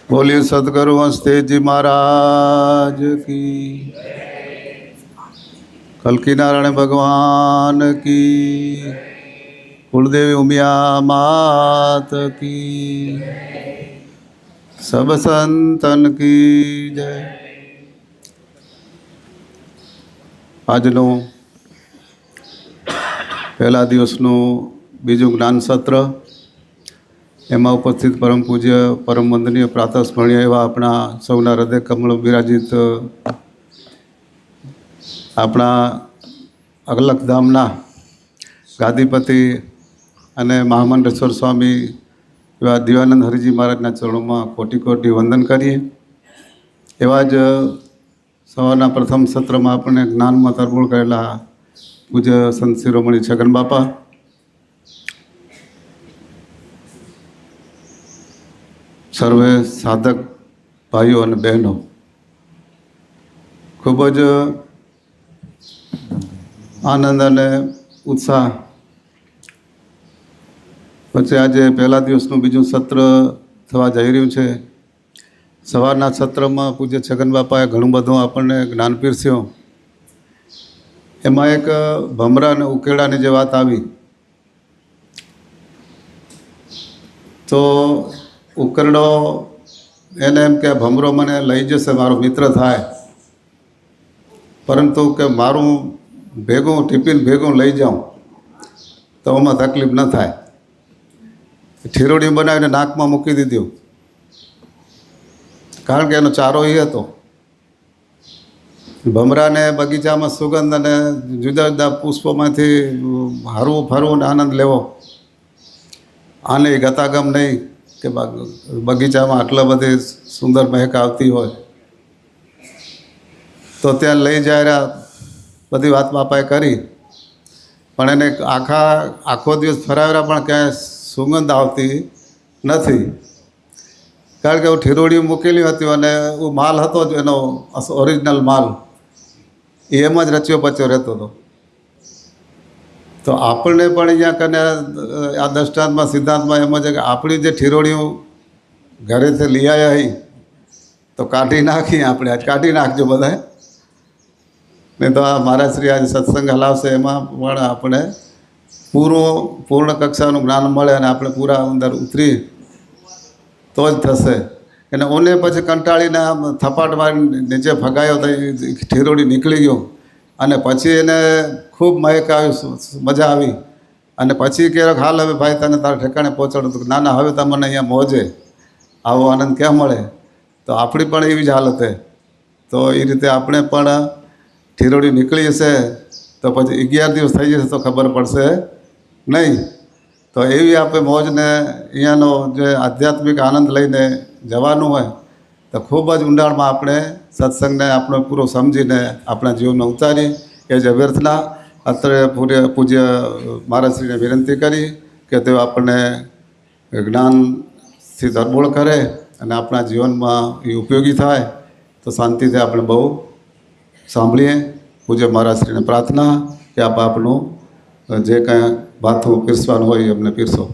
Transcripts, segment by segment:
बोलिए सदगुरु हंसते जी महाराज की, कल्की नारायण भगवान की, कुलदेवी उमिया मात की, सब संतन की जय। આજનું પહેલા દિવસનું બીજું જ્ઞાન સત્ર, એમાં ઉપસ્થિત પરમ પૂજ્ય પરમ વંદનીય પ્રાતઃસ્મરણીય એવા આપણા સૌના હૃદય કમળ બિરાજિત આપણા અગલકધામના ગાદીપતિ અને મહામંડેશ્વર સ્વામી એવા દિવાનંદ હરિજી મહારાજના ચરણોમાં કોટી કોટી વંદન કરીએ। એવા જ સવારના પ્રથમ સત્રમાં આપણને જ્ઞાનમાં તરબોળ કરેલા પૂજ્ય સંત શિરોમણી છગન બાપા, સર્વે સાધક ભાઈઓ અને બહેનો, ખૂબ જ આનંદ અને ઉત્સાહ વચ્ચે આજે પહેલા દિવસનું બીજું સત્ર થવા જઈ રહ્યું છે। સવારના સત્રમાં પૂજ્ય છગન બાપાએ ઘણું બધું આપણને જ્ઞાન પીરસ્યું। એમાં એક ભમરા અને ઉકેડાની જે વાત આવી, તો ઉકરડો એને એમ કે ભમરો મને લઈ જશે, મારો મિત્ર થાય, પરંતુ કે મારું ભેગું ટિફિન ભેગું લઈ જાઉં તો આમાં તકલીફ ન થાય। ઠીરોડી બનાવીને નાકમાં મૂકી દીધું, કારણ કે એનો ચારો એ હતો। ભમરાને બગીચામાં સુગંધ અને જુદા જુદા પુષ્પોમાંથી હરવું ફરવું ને આનંદ લેવો, આને ગતાગમ નહીં કે બગીચામાં આટલા બધી સુંદર મહેક આવતી હોય તો ત્યાં લઈ જાય। બધી વાત બાપાએ કરી, પણ એને આખો દિવસ ફરાવ્યા પણ ક્યાંય સુગંધ આવતી નથી, કારણ કે હું ઠીરોડી મૂકેલી હતી અને એ માલ હતો જ એનો ઓરિજિનલ માલ, એ એમ જ રચ્યો પચ્યો રહેતો હતો। તો આપણને પણ અહીંયા કને આ દૃષ્ટાંતમાં સિદ્ધાંતમાં એમ છે કે આપણી જે ઠીરોડીઓ ઘરેથી લઈ આવ્યા હોય તો કાઢી નાખીએ આપણે, આજ કાઢી નાખજો બધાએ, નહીં તો આ મહારાજ શ્રી આજે સત્સંગ હલાવશે, એમાં પણ આપણે પૂર્ણ કક્ષાનું જ્ઞાન મળે અને આપણે પૂરા અંદર ઉતરી તો જ થશે। એને ઓને પછી કંટાળીને આમ થપાટ મારી નીચે ફગાયો તો ઠીરોડી નીકળી ગયો, અને પછી એને ખૂબ મહેક આવી, મજા આવી, અને પછી કે હાલ હવે ભાઈ તને તારા ઠેકાણે પહોંચાડું, તો ના ના હવે તમને અહીંયા મોજે, આવો આનંદ ક્યાં મળે। તો આપણી પણ એવી જ હાલત છે। તો એ રીતે આપણે પણ ઠીરોડી નીકળી હશે તો પછી 11 દિવસ થઈ જશે તો ખબર પડશે નહીં। તો એવી આપણે મોજને અહીંયાનો જે આધ્યાત્મિક આનંદ લઈને જવાનું હોય તો ખૂબ જ ઊંડાણમાં આપણે સત્સંગને આપણો પૂરો સમજીને આપણા જીવનમાં ઉતારીએ, એ જ અભ્યર્થના અત્રે પૂજ્ય મહારાજશ્રીને વિનંતી કરી કે તેઓ આપણને જ્ઞાનથી તરબોળ કરે અને આપણા જીવનમાં એ ઉપયોગી થાય। તો શાંતિથી આપણે બહુ સાંભળીએ। પૂજ્ય મહારાજશ્રીને પ્રાર્થના કે આપ આપનું જે કાંઈ વાતો પીરસવાનું હોય એ અમને પીરસો।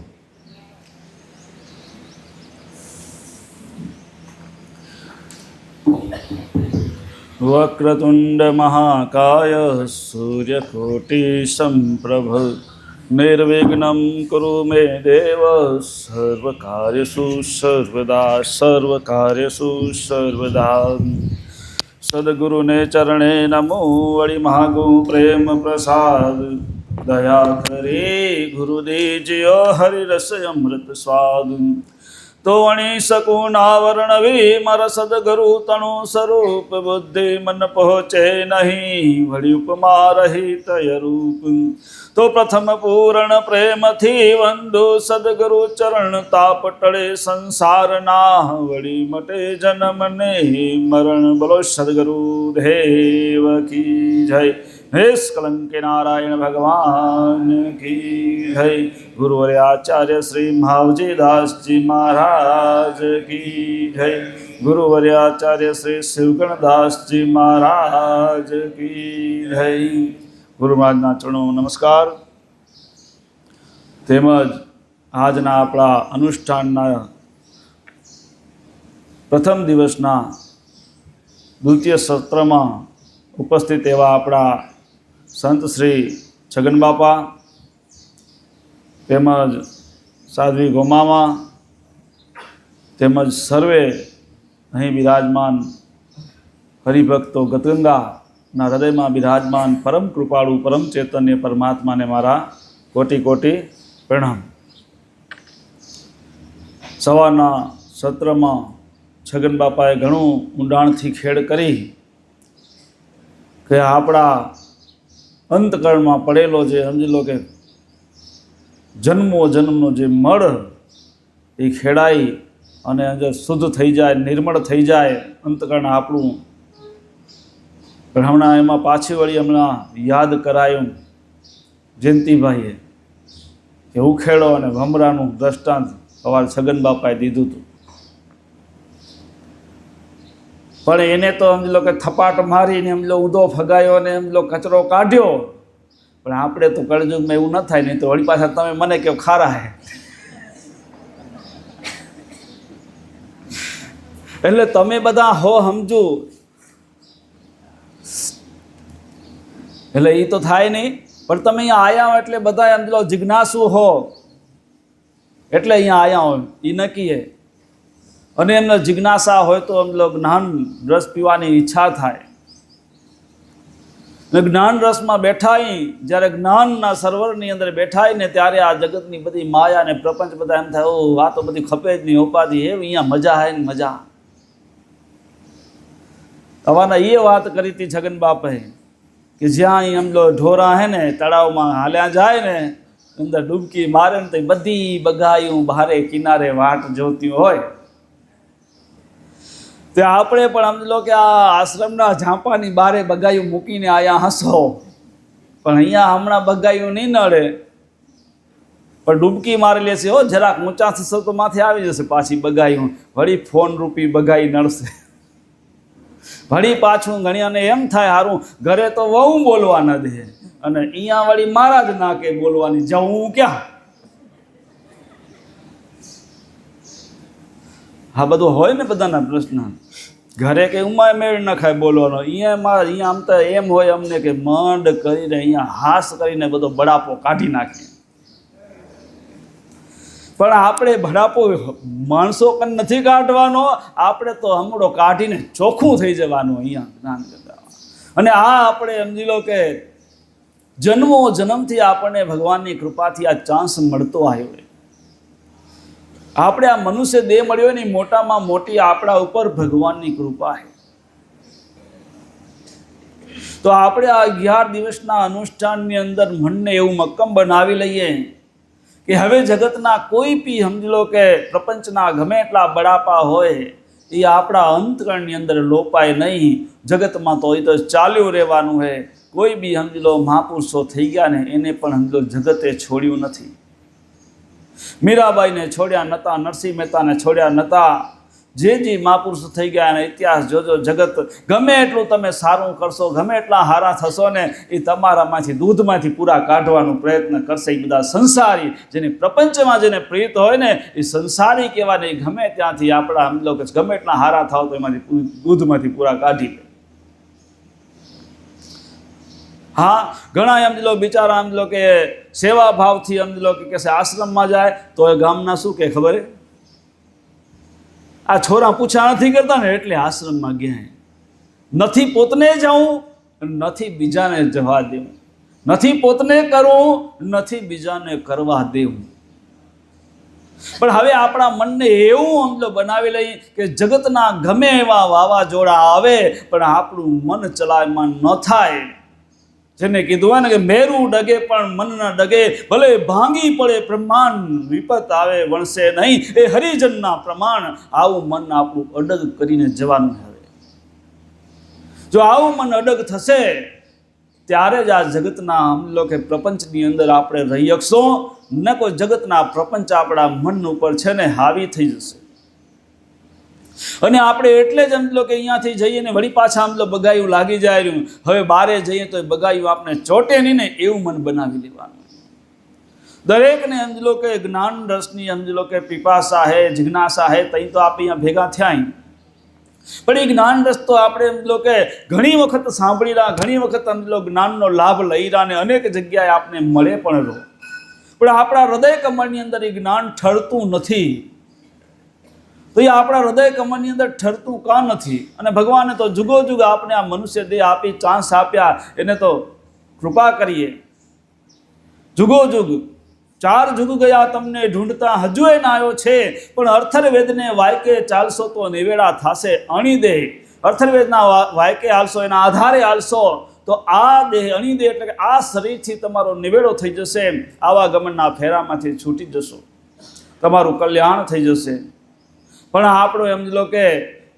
વક્રતુંડ મહાકાય સૂર્યકોટિ સંપ્રભ નિર્વિઘ્नं કુરુ મે દેવ સર્વકાર્યેષુ સર્વદા। સદગુરુને ચરણે નમો વળી માગો પ્રેમ પ્રસાદ, દયા કરે ગુરુદેવ જીઓ હરિરસ અમૃત સ્વાદ। તો વણી શકું ના વર્ણવી મારા સદગુરુ તણુ સ્વરૂપ, બુદ્ધિ મન પહોંચે નહીં વળી ઉપમા રહિત રૂપ। તો પ્રથમ પૂર્ણ પ્રેમથી વંદુ સદગુરુ ચરણ, તાપ ટળે સંસારના વળી મટે જન્મ ને મરણ। બોલો સદગુરુ દેવ કી જય। નિષ્કલંકે નારાયણ ભગવાન કી જય। ગુરુવરે આચાર્ય શ્રી માવજી દાસજી મહારાજ કી જય। ગુરુવરે આચાર્ય શ્રી શિવગણદાસજી મહારાજ કી જય। ગુરુ મહારાજના ચરણો નમસ્કાર, તેમજ આજના આપણા અનુષ્ઠાનના પ્રથમ દિવસના દ્વિતીય સત્રમાં ઉપસ્થિત એવા આપણા સંત શ્રી છગન બાપા તેમજ સાધ્વી ગોમામા તેમજ સર્વે અહીં બિરાજમાન હરિભક્તો ગતગંગાના હૃદયમાં બિરાજમાન પરમ કૃપાળુ પરમ ચૈતન્ય પરમાત્માને મારા કોટી કોટી પ્રણામ. સવારના સત્રમાં છગન બાપાએ ઘણું ઊંડાણથી ખેડ કરી કે આપણા અંતકરણમાં પડેલો જે સમજી લો કે જન્મો જન્મનો જે મળ એ ખેડાઈ અને અંદર શુદ્ધ થઈ જાય, નિર્મળ થઈ જાય અંતકરણ આપણું. પણ હમણાં એમાં પાછી વળી હમણાં યાદ કરાયું જયંતિભાઈએ કે ઉખેડો અને ભમરાનું દ્રષ્ટાંત સવારે છગન બાપાએ દીધું હતું. પણ એને તો સમજી લો કે થપાટ મારીને એમ લો ઊંધો ફગાયો ને એમ લો કચરો કાઢ્યો. પણ આપણે તો કળજુગમાં એવું ન થાય, નહીં તો વળી પાછા તમે મને કહો ખારા હે. એટલે તમે બધા હો સમજો, એટલે એ તો થાય નહીં. પણ તમે અહીંયા આવ્યા હો એટલે બધા એમ લો જિજ્ઞાસુ હો એટલે અહીંયા આવ્યા હોય એ નક્કી હે. અને એમને જિજ્ઞાસા હોય તો એમ લો જ્ઞાન રસ પીવાની ઈચ્છા થાય. ને જ્ઞાન રસમાં બેઠાઈ જ્યારે જ્ઞાનના સરોવરની અંદર બેઠાઈ ને ત્યારે આ જગતની બધી માયા ને પ્રપંચ બધા એમ થાય, ઓ આ તો બધી ખપે જ નહીં, ઉપાધિ હે, અહીંયા મજા હે ને મજા. તમારા એ વાત કરી હતી છગન બાપાએ કે જ્યાં એમ લો ઢોરા હે ને તળાવમાં હાલ્યા જાય ને અંદર ડૂબકી મારે ને તો બધી બગાયું ભારે કિનારે વાટ જોતી હોય. તે આપણે પણ સમજી લો કે આ આશ્રમના ઝાંપાની બારે બગાયું મૂકીને આયા હસો, પણ અહીંયા હમણાં બગાયું નહીં નડે, પણ ડૂબકી મારી લેશે હો. જરાક ઊંચા થશે તો માથે આવી જશે પાછી બગાયું. વળી ફોન રૂપી બગાઈ નડશે. વળી પાછું ઘણીયાને એમ થાય હારું ઘરે તો વહુ બોલવા ન દે, અને અહીંયા વળી મારા જ ના કે બોલવાની, જવું ક્યાં? હા બધું હોય ને બધાના પ્રશ્ન. ઘરે કે ઉમાય મેળ ન ખાય બોલવાનો, અહીંયા આમ તો એમ હોય અમને કે મંડ કરીને અહીંયા હાસ કરીને બધો બડાપો કાઢી નાખીએ. પણ આપણે બડાપો માણસો કન નથી કાઢવાનો, આપણે તો હમણો કાઢીને ચોખ્ખું થઈ જવાનું અહીંયા જ્ઞાન કરતા. અને આ આપણે સમજી લો કે જન્મો જન્મથી આપણને ભગવાનની કૃપાથી આ ચાન્સ મળતો આવ્યો. આપણે આ મનુષ્ય દેહ મળ્યો ને મોટામાં મોટી આપણા ઉપર ભગવાનની કૃપા છે. તો આપણે આ 11 દિવસના અનુષ્ઠાનની અંદર મનને એવું મક્કમ બનાવી લઈએ કે હવે જગતના કોઈ બી સમજી લો કે પ્રપંચના ગમે એટલા બડાપા હોય એ આપણા અંતકરણની અંદર લોપાય નહીં. જગતમાં તો એ તો ચાલ્યું રહેવાનું છે. કોઈ બી સમજી લો મહાપુરુષો થઈ ગયા ને એને પણ સમજી લો જગતે છોડ્યું નથી. મીરાબાઈને છોડ્યા નહોતા, નરસિંહ મહેતાને છોડ્યા નહોતા. જે મહાપુરુષો થઈ ગયા અને ઇતિહાસ જોજો. જગત ગમે એટલું તમે સારું કરશો, ગમે એટલા હારા થશો ને એ તમારામાંથી દૂધમાંથી પૂરા કાઢવાનો પ્રયત્ન કરશે. એ બધા સંસારી, જેને પ્રપંચમાં જેને પ્રેરિત હોય ને એ સંસારી કહેવાય ને. ગમે ત્યાંથી આપણા સમજો કે ગમે એટલા હારા થાવ તો એમાંથી દૂધમાંથી પૂરા કાઢી લે. હા ઘણા એમ લો બિચારા એમ લો કે સેવા ભાવથી એમ લો કે આશ્રમમાં જાય તો એ ગામના શું કે ખબર? આ છોરા પૂછા નથી કરતા ને એટલે આશ્રમમાં ગયા. નથી પોતને જવું, નથી બીજાને જવા દેવું, નથી પોતને કરવું, નથી બીજાને કરવા દેવું. પણ હવે આપણા મનને એવું અમલો બનાવી લઈએ કે જગતના ગમે એવા વાવાઝોડા આવે પણ આપણું મન ચલાયમાન ન થાય. જેને કીધું હોય ને કે મેરું ડગે પણ મન ન ડગે, ભલે ભાંગી પડે બ્રહ્માંડ, વિપત આવે વણસે નહીં એ હરિજનના પ્રમાણ. આવું મન આપણું અડગ કરીને જવાનું હવે. જો આવું મન અડગ થશે ત્યારે જ આ જગતના અમલો કે પ્રપંચની અંદર આપણે રહી શકશું. ન કોઈ જગતના પ્રપંચ આપણા મન ઉપર છે ને હાવી થઈ જશે. અને આપણે એટલે જ સમજો કે અહીંયાથી જઈએ ને વળી પાછા સમજો બગાયું લાગી જાય રહ્યું. હવે બારે જઈએ તો બગાયું આપણે ચોટે નહીં ને એવું મન બનાવી લેવાનું. દરેકને સમજી લો કે જ્ઞાન રસની સમજી લો કે પીપાસા હે, જિજ્ઞાસા હે, તઈ તો આપણે અહીંયા ભેગા થયા. પણ એ જ્ઞાન રસ્તો આપણે સમજી લો કે ઘણી વખત સાંભળી રહ્યા, ઘણી વખત સમજી લો જ્ઞાનનો લાભ લઈ રહ્યા, અને અનેક જગ્યાએ આપણે મળે પણ રહો, પણ આપણા હૃદય કમળની અંદર એ જ્ઞાન ઠરતું નથી. તો એ આપણા હૃદય કમળની અંદર ઠરતું કાં નથી? અને ભગવાને તો જુગો જુગ આપણે આ મનુષ્ય દેહ આપી, ચાન્સ આપ્યા, એને તો કૃપા કરીએ. જુગો જુગ 4 જુગ ગયા તમને ઢૂંઢતા, હજુ એ ના આવ્યો છે, પણ અર્થરવેદને વાયકે ચાલશો તો નિવેડા થાશે અણી દેહ. અર્થરવેદના વાયકે હાલશો, એના આધારે હાલશો તો આ દેહ અણી દેહ એટલે કે આ શરીરથી તમારો નિવેડો થઈ જશે. આવાગમનના ફેરામાંથી છૂટી જશો, તમારું કલ્યાણ થઈ જશે. પણ આપણો એમ લો કે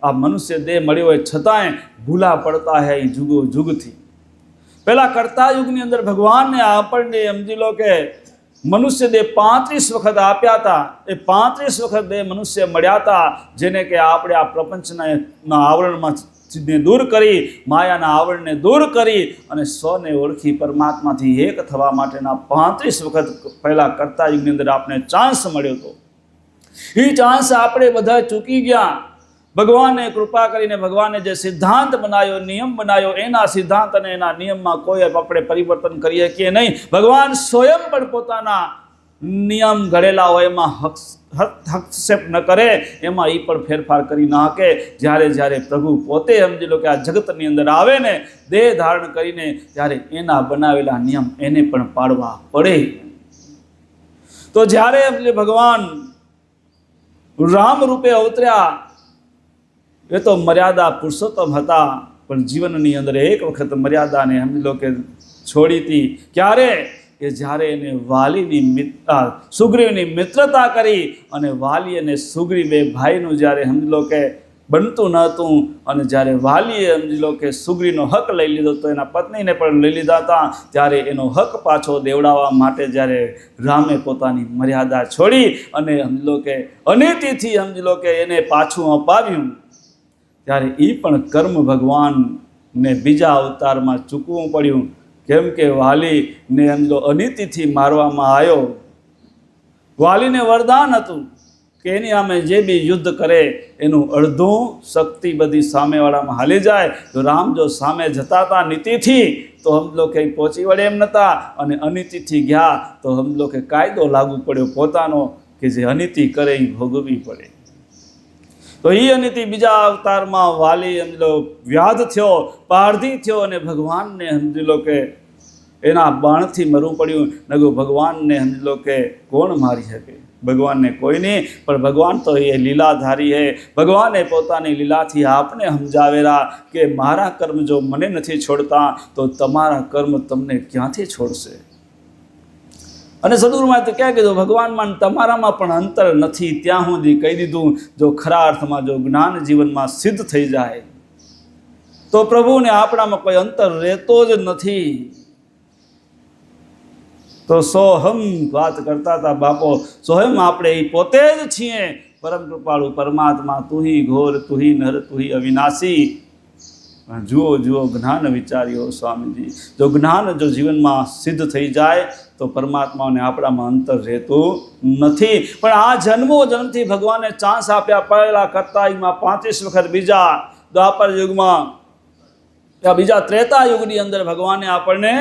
આ મનુષ્ય દેહ મળ્યો હોય છતાંય ભૂલા પડતા હે જુગો જુગથી. પેલા કરતા યુગની અંદર ભગવાનને આપણને સમજી લો કે મનુષ્ય દેહ 35 વખત આપ્યા હતા. એ 35 વખત દેહ મનુષ્ય મળ્યા હતા, જેને કે આપણે આ પ્રપંચના આવરણમાં દૂર કરી, માયાના આવરણને દૂર કરી અને સ્વને ઓળખી પરમાત્માથી એક થવા માટેના 35 વખત પહેલા કરતા યુગની અંદર આપણે ચાન્સ મળ્યો હતો. એ ચાન્સ આપણે બધા ચૂકી ગયા. ભગવાને કૃપા કરીને ભગવાને જે સિદ્ધાંત બનાવ્યો, નિયમ બનાવ્યો, એના સિદ્ધાંત અને એના નિયમમાં કોઈ આપણે પરિવર્તન કરીએ કે નહીં. ભગવાન સ્વયં પણ પોતાના નિયમ ઘડેલા હોય એમાં હસ્તક્ષેપ ન કરે, એમાં એ પણ ફેરફાર કરી નાખે. જ્યારે જ્યારે પ્રભુ પોતે સમજી લો કે આ જગતની અંદર આવે ને દેહ ધારણ કરીને, ત્યારે એના બનાવેલા નિયમ એને પણ પાડવા પડે. તો જ્યારે ભગવાન રામ રૂપે અવતર્યા, એ તો મર્યાદા પુરુષોત્તમ હતા, પણ જીવનની અંદર એક વખત મર્યાદાને સમજી લો કે છોડી હતી. ક્યારે? કે જ્યારે એને વાલીની સુગ્રીવની મિત્રતા કરી, અને વાલી અને સુગ્રીવ બે ભાઈનું જ્યારે સમજી લો કે બનતું ન હતું, અને જ્યારે વાલીએ સમજી લો કે સુગ્રીવનો હક લઈ લીધો તો એના પત્નીને પણ લઈ લીધા હતા, ત્યારે એનો હક પાછો દેવડાવવા માટે જ્યારે રામે પોતાની મર્યાદા છોડી અને સમજી લો કે અનિતિથી સમજી લો કે એને પાછું અપાવ્યું, ત્યારે એ પણ કર્મ ભગવાનને બીજા અવતારમાં ચૂકવું પડ્યું. કેમ કે વાલીને સમજો અનિતિથી મારવામાં આવ્યો. વાલીને વરદાન હતું કે એની સામે જે બી યુદ્ધ કરે એનું અડધું શક્તિ બધી સામેવાળામાં હાલી જાય. તો રામ જો સામે જતા હતા નીતિથી તો સમજો કે પહોંચી વળે એમ નહોતા, અને અનિતિથી ગયા તો સમજો કે કાયદો લાગુ પડ્યો પોતાનો કે જે અનિતિ કરે એ ભોગવવી પડે. તો એ અનિતિ બીજા અવતારમાં વાલી સમજી લો વ્યાધ થયો, પારધી થયો, અને ભગવાનને સમજી લો કે એના બાણથી મરવું પડ્યું. નગો ભગવાનને સમજી લો કે કોણ મારી શકે? ભગવાનને કોઈ નહીં, પણ ભગવાન તો એ લીલાધારી હે. ભગવાને પોતાની લીલાથી આપને સમજાવેલા કે મારા કર્મ જો મને નથી છોડતા તો તમારા કર્મ તમને ક્યાંથી છોડશે? અને સદગુરુમાં તો ક્યાં કીધું? ભગવાનમાં તમારામાં પણ અંતર નથી, ત્યાં સુધી કહી દીધું. જો ખરા અર્થમાં જો જ્ઞાન જીવનમાં સિદ્ધ થઈ જાય તો પ્રભુને આપણામાં કોઈ અંતર રહેતો જ નથી. તો સોહમ વાત કરતા હતા બાપો, સોહમ આપણે એ પોતે જ છીએ. પરમ કૃપાળુ પરમાત્મા, તું હી ઘોર, તું હી નર, તું હી અવિનાશી. જુઓ જુઓ જ્ઞાન વિચાર્યો સ્વામીજી. જો જ્ઞાન જો જીવનમાં સિદ્ધ થઈ જાય તો પરમાત્માને આપણામાં અંતર રહેતું નથી. પણ આ જન્મો જન્મથી ભગવાને ચાન્સ આપ્યા. પહેલા કરતા યુગમાં 35 વખત, બીજા દ્વાપર યુગમાં, બીજા ત્રેતા યુગની અંદર ભગવાને આપણને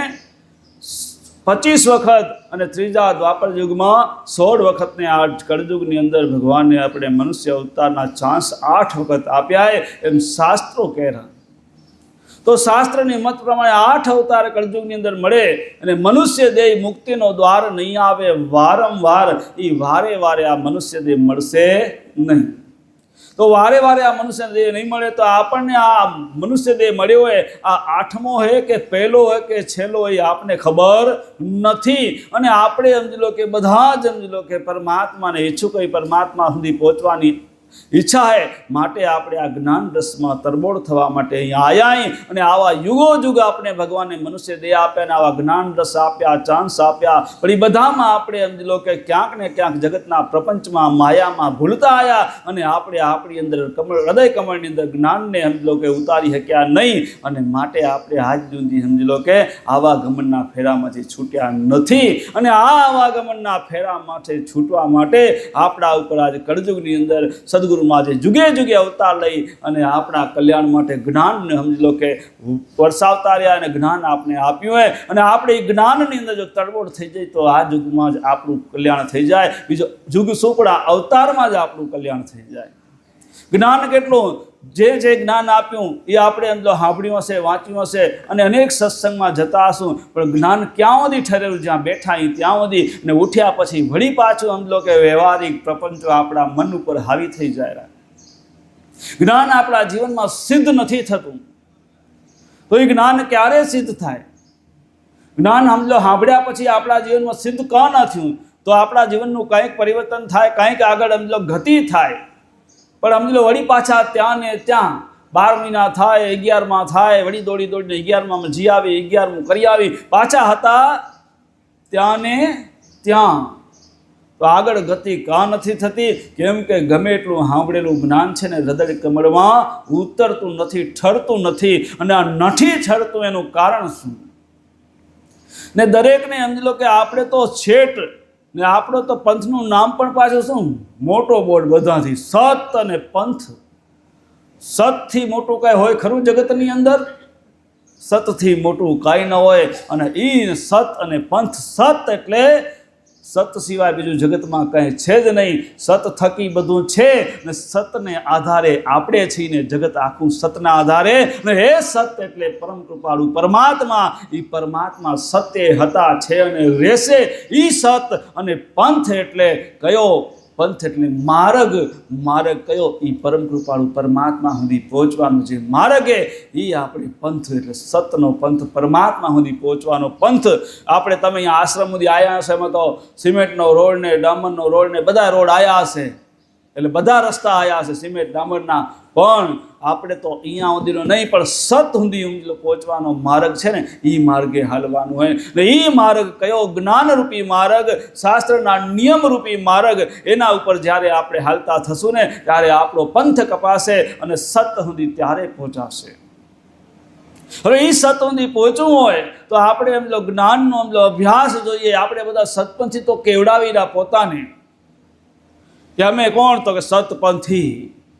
25 વખત, અને ત્રીજા દ્વાપર યુગમાં 16 વખતને આ કળયુગની અંદર ભગવાને આપણે મનુષ્ય અવતારના ચાન્સ 8 વખત આપ્યા. એમ શાસ્ત્રો કહે. તો શાસ્ત્રની મત પ્રમાણે 8 અવતાર કળયુગની અંદર મળે, અને મનુષ્ય દેહ મુક્તિનો દ્વાર નહીં આવે. વારંવાર એ વારે વારે આ મનુષ્ય દેહ મળશે નહીં. તો વારે વારે આ મનુષ્ય દેહ નહીં મળે તો આપણને આ મનુષ્ય દેહ મળ્યો હોય, આ 8મો હોય કે પહેલો હોય કે છેલ્લો હોય, આપને ખબર નથી. અને આપણે સમજી લો કે બધા જ સમજી લો કે પરમાત્માને ઈચ્છું કઈ પરમાત્મા સુધી પહોંચવાની ઈચ્છા હે, માટે આપણે આ જ્ઞાન રસમાં તરબોળ થવા માટે અહીંયા આવ્યા. અને આવા યુગો યુગ આપણે ભગવાને મનુષ્ય દેહ આપ્યા, અને આવા જ્ઞાન રસ આપ્યા, ચાન્સ આપ્યા. પણ એ બધામાં આપણે સમજી લો કે ક્યાંક ને ક્યાંક જગતના પ્રપંચમાં, માયામાં ભૂલતા આવ્યા, અને આપણે આપણી અંદર હૃદય કમળની અંદર જ્ઞાનને સમજી લો કે ઉતારી શક્યા નહીં. અને માટે આપણે આજ સુધી સમજી લો કે આવાગમનના ફેરામાંથી છૂટ્યા નથી. અને આ આવાગમનના ફેરામાંથી છૂટવા માટે આપણા ઉપર આજ કળયુગની અંદર સદગુરુમાં જે જુગે જુગે અવતાર લઈ અને આપણા કલ્યાણ માટે જ્ઞાનને સમજી લો કે વરસાવતા રહ્યા અને જ્ઞાન આપણે આપ્યું હોય અને આપણે એ જ્ઞાનની અંદર જો તડબોળ થઈ જાય તો આ યુગમાં જ આપણું કલ્યાણ થઈ જાય, બીજો યુગ સુપડા અવતારમાં જ આપણું કલ્યાણ થઈ જાય. જ્ઞાન કેટલું જે જ્ઞાન આપ્યું એ આપણે અંદર સાંભળ્યું હશે, વાંચ્યું હશે અને અનેક સત્સંગમાં જતા હશું, પણ જ્ઞાન ક્યાં સુધી ઠરેલું? જ્યાં બેઠા અહીં ત્યાં સુધી, ને ઉઠ્યા પછી વળી પાછું સમજો કે વ્યવહારિક પ્રપંચો આપણા મન ઉપર હાવી થઈ જાય. જ્ઞાન આપણા જીવનમાં સિદ્ધ નથી થતું, તો એ જ્ઞાન ક્યારે સિદ્ધ થાય? જ્ઞાન સમજો સાંભળ્યા પછી આપણા જીવનમાં સિદ્ધ કાં ન થયું? તો આપણા જીવનનું કંઈક પરિવર્તન થાય, કંઈક આગળ સમજો ગતિ થાય, પણ સમજી લો વળી પાછા ત્યાં ને ત્યાં 12 મહિના થાય, 11માં થાય, વળી દોડી દોડીને 11માં જી આવી, 11મું કરી આવી, પાછા હતા ત્યાં ને ત્યાં. તો આગળ ગતિ કાં નથી થતી? કેમ કે ગમે એટલું સાંભળેલું જ્ઞાન છે ને હૃદય કમળમાં ઉતરતું નથી, ઠરતું નથી. અને આ નથી ઠરતું એનું કારણ શું? ને દરેકને સમજી લો કે આપણે તો છેટ ને આપણો તો પંથનું નામ પણ પાછું શું મોટો બોર્ડ બધાથી, સત અને પંથ. સતથી મોટું કાંઈ હોય ખરું જગતની અંદર? સતથી મોટું કાંઈ ન હોય. અને એ સત અને પંથ, સત એટલે સત સિવાય બીજું જગતમાં કંઈ છે જ નહીં. સત થકી બધું છે ને સતને આધારે આપણે છીએ ને જગત આખું સતના આધારે. ને એ સત એટલે પરમ કૃપાળુ પરમાત્મા. એ પરમાત્મા સત્ય હતા, છે અને રહેશે. એ સત અને પંથ એટલે કયો? પંથ એટલે માર્ગ. માર્ગ કયો? એ પરમ કૃપાળુ પરમાત્મા સુધી પહોંચવાનો જે માર્ગ એ આપણે પંથ, એટલે સતનો પંથ, પરમાત્મા સુધી પહોંચવાનો પંથ. આપણે તમે અહીંયા આશ્રમ સુધી આવ્યા હશે, એમાં તો સિમેન્ટનો રોડ ને ડામરનો રોડ ને બધા રોડ આવ્યા હશે, એટલે બધા રસ્તા આવ્યા હશે સિમેન્ટ ડામરના. પણ આપણે તો અહીંયા સુધીનો નહીં, પણ સત સુધી પહોંચવાનો માર્ગ છે ને, એ માર્ગે હાલવાનું હોય. ને એ માર્ગ કયો? જ્ઞાનરૂપી માર્ગ, શાસ્ત્રના નિયમરૂપી માર્ગ. એના ઉપર જ્યારે આપણે હાલતા થશું ને ત્યારે આપણો પંથ કપાશે અને સત સુધી ત્યારે પહોંચાશે. હવે એ સત સુધી પહોંચવું હોય તો આપણે એમ લો જ્ઞાનનો અભ્યાસ જોઈએ. આપણે બધા સતપંથી તો કેવડાવીના પોતાને કે અમે કોણ? તો કે સતપંથી.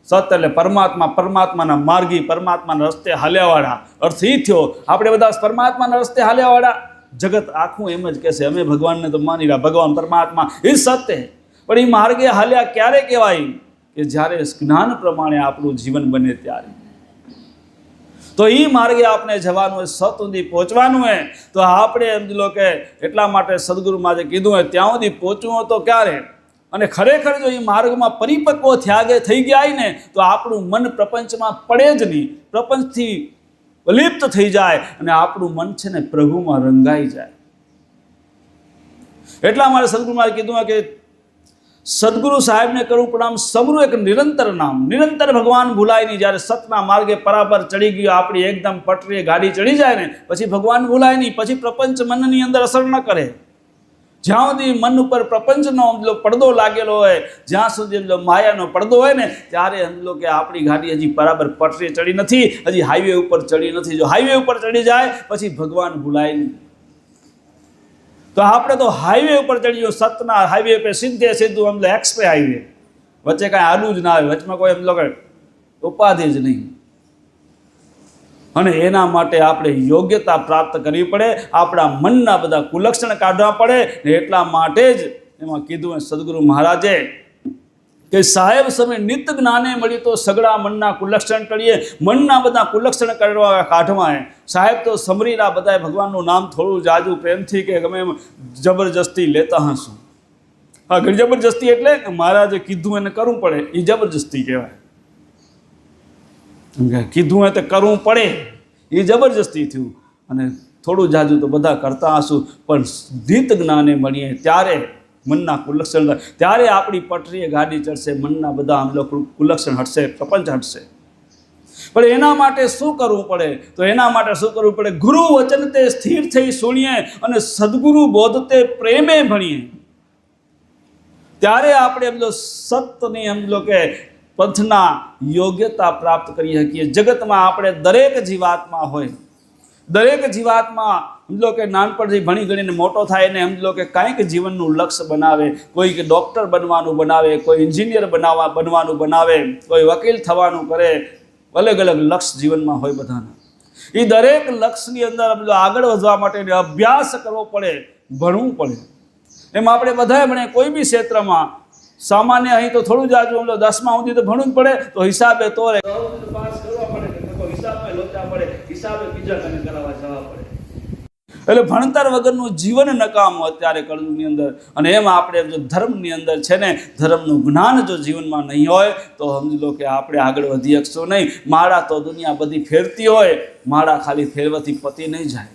સત એટલે પરમાત્મા, પરમાત્માના માર્ગી, પરમાત્માના રસ્તે હાલ્યાવાળા. અર્થ એ થયો આપણે બધા પરમાત્માના રસ્તે હાલ્યાવાળા. જગત આખું એમ જ કહેશે અમે ભગવાનને તો માની રહ્યા, ભગવાન પરમાત્મા એ સત્ય. પણ એ માર્ગે હાલ્યા ક્યારે કહેવાય? કે જ્યારે જ્ઞાન પ્રમાણે આપણું જીવન બને ત્યારે. તો એ માર્ગે આપણે જવાનું હોય, સત સુધી પહોંચવાનું હોય. તો આપણે સમજી લો કે એટલા માટે સદગુરુમાં જે કીધું હોય ત્યાં સુધી પહોંચવું હોય તો ક્યારે? અને ખરેખર જો એ માર્ગમાં પરિપક્વ થઈ ગયા ને તો આપણું મન પ્રપંચમાં પડે જ નહીં, પ્રપંચથી લિપ્ત થઈ જાય અને આપણું મન છે ને પ્રભુમાં રંગાઈ જાય. એટલા માટે સદગુરુમાં કીધું કે સદગુરુ સાહેબને કરું પ્રણામ, સમરું એક નિરંતર નામ. નિરંતર ભગવાન ભૂલાય નહીં. જ્યારે સતના માર્ગે બરાબર ચડી ગયો, આપણી એકદમ પટરીએ ગાડી ચડી જાય ને પછી ભગવાન ભૂલાય નહીં. પછી પ્રપંચ મનની અંદર અસર ન કરે. જ્યાં સુધી મન ઉપર પ્રપંચનો પડદો લાગેલો હોય, જ્યાં સુધી માયાનો પડદો હોય ને ત્યારે સમજો કે આપણી ગાડી હજી બરાબર પટરી ચડી નથી, હજી હાઈવે ઉપર ચડી નથી. જો હાઈવે ઉપર ચડી જાય પછી ભગવાન ભૂલાય નહીં. તો આપણે તો હાઈવે ઉપર ચડી ગયો, સતના હાઈવે પર સીધે સીધું સમજો એક્સપ્રે હાઈવે, વચ્ચે કાંઈ આડું જ ના આવે, વચમાં કોઈ સમજો કે ઉપાધિ જ નહીં. અને એના માટે આપણે યોગ્યતા પ્રાપ્ત કરવી પડે, આપણા મનના બધા કુલક્ષણ કાઢવા પડે. ને એટલા માટે જ એમાં કીધું સદગુરુ મહારાજે કે સાહેબ સમય નિત્ય જ્ઞાને મળી તો સગડા મનના કુલક્ષણ કરીએ. મનના બધા કુલક્ષણ કાઢવા સાહેબ તો સમરીલા બધાએ ભગવાનનું નામ થોડું જાજુ પ્રેમથી કે ગમે એમ જબરજસ્તી લેતા હશું. હા, ઘણી જબરજસ્તી એટલે કે મહારાજે કીધું એને કરવું પડે, એ જબરજસ્તી કહેવાય. કીધું હોય તો કરવું પડે, એ જબરજસ્તી થયું. અને થોડું જાજુ તો બધા કરતા હશું, પણ નિત જ્ઞાને મળીએ ત્યારે મનના કુલક્ષણ, ત્યારે આપણી પટરીએ ગાડી ચડશે, મનના બધા આમ કુલક્ષણ હટશે, પ્રપંચ હટશે. પણ એના માટે શું કરવું પડે? તો એના માટે શું કરવું પડે? ગુરુ વચન તે સ્થિર થઈ સુણીએ અને સદગુરુ બોધ તે પ્રેમે ભણીએ. ત્યારે આપણે એમનો સતની એમલો કે પંથના યોગ્યતા પ્રાપ્ત કરી શકીએ. જગતમાં આપણે દરેક જીવાત્મા હોય, દરેક જીવાત્મા સમજી લો કે નાનપણથી ભણી ગણીને મોટો થાય ને સમજી લો કે કાંઈક જીવનનું લક્ષ્ય બનાવે, કોઈ કે ડૉક્ટર બનવાનું બનાવે, કોઈ એન્જિનિયર બનવાનું બનાવે, કોઈ વકીલ થવાનું કરે, અલગ અલગ લક્ષ્ય જીવનમાં હોય બધાના. એ દરેક લક્ષ્યની અંદર સમજો આગળ વધવા માટે અભ્યાસ કરવો પડે, ભણવું પડે. એમ આપણે બધાએ ભણે કોઈ બી ક્ષેત્રમાં સામાન્ય અહીં તો થોડું જ આજુ 10મા સુધી તો ભણવું જ પડે, તો હિસાબે તોરે પાસ કરવા પડે, હિસાબે લોચા પડે, હિસાબે બીજા કને કરાવવા જવા પડે. એટલે ભણતર વગરનું જીવન નકામું અત્યારે કળયુગની અંદર. અને એમાં આપણે જો ધર્મની અંદર છે ને, ધર્મનું જ્ઞાન જો જીવનમાં નહીં હોય તો સમજી લો કે આપણે આગળ વધી શકશું નહીં. માળા તો દુનિયા બધી ફેરતી હોય, માળા ખાલી ફેરવાથી પતી નહીં જાય.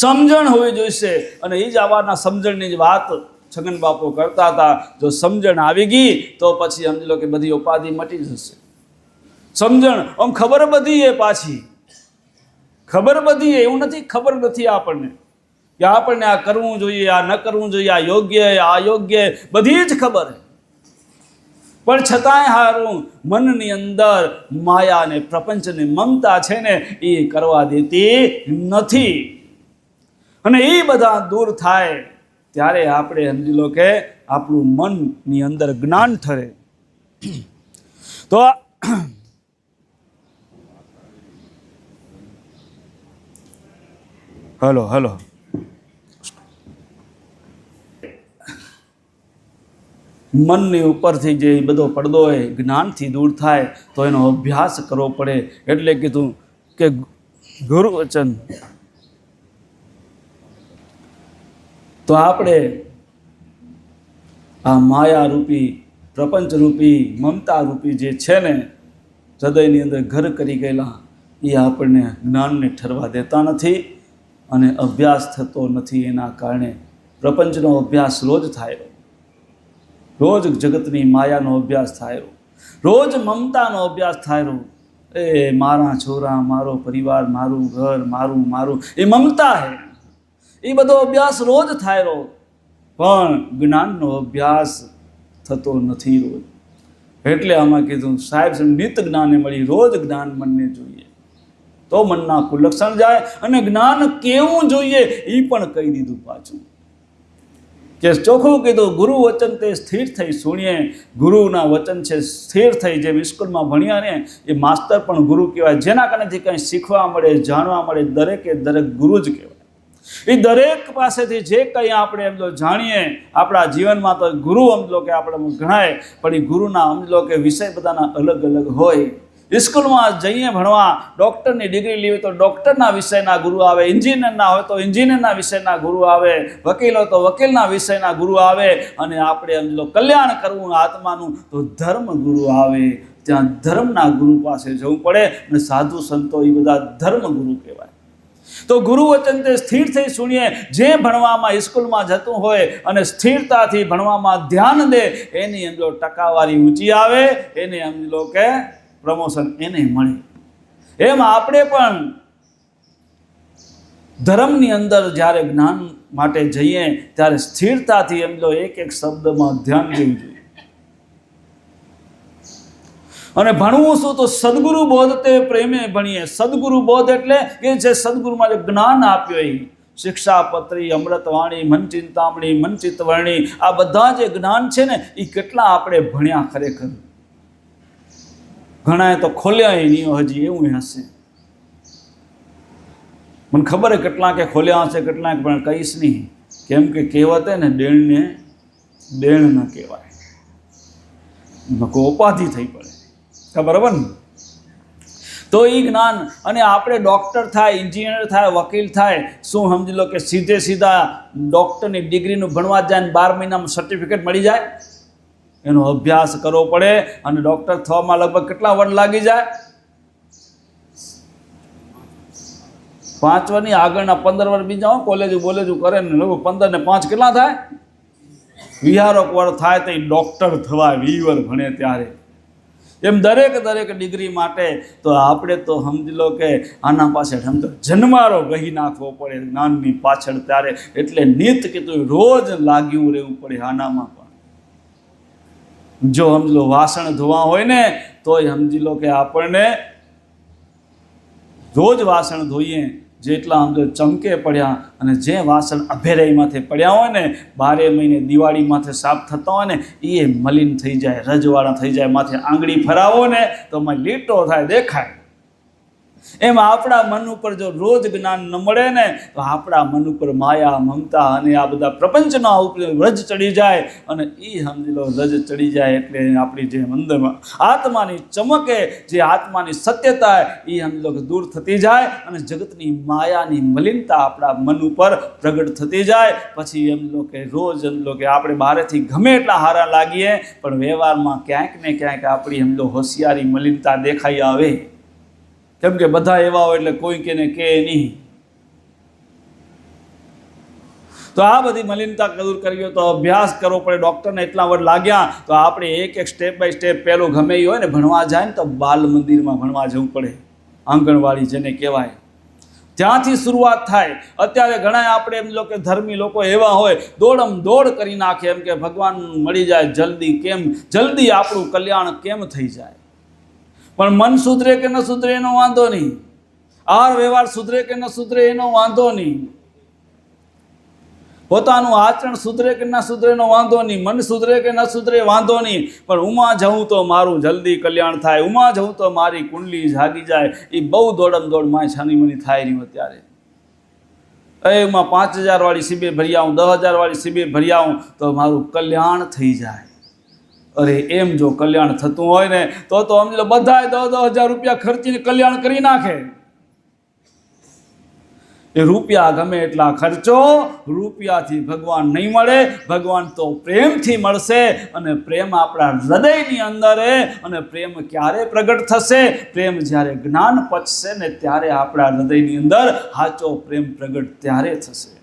સમજણ હોવી જોઈશે. અને એ જ આવાના સમજણની જ વાત છગન બાપુ કરતા હતા. જો સમજણ આવી ગઈ તો પછી સમજી લો કે બધી ઉપાધિ મટી જશે. સમજણ આમ ખબર બધી એ પાછી ખબર બધી એવું નથી ખબર નથી આપણને કે આપણને આ કરવું જોઈએ, આ ન કરવું જોઈએ, આ યોગ્ય, આ અયોગ્ય, બધી જ ખબર. પણ છતાંય હારું મનની અંદર માયા અને પ્રપંચની મમતા છે ને એ કરવા દેતી નથી. અને એ બધા દૂર થાય ત્યારે આપણે સમજી લો કે આપણું મનની અંદર જ્ઞાન ઠરે. તો હલો મનની ઉપરથી જે બધો પડદો હોય જ્ઞાનથી દૂર થાય તો એનો અભ્યાસ કરવો પડે. એટલે કીધું કે ગુરુ વચન. તો આપણે આ માયારૂપી પ્રપંચરૂપી મમતારૂપી જે છે ને હૃદયની અંદર ઘર કરી ગયેલા એ આપણને જ્ઞાનને ઠરવા દેતા નથી અને અભ્યાસ થતો નથી. એના કારણે પ્રપંચનો અભ્યાસ રોજ થાય, રોજ જગતની માયાનો અભ્યાસ થાય, રોજ મમતાનો અભ્યાસ થાય. એ મારા છોરા, મારો પરિવાર, મારું ઘર, મારું એ મમતા હે. એ બધો અભ્યાસ રોજ થાય, પણ જ્ઞાનનો અભ્યાસ થતો નથી રોજ. એટલે આમાં કીધું સાહેબ નિત જ્ઞાને મળી, રોજ જ્ઞાન મનને જોઈએ તો મનના કુલક્ષણ જાય. અને જ્ઞાન કેવું જોઈએ એ પણ કહી દીધું પાછું કે ચોખ્ખું કીધું ગુરુ વચન તે સ્થિર થઈ સુણીએ. ગુરુના વચન છે સ્થિર થઈ. જેમ સ્કૂલમાં ભણ્યા ને એ માસ્તર પણ ગુરુ કહેવાય. જેના કારણેથી કંઈ શીખવા મળે, જાણવા મળે, દરેકે દરેક ગુરુ જ કહેવાય. એ દરેક પાસેથી જે કંઈ આપણે એમ લો જાણીએ આપણા જીવનમાં તો ગુરુ સમજો કે આપણે ગણાય. પણ એ ગુરુના સમજો કે વિષય બધાના અલગ અલગ હોય. સ્કૂલમાં જઈએ ભણવા, ડૉક્ટરની ડિગ્રી લેવી તો ડૉક્ટરના વિષયના ગુરુ આવે, એન્જિનિયરના હોય તો એન્જિનિયરના વિષયના ગુરુ આવે, વકીલ હોય તો વકીલના વિષયના ગુરુ આવે. અને આપણે સમજો કલ્યાણ કરવું આત્માનું તો ધર્મ ગુરુ આવે. ત્યાં ધર્મના ગુરુ પાસે જવું પડે. અને સાધુ સંતો એ બધા ધર્મ ગુરુ કહેવાય. તો ગુરુ વચન તે સ્થિર થઈ સુણીએ. જે ભણવામાં સ્કૂલમાં જતું હોય અને સ્થિરતાથી ભણવામાં ધ્યાન દે એની સમજો ટકાવારી ઊંચી આવે, એને સમજો કે પ્રમોશન એને મળે. એમ આપણે પણ ધર્મની અંદર જ્યારે જ્ઞાન માટે જઈએ ત્યારે સ્થિરતાથી સમજો એક એક શબ્દમાં ધ્યાન દેવું જોઈએ. અને ભણવું શું તો સદગુરુ બોધ તે પ્રેમે ભણીએ. સદગુરુ બોધ એટલે કે જે સદગુરુમાં જે જ્ઞાન આપ્યો એ શિક્ષાપત્રી, અમૃતવાણી, મન ચિંતામણી, મન ચિત્તવર્ણી, આ બધા જે જ્ઞાન છે ને એ કેટલા આપણે ભણ્યા ખરેખર. ઘણાએ તો ખોલ્યા નહીં હજી એવું હશે. મને ખબર હે કેટલાકે ખોલ્યા હશે, કેટલાક પણ કહીશ નહીં. કેમ કે કહેવતે ને દેણને દેણ ન કહેવાય, ઉપાધિ થઈ પડે. બરાબર ને? તો એ જ્ઞાન. અને આપણે ડૉક્ટર થાય, એન્જિનિયર થાય, વકીલ થાય, શું સમજી લો કે સીધા ડૉક્ટરની ડિગ્રીનું ભણવા જાય ને 12 મહિનામાં સર્ટિફિકેટ મળી જાય? એનો અભ્યાસ કરવો પડે. અને ડૉક્ટર થવામાં લગભગ કેટલા વર્ષ લાગી જાય? 5 વર્ષની આગળના 15 વર્ષ બીજા કોલેજ કરે ને લોકો 15 ને 5 કેટલા થાય? 20 વર્ષ થાય તો એ ડૉક્ટર થવાય 20 વર્ષ ભણે ત્યારે. એમ દરેક ડિગ્રી માટે તો આપણે તો સમજી લો કે આના પાછળ સમજો જન્મારો ગહી નાખવો પડે જ્ઞાનની પાછળ. ત્યારે એટલે નિત કીધું રોજ લાગ્યું રહેવું પડે આનામાં પણ. જો સમજી લો વાસણ ધોવા હોય ને તોય સમજી લો કે આપણને રોજ વાસણ ધોઈએ જેટલા આમ તો ચમકે પડ્યા અને જે વાસણ અભેરાઈમાંથી પડ્યા હોય ને 12 મહિને દિવાળીમાંથી સાફ થતા હોય ને એ મલિન થઈ જાય, રજવાળા થઈ જાય. માથે આંગળી ફરાવો ને તો એમાં લીટો થાય, દેખાય. એમ આપણા મન ઉપર જો રોજ જ્ઞાન ન મળે ને તો આપણા મન ઉપર માયા, મમતા અને આ બધા પ્રપંચના ઉપર રજ ચડી જાય. અને એ સમજી લો, રજ ચડી જાય એટલે આપણી જે અંદરમાં આત્માની ચમકે, જે આત્માની સત્યતા એ સમજી લો કે દૂર થતી જાય અને જગતની માયાની મલિનતા આપણા મન ઉપર પ્રગટ થતી જાય. પછી એમ લો કે રોજ એમ લો કે આપણે બહારથી ગમે એટલા હારા લાગીએ પણ વ્યવહારમાં ક્યાંક ને ક્યાંક આપણી એમ લો હોશિયારી મલિનતા દેખાઈ આવે. કેમ કે બધા એવા હોય એટલે કોઈ કેને કે નહીં. તો આ બધી મલિનતા દૂર કરવી હોય તો અભ્યાસ કરવો પડે. ડૉક્ટરને એટલા વર્ષ લાગ્યા તો આપણે એક સ્ટેપ બાય સ્ટેપ પહેલું ગમે એ હોય ને ભણવા જાય ને તો બાલ મંદિરમાં ભણવા જવું પડે. આંગણવાડી જેને કહેવાય ત્યાંથી શરૂઆત થાય. અત્યારે ઘણા આપણે એમ લો કે ધર્મી લોકો એવા હોય દોડમ દોડ કરી નાખે એમ કે ભગવાન મળી જાય જલ્દી, કેમ જલ્દી આપણું કલ્યાણ કેમ થઈ જાય. પણ મન સુધરે કે ન સુધરે એનો વાંધો નહીં, આહાર વ્યવહાર સુધરે કે ન સુધરે એનો વાંધો નહીં, પોતાનું આચરણ સુધરે કે ન સુધરે એનો વાંધો નહીં, મન સુધરે કે ન સુધરે વાંધો નહીં. પણ ઉમાં જવું તો મારું જલ્દી કલ્યાણ થાય, ઉમાં જવું તો મારી કુંડલી જાગી જાય. એ બહુ દોડમ દોડ માં છાનીમની થાય રહ્યું અત્યારે. એમાં 5000 વાળી શિબિર ભરી આવું, 10,000 વાળી શિબિર ભરી આવું તો મારું કલ્યાણ થઈ જાય. અરે એમ જો કલ્યાણ થતું હોય ને તો સમજી લો બધાએ 10,000 રૂપિયા ખર્ચીને કલ્યાણ કરી નાખે. એ રૂપિયા ગમે એટલા ખર્ચો, રૂપિયાથી ભગવાન નહીં મળે. ભગવાન તો પ્રેમથી મળશે. અને પ્રેમ આપણા હૃદયની અંદર અને પ્રેમ ક્યારે પ્રગટ થશે? પ્રેમ જ્યારે જ્ઞાન પચશે ને ત્યારે આપણા હૃદયની અંદર સાચો પ્રેમ પ્રગટ ત્યારે થશે.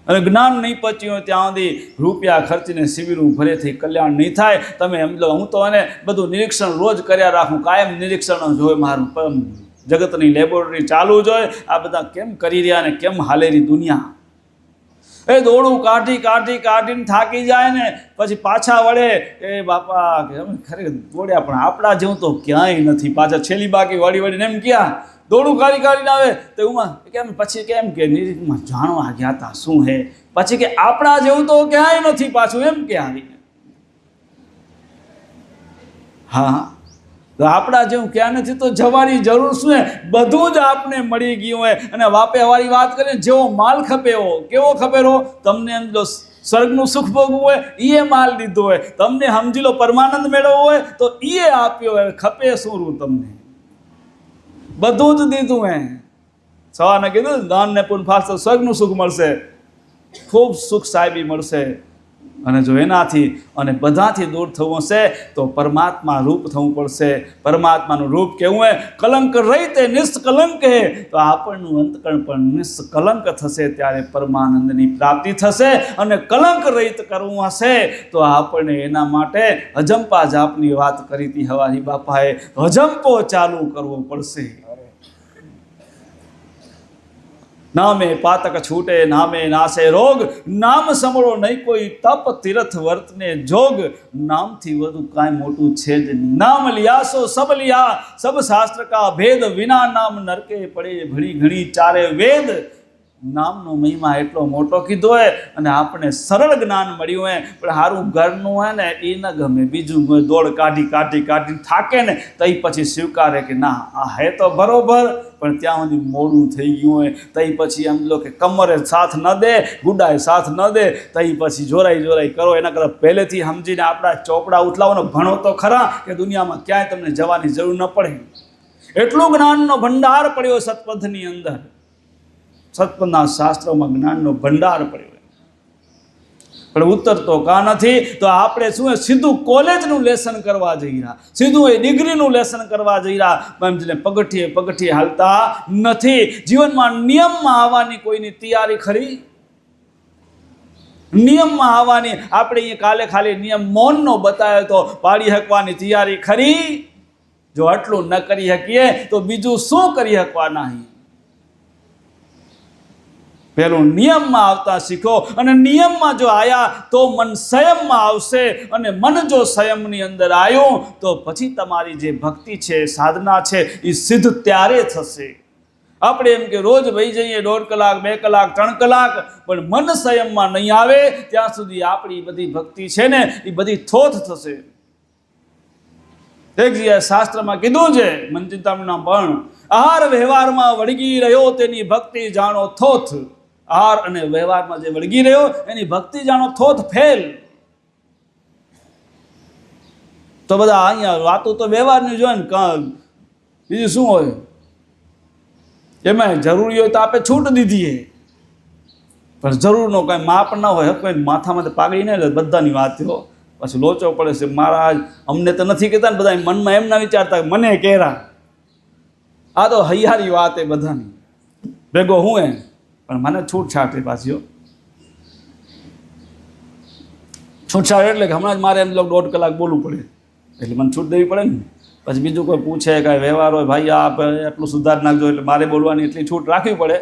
અને જ્ઞાન નહીં પચ્યું હોય ત્યાં સુધી રૂપિયા ખર્ચીને શિબિરું ભરેથી કલ્યાણ નહીં થાય. તમે એમ લો, હું તો એને બધું નિરીક્ષણ રોજ કર્યા રાખું, કાયમ નિરીક્ષણ જોઈએ મારું. જગતની લેબોરેટરી ચાલુ જ હોય. આ બધા કેમ કરી રહ્યા ને કેમ હાલેરી દુનિયા. એ દોડું કાઢીને થાકી જાય ને પછી પાછા વળે. એ બાપા ખરેખર દોડ્યા પણ આપણા જેવું તો ક્યાંય નથી. પાછા છેલ્લી બાકી વળીને એમ ક્યાં દોડું કાઢીને આવે તો એમાં કેમ પછી કેમ કે નિરીક્ષમાં જાણવા ગયા હતા શું હે, પછી કે આપણા જેવું તો ક્યાંય નથી પાછું એમ કે આવીને. હા, તો આપણા જેવું ક્યાં નથી તો જવાની જરૂર શું હે? બધું જ આપને મળી ગયું હોય. અને વાપે વાળી વાત કરીએ, જેવો માલ ખપે એવો, કેવો ખપેરો તમને એમ જો સ્વર્ગનું સુખ ભોગવું હોય એ માલ દીધો હોય, તમને સમજી લો પરમાનંદ મેળવવો હોય તો એ આપ્યો હોય. ખપે શું રૂ તમને? બધું જ દીધું હે. સવારને કીધું દાન ને પુણ્ય ફાળશો સ્વર્ગનું સુખ મળશે, ખૂબ સુખ સાહેબી મળશે. અને જો એનાથી અને બધાથી દૂર થવું હશે તો પરમાત્મા રૂપ થવું પડશે. પરમાત્માનું રૂપ કેવું હે? કલંક રહિત નિષ્કલંક હે. તો આપણનું અંતકરણ પણ નિષ્કલંક થશે ત્યારે પરમાનંદની પ્રાપ્તિ થશે. અને કલંક રહિત કરવું હશે તો આપણને એના માટે અજંપા જાપની વાત કરી હતી હવારી બાપાએ. અજંપો ચાલુ કરવો પડશે. નામે પાતક છૂટે, નામે નાશે રોગ, નામ સમળો નહીં કોઈ તપ તીર્થ વર્તને જોગ. નામથી વધુ કાંઈ મોટું છે જ નહીં. નામ લિયાસો સબ લિયા, સબ શાસ્ત્ર કા ભેદ, વિના નામ નરકે પડે ભણી ઘણી ચારે વેદ. નામનો મહિમા એટલો મોટો કીધો હોય અને આપણે સરળ જ્ઞાન મળ્યું હોય પણ સારું ઘરનું હોય ને એ ન ગમે. બીજું દોડ કાઢીને થાકે ને તો એ પછી સ્વીકારે કે ના આ હે તો બરોબર, પણ ત્યાં સુધી મોડું થઈ ગયું હોય તો પછી એમ લો કે કમરે સાથ ન દે, ગુડાએ સાથ ન દે તો પછી જોરાઈ કરો. એના કરતાં પહેલેથી સમજીને આપણા ચોપડા ઉથલાવવાનો ભણો તો ખરા કે દુનિયામાં ક્યાંય તમને જવાની જરૂર ન પડે. એટલું જ્ઞાનનો ભંડાર પડ્યો સત્પથની અંદર. સત્પથના શાસ્ત્રોમાં જ્ઞાનનો ભંડાર પડ્યો પણ ઉતરતો કા નથી. તો આપણે શું સીધું કોલેજનું લેસન કરવા જઈ રહ્યા, સીધું એ ડિગ્રીનું લેસન કરવા જઈ રહ્યા. પગથિયે હાલતા નથી. જીવનમાં નિયમમાં આવવાની કોઈની તૈયારી ખરી? નિયમમાં આવવાની આપણે અહીંયા કાલે ખાલી નિયમ મૌનનો બતાવ્યો તો પાડી શકવાની તૈયારી ખરી? જો આટલું ન કરી શકીએ તો બીજું શું કરી શકવાના? પહેલું નિયમમાં આવતા શીખો. અને નિયમમાં જો આવ્યા તો મન સંયમમાં આવશે. અને મન જો સંયમની અંદર આવ્યું તો પછી તમારી જે ભક્તિ છે, સાધના છે એ સિદ્ધ ત્યારે થશે. આપણે એમ કે રોજ વહી જઈએ 1.5 કલાક 2 કલાક 3 કલાક, પણ મન સંયમમાં નહીં આવે ત્યાં સુધી આપણી બધી ભક્તિ છે ને એ બધી થોથ થશે. એક જગ્યાએ શાસ્ત્રમાં કીધું છે મનચિંતામણીના પણ, આહાર વ્યવહારમાં વળગી રહ્યો તેની ભક્તિ જાણો થોથ. આહાર અને વ્યવહારમાં જે વળગી રહ્યો એની ભક્તિ જાણો થોથ ફેલ. તો બધા અહીંયા વાતો તો વ્યવહારની જોઈએ ને, બીજું શું હોય? એમાં જરૂરી હોય તો આપણે છૂટ દીધી, પણ જરૂરનો કાંઈ માપ ના હોય. કોઈ માથામાં પાઘડી નહીં લે, બધાની વાત થયો પછી લોચો પડે છે. મહારાજ અમને તો નથી કહેતા ને, બધા મનમાં એમ ના વિચારતા મને કહેરા. આ તો હૈયારી વાત એ બધાની ભેગો હું એમ, પણ મને છૂટછાટ એ પાછી. છૂટછાટ એટલે કે હમણાં જ મારે એમ 1.5 કલાક બોલવું પડે એટલે મને છૂટ દેવી પડે ને. પછી બીજું કોઈ પૂછે કાંઈ વ્યવહાર હોય, ભાઈ આ એટલું સુધાર નાખજો, એટલે મારે બોલવાની એટલી છૂટ રાખવી પડે.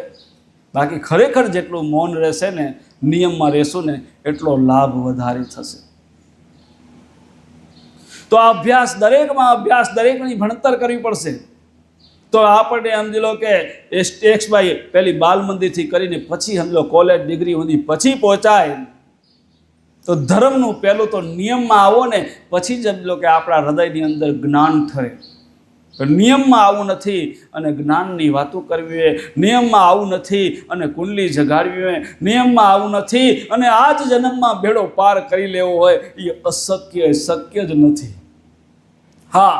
બાકી ખરેખર જેટલું મૌન રહેશે ને, નિયમમાં રહેશું ને, એટલો લાભ વધારે થશે. તો આ અભ્યાસ દરેકની ભણતર કરવી પડશે. તો આપણને સમજી લો કે એક્સભાઈ પહેલી બાલ મંદિરથી કરીને પછી સમજી લો કોલેજ ડિગ્રી સુધી પછી પહોંચાય. તો ધર્મનું પહેલું તો નિયમમાં આવો ને, પછી જ સમજી લો કે આપણા હૃદયની અંદર જ્ઞાન થાય. નિયમમાં આવું નથી અને જ્ઞાનની વાતો કરવી હોય, નિયમમાં આવું નથી અને કુંડલી જગાડવી હોય, નિયમમાં આવું નથી અને આ જ જન્મમાં બેડો પાર કરી લેવો હોય, એ શક્ય જ નથી. હા,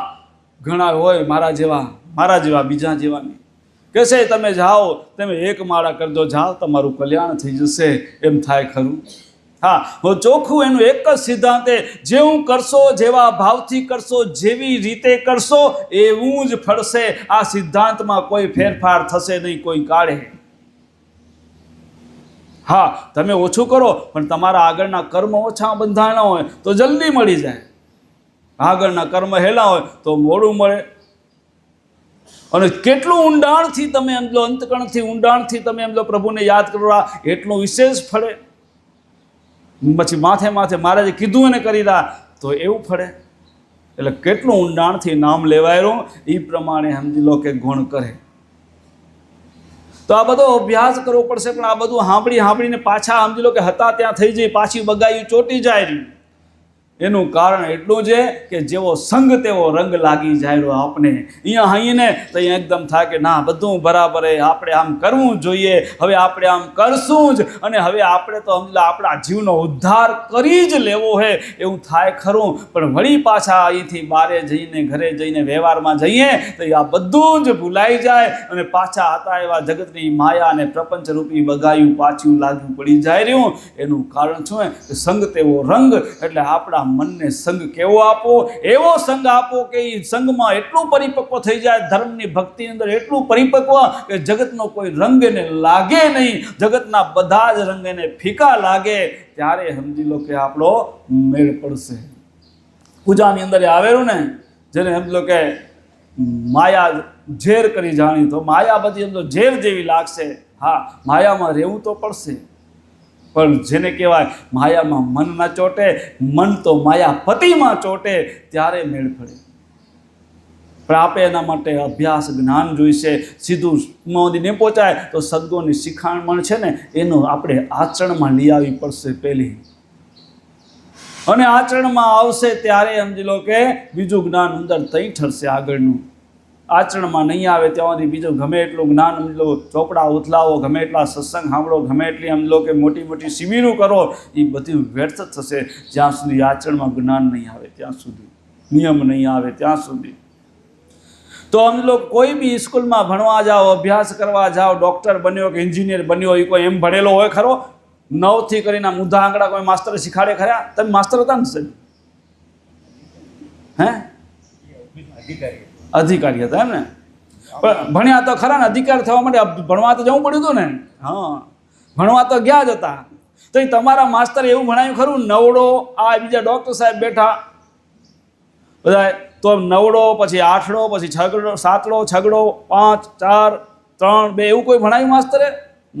ઘણા હોય મારા જેવા બીજા જેવા નહીં, કહેશે તમે જાઓ, તમે 1 માળા કરજો, જાઓ તમારું કલ્યાણ થઈ જશે. એમ થાય ખરું? હા, હું ચોખ્ખું એનું એક જ સિદ્ધાંતે, જેવું કરશો, જેવા ભાવથી કરશો, જેવી રીતે કરશો એવું જ ફળશે. આ સિદ્ધાંતમાં કોઈ ફેરફાર થશે નહીં કોઈ કાળે. હા, તમે ઓછું કરો પણ તમારા આગળના કર્મ ઓછા બંધાણા હોય તો જલ્દી મળી જાય. આગળના કર્મ હેલા હોય તો મોડું મળે. અને કેટલું ઊંડાણથી તમે એમ લો, અંતકણથી ઊંડાણથી તમે એમ લો પ્રભુને યાદ કરવા, એટલું વિશેષ ફળે. પછી માથે મારે જે કીધું એને કરી રહ્યા તો એવું ફળે. એટલે કેટલું ઊંડાણથી નામ લેવાયેલું એ પ્રમાણે સમજી લો કે ગુણ કરે. તો આ બધો અભ્યાસ કરવો પડશે. પણ આ બધું સાંભળીને પાછા સમજી લો કે હતા ત્યાં થઈ જાય, પાછી બગાયું ચોટી જાય. એનું કારણ એટલું છે કે જેવો સંગ તેવો રંગ લાગી જાય આપણે. અહીંયા હઈને તો અહીંયા એકદમ થાય કે ના બધું બરાબર, આપણે આમ કરવું જોઈએ, હવે આપણે આમ કરશું જ, અને હવે આપણે તો સમજી લો આપણા જીવનો ઉદ્ધાર કરી જ લેવો છે એવું થાય ખરું. પણ વળી પાછા અહીંથી બારે જઈને ઘરે જઈને વ્યવહારમાં જઈએ તો આ બધું જ ભૂલાઈ જાય અને પાછા હતા એવા જગતની માયા અને પ્રપંચરૂપી બગાયું પાછું લાગુ પડી જાય રહ્યું. એનું કારણ શું કે સંગ તેવો રંગ. એટલે આપણા મનને સંગ કેવો આપો? એવો સંગ આપો કે એ સંગમાં એટલું પરિપક્વ થઈ જાય, ધર્મની ભક્તિની અંદર એટલું પરિપક્વ કે જગતનો કોઈ રંગ એને લાગે નહીં, જગતના બધા જ રંગ એને ફીકા લાગે. ત્યારે સમજી લો કે આપણો મેળ પડશે. પૂજાની અંદર આવેલું ને, જેને સમજી લો કે માયા ઝેર કરી જાણી, તો માયા બધી એમ તો ઝેર જેવી લાગશે. હા, માયામાં રહેવું તો પડશે. પણ જેને કહેવાય માયામાં મન ના ચોટે, મન તો માયાપતિમાં ચોટે, ત્યારે મેળ પડે. પણ આપણે એના માટે અભ્યાસ જ્ઞાન જોઈશે. સીધું મોદી ને પહોંચાય તો સદગુણની શિખામણ છે ને એનું આપણે આચરણમાં લઈ આવવી પડશે પહેલી. અને આચરણમાં આવશે ત્યારે સમજી લો કે બીજું જ્ઞાન અંદર તઈ ઠરશે આગળનું. આચરણમાં નહીં આવે ત્યાં સુધી બીજું ગમે એટલું જ્ઞાન સમજી લો, ચોપડા ઉથલાવો, ગમે એટલા સત્સંગ સાંભળો, ગમે એટલી સમજી લો કે મોટી મોટી શિબિરો કરો, એ બધું વ્યર્થ થશે જ્યાં સુધી આચરણમાં જ્ઞાન નહીં આવે, ત્યાં સુધી નિયમ નહીં આવે ત્યાં સુધી. તો સમજી લો કોઈ બી સ્કૂલમાં ભણવા જાઓ, અભ્યાસ કરવા જાઓ, ડૉક્ટર બન્યો કે એન્જિનિયર બન્યો, એ કોઈ એમ ભણેલો હોય ખરો? 9 થી કરીને મુદ્દા આંકડા કોઈ માસ્તરે શીખાડે ખરા? તમે માસ્તર હતા ને સાહેબ? હે, અધિકારી હતા એમ ને? પણ ભણ્યા તો ખરા ને, અધિકાર થવા માટે ભણવા તો જવું પડ્યું હતું ને. હા, ભણવા તો ગયા જ હતા. તો એ તમારા માસ્તર એવું ભણાવ્યું ખરું? નવડો, આ બીજા ડૉક્ટર સાહેબ બેઠા બધા, તો નવડો, પછી આઠડો, પછી છગડો, સાતડો, છગડો, 5 4 3 2 એવું કોઈ ભણાવ્યું માસ્તરે?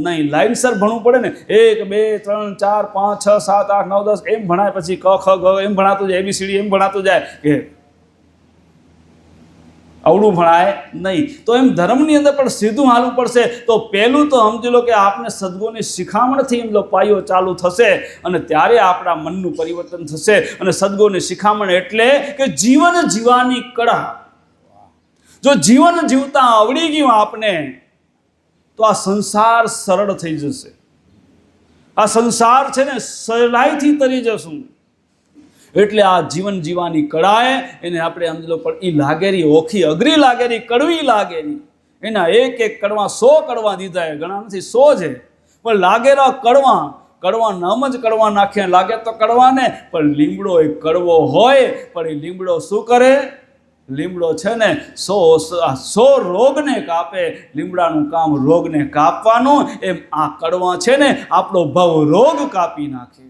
નહીં. લાઇનસર ભણવું પડે ને. 1 2 3 4 5 6 7 8 9 10 એમ ભણાય. પછી ક ખ ગ એમ ભણાતું જાય, ABCD એમ ભણાતું જાય. કે અવળું ભણાય નહીં. તો એમ ધર્મની અંદર પણ સીધું હાલવું પડશે. તો પહેલું તો સમજી લો કે આપને સદગુણની શિખામણથી એમ લો પાયો ચાલુ થશે અને ત્યારે આપણા મનનું પરિવર્તન થશે. અને સદગુણની શિખામણ એટલે કે જીવન જીવવાની કળા. જો જીવન જીવતા આવડી ગયું આપને તો આ સંસાર સરળ થઈ જશે. આ સંસાર છે ને સહેલાઈથી તરી જશું. એટલે આ જીવન જીવવાની કળાએ એને આપણે સમજી લો પણ એ લાગેરી ઓખી અઘરી લાગેરી કડવી લાગેરી એના એક એક કડવા 100 કડવા દીધા. ઘણા નથી 100 છે પણ લાગેલા કડવા નામ જ કડવા નાખ્યા. લાગે તો કડવા ને પણ લીમડો એ કડવો હોય પણ એ લીમડો શું કરે? લીમડો છે ને 100 રોગને કાપે. લીમડાનું કામ રોગને કાપવાનું. એમ આ કડવા છે ને આપણો ભવ રોગ કાપી નાખે.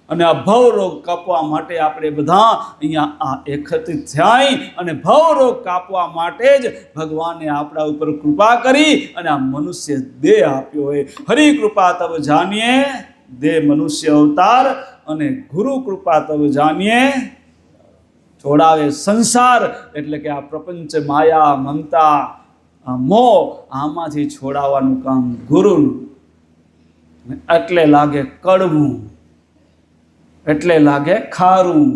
અને આ ભવ રોગ કાપવા માટે આપણે બધા અહીંયા આ એકત્રિત થયા અને ભવ રોગ કાપવા માટે જ ભગવાને આપણા ઉપર કૃપા કરી અને આ મનુષ્ય દેહ આપ્યો હોય. હરિ કૃપા તબ જાનીએ દેહ મનુષ્ય અવતાર અને ગુરુ કૃપા તબ જાનીએ છોડાવે સંસાર. એટલે કે આ પ્રપંચ માયા મમતા મોહ આમાંથી છોડાવવાનું કામ ગુરુનું. એટલે લાગે કડવું, એટલે લાગે ખારું.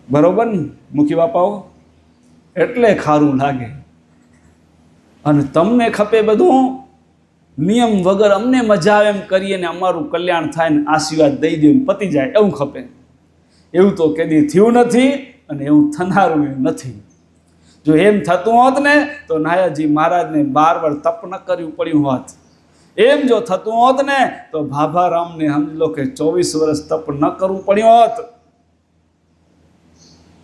બરોબર ને મુખી બાપાઓ? એટલે ખારું લાગે. અને તમને ખપે બધું નિયમ વગર અમને મજા આવે એમ કરીએ ને અમારું કલ્યાણ થાય ને આશીર્વાદ દઈ દે પતી જાય એવું ખપે. એવું તો કદી થયું નથી અને એવું થનારું નથી. જો એમ થતું હોત ને તો નાયાજી મહારાજને 12 વાર તપ ન કરવું પડ્યું હોત. એમ જો થતું હોત ને તો ભાભારામને સમજી લો કે 24 વર્ષ તપ ન કરવું પડ્યું હોત.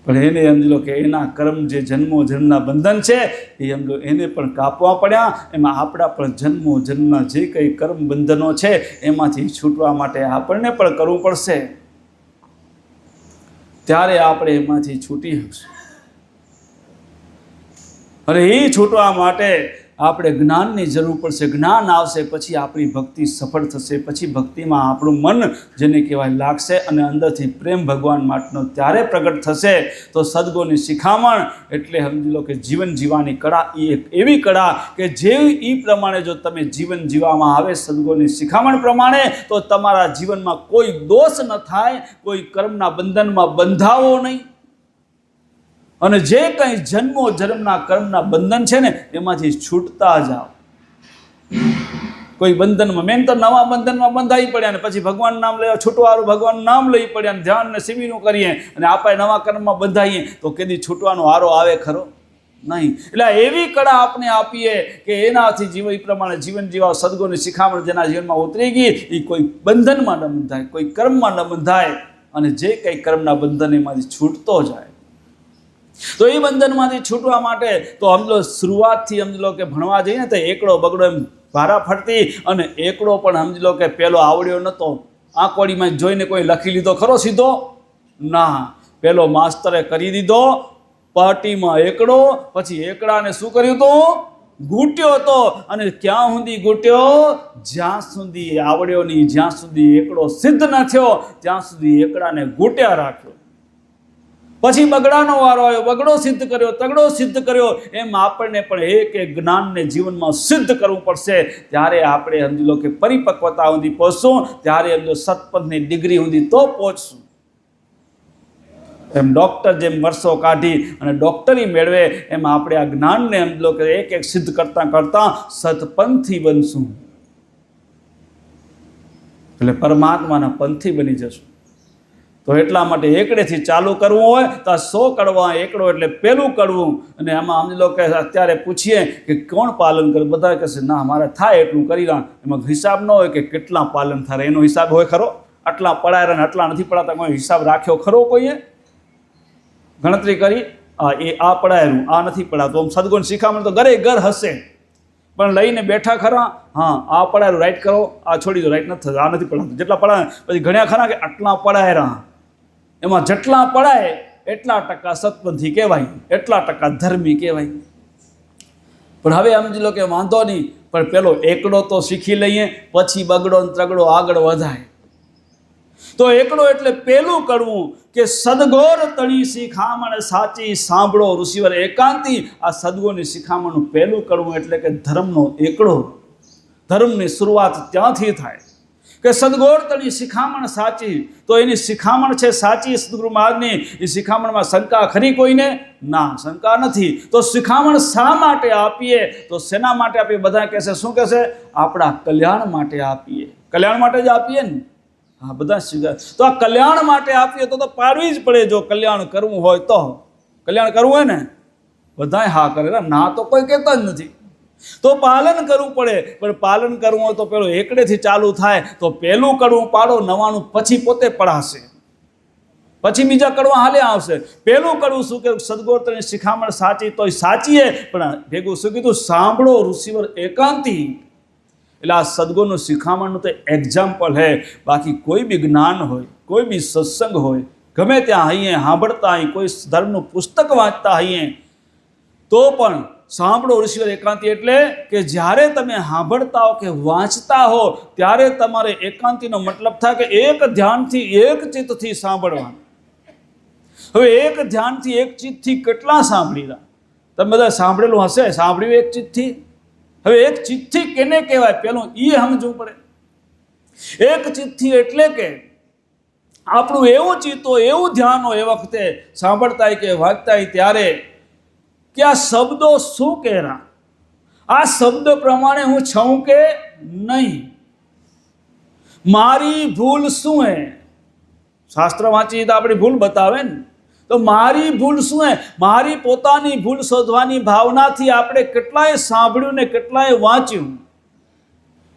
પણ એને સમજી લો કે એના કર્મ જે જન્મો જન્મના બંધન છે એ સમજો એને પણ કાપવા પડ્યા. એમાં આપણા પણ જન્મો જન્મના જે કંઈ કર્મ બંધનો છે એમાંથી છૂટવા માટે આપણને પણ કરવું પડશે. ત્યારે આપણે એમાંથી છૂટી શકશું. અને એ છૂટવા માટે આપણે જ્ઞાનની જરૂર પડશે. જ્ઞાન આવશે પછી આપણી ભક્તિ સફળ થશે. પછી ભક્તિમાં આપણું મન જેને કહેવાય લાગશે અને અંદરથી પ્રેમ ભગવાન માટેનો ત્યારે પ્રગટ થશે. તો સદગુણની શિખામણ એટલે સમજી લો કે જીવન જીવવાની કળા. એ એક એવી કળા કે જે એ પ્રમાણે જો તમે જીવન જીવવામાં આવે સદગુણની શિખામણ પ્રમાણે તો તમારા જીવનમાં કોઈ દોષ ન થાય, કોઈ કર્મના બંધનમાં બંધાવો નહીં. અને જે કંઈ જન્મો જન્મના કર્મના બંધન છે ને એમાંથી છૂટતા જાઓ. કોઈ બંધનમાં મેન તો નવા બંધનમાં બંધાઈ પડ્યા ને પછી ભગવાન નામ લેવા છૂટવાનું ભગવાનનું નામ લઈ પડ્યા ને ધ્યાન ને શિબિરનું કરીએ અને આપણે નવા કર્મમાં બંધાઈએ તો કદી છૂટવાનો વારો આવે ખરો? નહીં. એટલે એવી કળા આપણે આપીએ કે એનાથી જીવન પ્રમાણે જીવન જીવા સદગુણની શિખામણ જેના જીવનમાં ઉતરી ગઈ એ કોઈ બંધનમાં ન બંધાય, કોઈ કર્મમાં ન બંધાય અને જે કંઈ કર્મના બંધન એમાંથી છૂટતો જાય. તો એ બંધનમાંથી છૂટવા માટે તો સમજો શરૂઆતથી સમજી લો કે ભણવા જઈએ તો એકડો બગડો એમ ભારા ફરતી અને એકડો પણ સમજી લો કે પેલો આવડ્યો નહોતો. આંકવાડીમાં જોઈને કોઈ લખી લીધો ખરો સીધો? ના. પેલો માસ્તરે કરી દીધો પાર્ટીમાં એકડો. પછી એકડાને શું કર્યું હતું? ઘૂંટ્યો હતો. અને ક્યાં સુધી ઘૂંટ્યો? જ્યાં સુધી આવડ્યો નહીં, જ્યાં સુધી એકડો સિદ્ધ ન થયો ત્યાં સુધી એકડાને ઘૂંટ્યા રાખ્યો. પછી બગડાનો વારો આવ્યો, બગડો સિદ્ધ કર્યો, તગડો સિદ્ધ કર્યો. એમ આપણને પણ એક એક જ્ઞાનને જીવનમાં સિદ્ધ કરવું પડશે. ત્યારે આપણે સમજી લો કે પરિપક્વતા સુધી પહોંચશું. ત્યારે સમજો સત્પથની ડિગ્રી સુધી તો પહોંચશું. એમ ડૉક્ટર જેમ વર્ષો કાઢી અને ડૉક્ટરી મેળવે એમ આપણે આ જ્ઞાનને સમજી લો કે એક એક સિદ્ધ કરતાં કરતાં સત્પંથી બનશું. એટલે પરમાત્માના પંથી બની જશું. તો એટલા માટે એકડેથી ચાલુ કરવું હોય તો આ 100 કડવા એકડો એટલે પેલું કડવું. અને આમાં સમજી લો કે અત્યારે પૂછીએ કે કોણ પાલન કરે? બધા કહેશે ના મારે થાય એટલું કરી રહ્યા. એમાં હિસાબ ન હોય કે કેટલા પાલન થાય. એનો હિસાબ હોય ખરો? આટલા પડાયા ને આટલા નથી પડાતા કોઈ હિસાબ રાખ્યો ખરો? કોઈએ ગણતરી કરી એ આ પડાયેલું આ નથી પડાતું? આમ સદગુણ શિખામણ તો ઘરે ઘર હશે પણ લઈને બેઠા ખરા? હા આ પડાયેલું રાઈટ કરો, આ છોડી દો રાઈટ નથી થતું, આ નથી પડાતું. જેટલા પડાય પછી ઘણ્યા ખરા કે આટલા પડાયેલા. એમાં જેટલા પડાય એટલા ટકા સત્પંથી કહેવાય, એટલા ટકા ધર્મી કહેવાય. પણ હવે સમજી લો કે વાંધો નહીં પણ પેલો એકડો તો શીખી લઈએ પછી બગડો ને ત્રગડો આગળ વધાય. તો એકડો એટલે પેલું કડવું. કે સદગોર તણી શિખામણ સાચી સાંભળો ઋષિવર એકાંતી. આ સદગોરની શિખામણનું પહેલું કડવું એટલે કે ધર્મનો એકડો. ધર્મની શરૂઆત ત્યાંથી થાય કે સદગોર તણી શિખામણ સાચી. તો એની શિખામણ છે સાચી સદગુરુ મહારાજની. એ શિખામણમાં શંકા ખરી કોઈને? ના, શંકા નથી. તો શિખામણ શા માટે આપીએ? તો શેના માટે આપીએ? બધા કહેશે, શું કહેશે? આપણા કલ્યાણ માટે આપીએ. કલ્યાણ માટે જ આપીએ ને. હા, બધા સ્વીકાર. તો આ કલ્યાણ માટે આપીએ તો પાડવી જ પડે. જો કલ્યાણ કરવું હોય તો, કલ્યાણ કરવું હોય ને, બધાય હા કરે, ના તો કોઈ કહેતા જ નથી. તો પાલન કરવું પડે. પણ પાલન કરવું હોય તો પેલું એકડેથી ચાલુ થાય. તો પહેલું કડવું પાડો, નવાનું પછી પોતે પડાશે, પછી બીજા કડવા હાલે આવશે. પહેલું કડવું શું કે સદગોરની શિખામણ સાચી. તો સાચીએ પણ ભેગું શું કીધું? સાંભળો ઋષિવર એકાંતી. એટલે આ સદગુરુનું શિખામણનું તો એક્ઝામ્પલ હે. બાકી કોઈ બી જ્ઞાન હોય, કોઈ બી સત્સંગ હોય, ગમે ત્યાં હઈએ સાંભળતા અહીં, કોઈ ધર્મનું પુસ્તક વાંચતા હઈએ, તો પણ સાંભળો ઋષિવર એકાંતી. એટલે કે જ્યારે તમે સાંભળતા હો કે વાંચતા હો ત્યારે તમારે એકાંતીનો મતલબ થાય કે એક ધ્યાનથી એક ચિત્તથી સાંભળવાનું. હવે એક ધ્યાનથી એક ચિત્તથી કેટલા સાંભળી રહ્યા? તમે બધા સાંભળેલું હશે, સાંભળ્યું એક ચિત્તથી. હવે એક ચિત્તથી કેને કહેવાય? પેલું એ સમજવું પડે. એક ચિત્તથી એટલે કે આપણું એવું ચિત્ત હોય, એવું ધ્યાન હોય એ વખતે સાંભળતા હોય કે વાંચતા હોય ત્યારે કે આ શબ્દો શું કહેરા, આ શબ્દ પ્રમાણે હું છું કે નહીં, મારી ભૂલ શું હે? શાસ્ત્ર વાંચીએ તો આપણી ભૂલ બતાવે ને. તો મારી ભૂલ શું હે? મારી પોતાની ભૂલ શોધવાની ભાવનાથી આપણે કેટલાય સાંભળ્યું ને કેટલાય વાંચ્યું.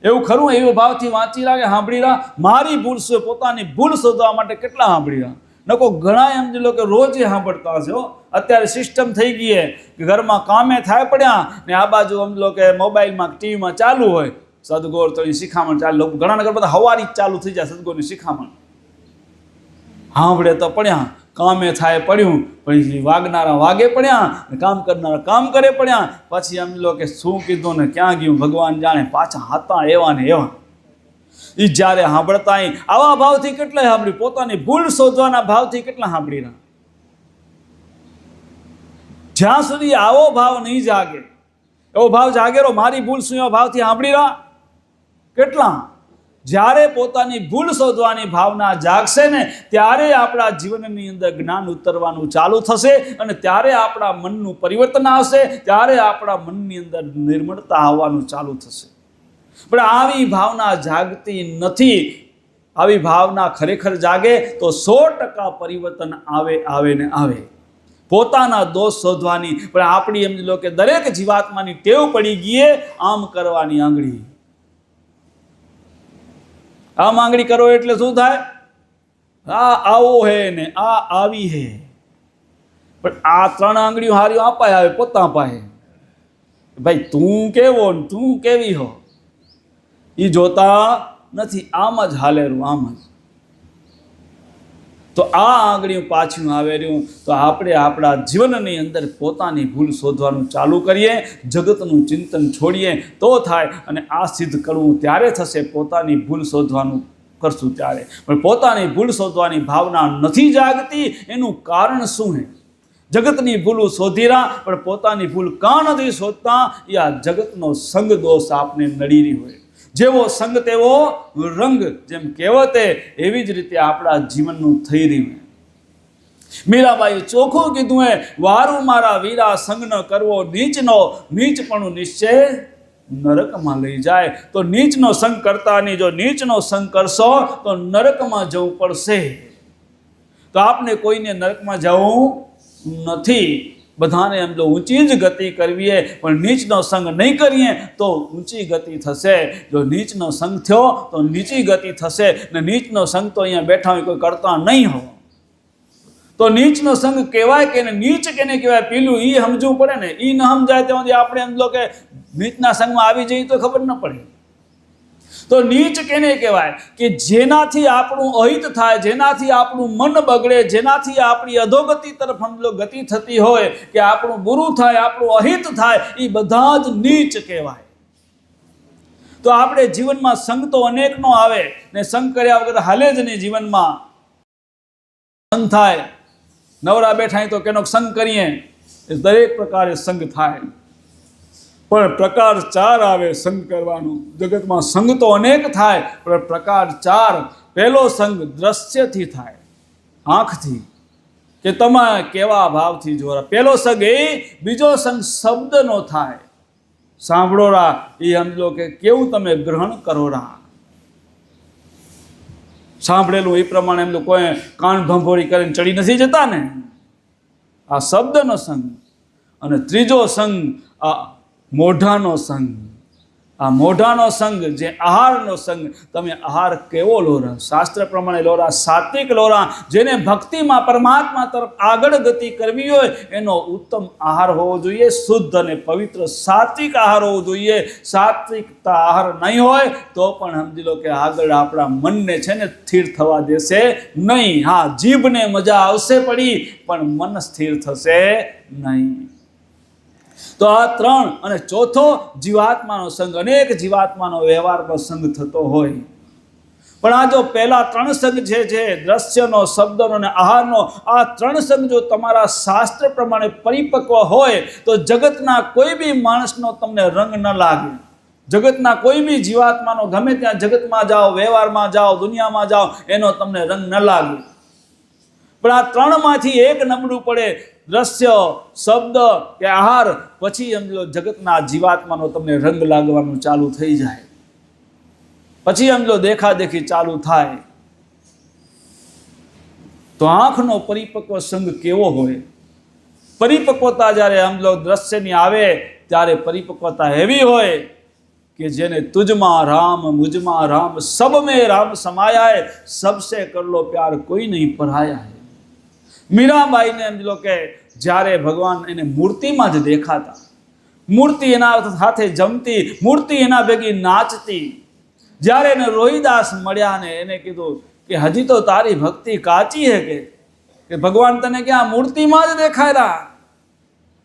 એવું ખરું? એવો ભાવથી વાંચી રહ્યા કે સાંભળી રહ્યા? મારી ભૂલ શું? પોતાની ભૂલ શોધવા માટે કેટલા સાંભળી રહ્યા? નકો ઘણા એમ જ લો કે રોજ સાંભળતા હશે. અત્યારે સિસ્ટમ થઈ ગઈ હે કે ઘરમાં કામે થાય પડ્યા ને આ બાજુ એમ લો કે મોબાઈલમાં ટીવીમાં ચાલુ હોય સદગોર તણી શિખામણ ચાલુ. ઘણા નગર બધા હવારી જ ચાલુ થઈ જાય સદગોરની શિખામણ. સાંભળે તો પડ્યા, કામે થાય પડ્યું, પછી વાગનારા વાગે પડ્યા, કામ કરનારા કામ કરે પડ્યા. પછી એમ લો કે શું કીધું ને ક્યાં ગયું ભગવાન જાણે. પાછા હતા એવા ને એવા. એ જ્યારે સાંભળતા આવા ભાવથી કેટલા સાંભળ્યું? પોતાની ભૂલ શોધવાના ભાવથી કેટલા સાંભળી રહ્યા? જ્યાં સુધી આવો ભાવ નહીં જાગે, એવો ભાવ જાગેરો મારી ભૂલ શું એવા ભાવથી સાંભળી રહ્યા કેટલા? જ્યારે પોતાની ભૂલ શોધવાની ભાવના જાગશે ને ત્યારે આપણા જીવનની અંદર જ્ઞાન ઉતરવાનું ચાલુ થશે અને ત્યારે આપણા મનનું પરિવર્તન આવશે, ત્યારે આપણા મનની અંદર નિર્મળતા આવવાનું ચાલુ થશે. પણ આવી ભાવના જાગતી નથી. આવી ભાવના ખરેખર જાગે તો 100% પરિવર્તન આવે ને આવે. પોતાના દોષ શોધવાની પણ આપણી એમ લો કે દરેક જીવાત્માની ટેવ પડી ગઈ આમ કરવાની આંગળી. આમ આંગળી કરો એટલે શું થાય? આ આવો હે ને આ આવી હે. પણ આ 3 આંગળીઓ હારી અપાય આવે પોતા પાસે. ભાઈ તું કેવો ને તું કેવી હો એ જોતા નથી. આમ જ હાલેરું, આમ જ. તો આ આંગળીઓ પાછું આવે રહ્યું. તો આપણે આપણા જીવનની અંદર પોતાની ભૂલ શોધવાનું ચાલુ કરીએ, જગતનું ચિંતન છોડીએ તો થાય. અને આ સિદ્ધ કરવું ત્યારે થશે પોતાની ભૂલ શોધવાનું કરશું ત્યારે. પણ પોતાની ભૂલ શોધવાની ભાવના નથી જાગતી. એનું કારણ શું છે? જગતની ભૂલું શોધી રહ્યા પણ પોતાની ભૂલ કાં નથી શોધતા. એ આ જગતનો સંગ દોષ આપને નડી રહી હોય. જેવો સંગ તેવો રંગ, જેમ કહેવતે એવી જ રીતે આપણા જીવનનું થઈ રહ્યું. મીરાબાઈ ચોખ્ખું કીધું હે, વારું મારા વીરા સંગ ન કરવો નીચનો, નીચપણું નિશ્ચય નરકમાં લઈ જાય. તો નીચનો સંગ કરતા નહીં. જો નીચનો સંગ કરશો તો નરકમાં જવું પડશે. તો આપને કોઈને નરકમાં જવું નથી. બધાને એમ તો ઊંચી જ ગતિ કરવી પણ નીચનો સંગ નહીં કરીએ તો ઊંચી ગતિ થશે. જો નીચનો સંગ થયો તો નીચી ગતિ થશે. ને નીચનો સંગ તો અહીંયા બેઠા હોય કોઈ કરતા નહીં હો તો નીચનો સંગ કહેવાય કે નીચ કેને કહેવાય પેલું એ સમજવું પડે ને. એ ન સમજાય ત્યાં સુધી આપણે એમ લો કે નીચના સંગમાં આવી જઈએ તો ખબર ન પડે. તો નીચ કેને કહેવાય? કે જેનાથી આપણું અહિત થાય, જેનાથી આપણું મન બગડે, જેનાથી આપણી અધોગતિ તરફ સમજો ગતિ થતી હોય, કે આપણું બુરું થાય, આપણું અહિત થાય, એ બધા જ નીચ કહેવાય. તો આપણે જીવનમાં સંગ તો અનેકનો આવે ને સંગ કર્યા વગર હાલે જ નહીં જીવનમાં. સંગ થાય, નવરા બેઠા તો કેનો સંગ કરીએ, એ દરેક પ્રકારે સંગ થાય. પણ પ્રકાર 4 આવે સંગ કરવાનો. જગતમાં સંગ તો અનેક થાય, પણ પ્રકાર 4. પહેલો સંગ દ્રશ્યથી થાય, આંખથી, કે તમે કેવા ભાવથી જોરા. પહેલો સંગ એ. બીજો સંગ શબ્દનો થાય, સાંભળો રા, એ સમજો કે કેવું તમે ગ્રહણ કરો રા. સાંભળેલું એ પ્રમાણે એમ કોઈ કાન ભંભોરી કરીને ચડી નથી જતા ને. આ શબ્દનો સંગ. અને ત્રીજો સંગ આ મોઢાનો સંગ. આ મોઢાનો સંગ, જે આહારનો સંગ, તમે આહાર કેવો લોરા? શાસ્ત્ર પ્રમાણે લોરા, સાત્વિક લોરા. જેને ભક્તિમાં પરમાત્મા તરફ આગળ ગતિ કરવી હોય એનો ઉત્તમ આહાર હોવો જોઈએ, શુદ્ધ અને પવિત્ર સાત્વિક આહાર હોવો જોઈએ. સાત્વિકતા આહાર નહીં હોય તો પણ સમજી લો કે આગળ આપણા મનને છે ને સ્થિર થવા દેશે નહીં. હા, જીભને મજા આવશે પડી, પણ મન સ્થિર થશે નહીં. તો આ 3. અને ચોથો જીવાત્માનો સંગ. અનેક જીવાત્માનો વ્યવહારનો સંગ થતો હોય, પણ આ જો પહેલા 3 સંગ છે, દ્રશ્યનો, શબ્દનો અને આહારનો, આ 3 સંગ જો તમારા શાસ્ત્ર પ્રમાણે પરિપક્વ હોય તો જગતના કોઈ બી માણસનો તમને રંગ ન લાગે. જગતના કોઈ બી જીવાત્માનો, ગમે ત્યાં જગતમાં જાઓ, વ્યવહારમાં જાઓ, દુનિયામાં જાઓ, એનો તમને રંગ ન લાગે. પણ આ 3માંથી એક નબળું પડે, દ્રશ્ય, શબ્દ કે આહાર, પછી સમજો જગતના જીવાત્માનો તમને રંગ લાગવાનું ચાલુ થઈ જાય. પછી સમજો દેખાદેખી ચાલુ થાય. તો આંખનો પરિપક્વ સંગ કેવો હોય? પરિપક્વતા જ્યારે સમજો દ્રશ્યની આવે ત્યારે પરિપક્વતા એવી હોય કે જેને તુજમાં રામ, મુજમાં રામ, સબ में राम समाया है, सबसे कर लो प्यार कोई नहीं पराया है. મીરાબાઈને એમ લો કે જ્યારે ભગવાન એને મૂર્તિમાં જ દેખાતા, મૂર્તિ એના સાથે જમતી, મૂર્તિ એના ભેગી નાચતી. જ્યારે એને રોહિદાસ મળ્યા ને એને કીધું કે હજી તો તારી ભક્તિ કાચી હે, કે ભગવાન તને ક્યાં મૂર્તિમાં જ દેખાયરા.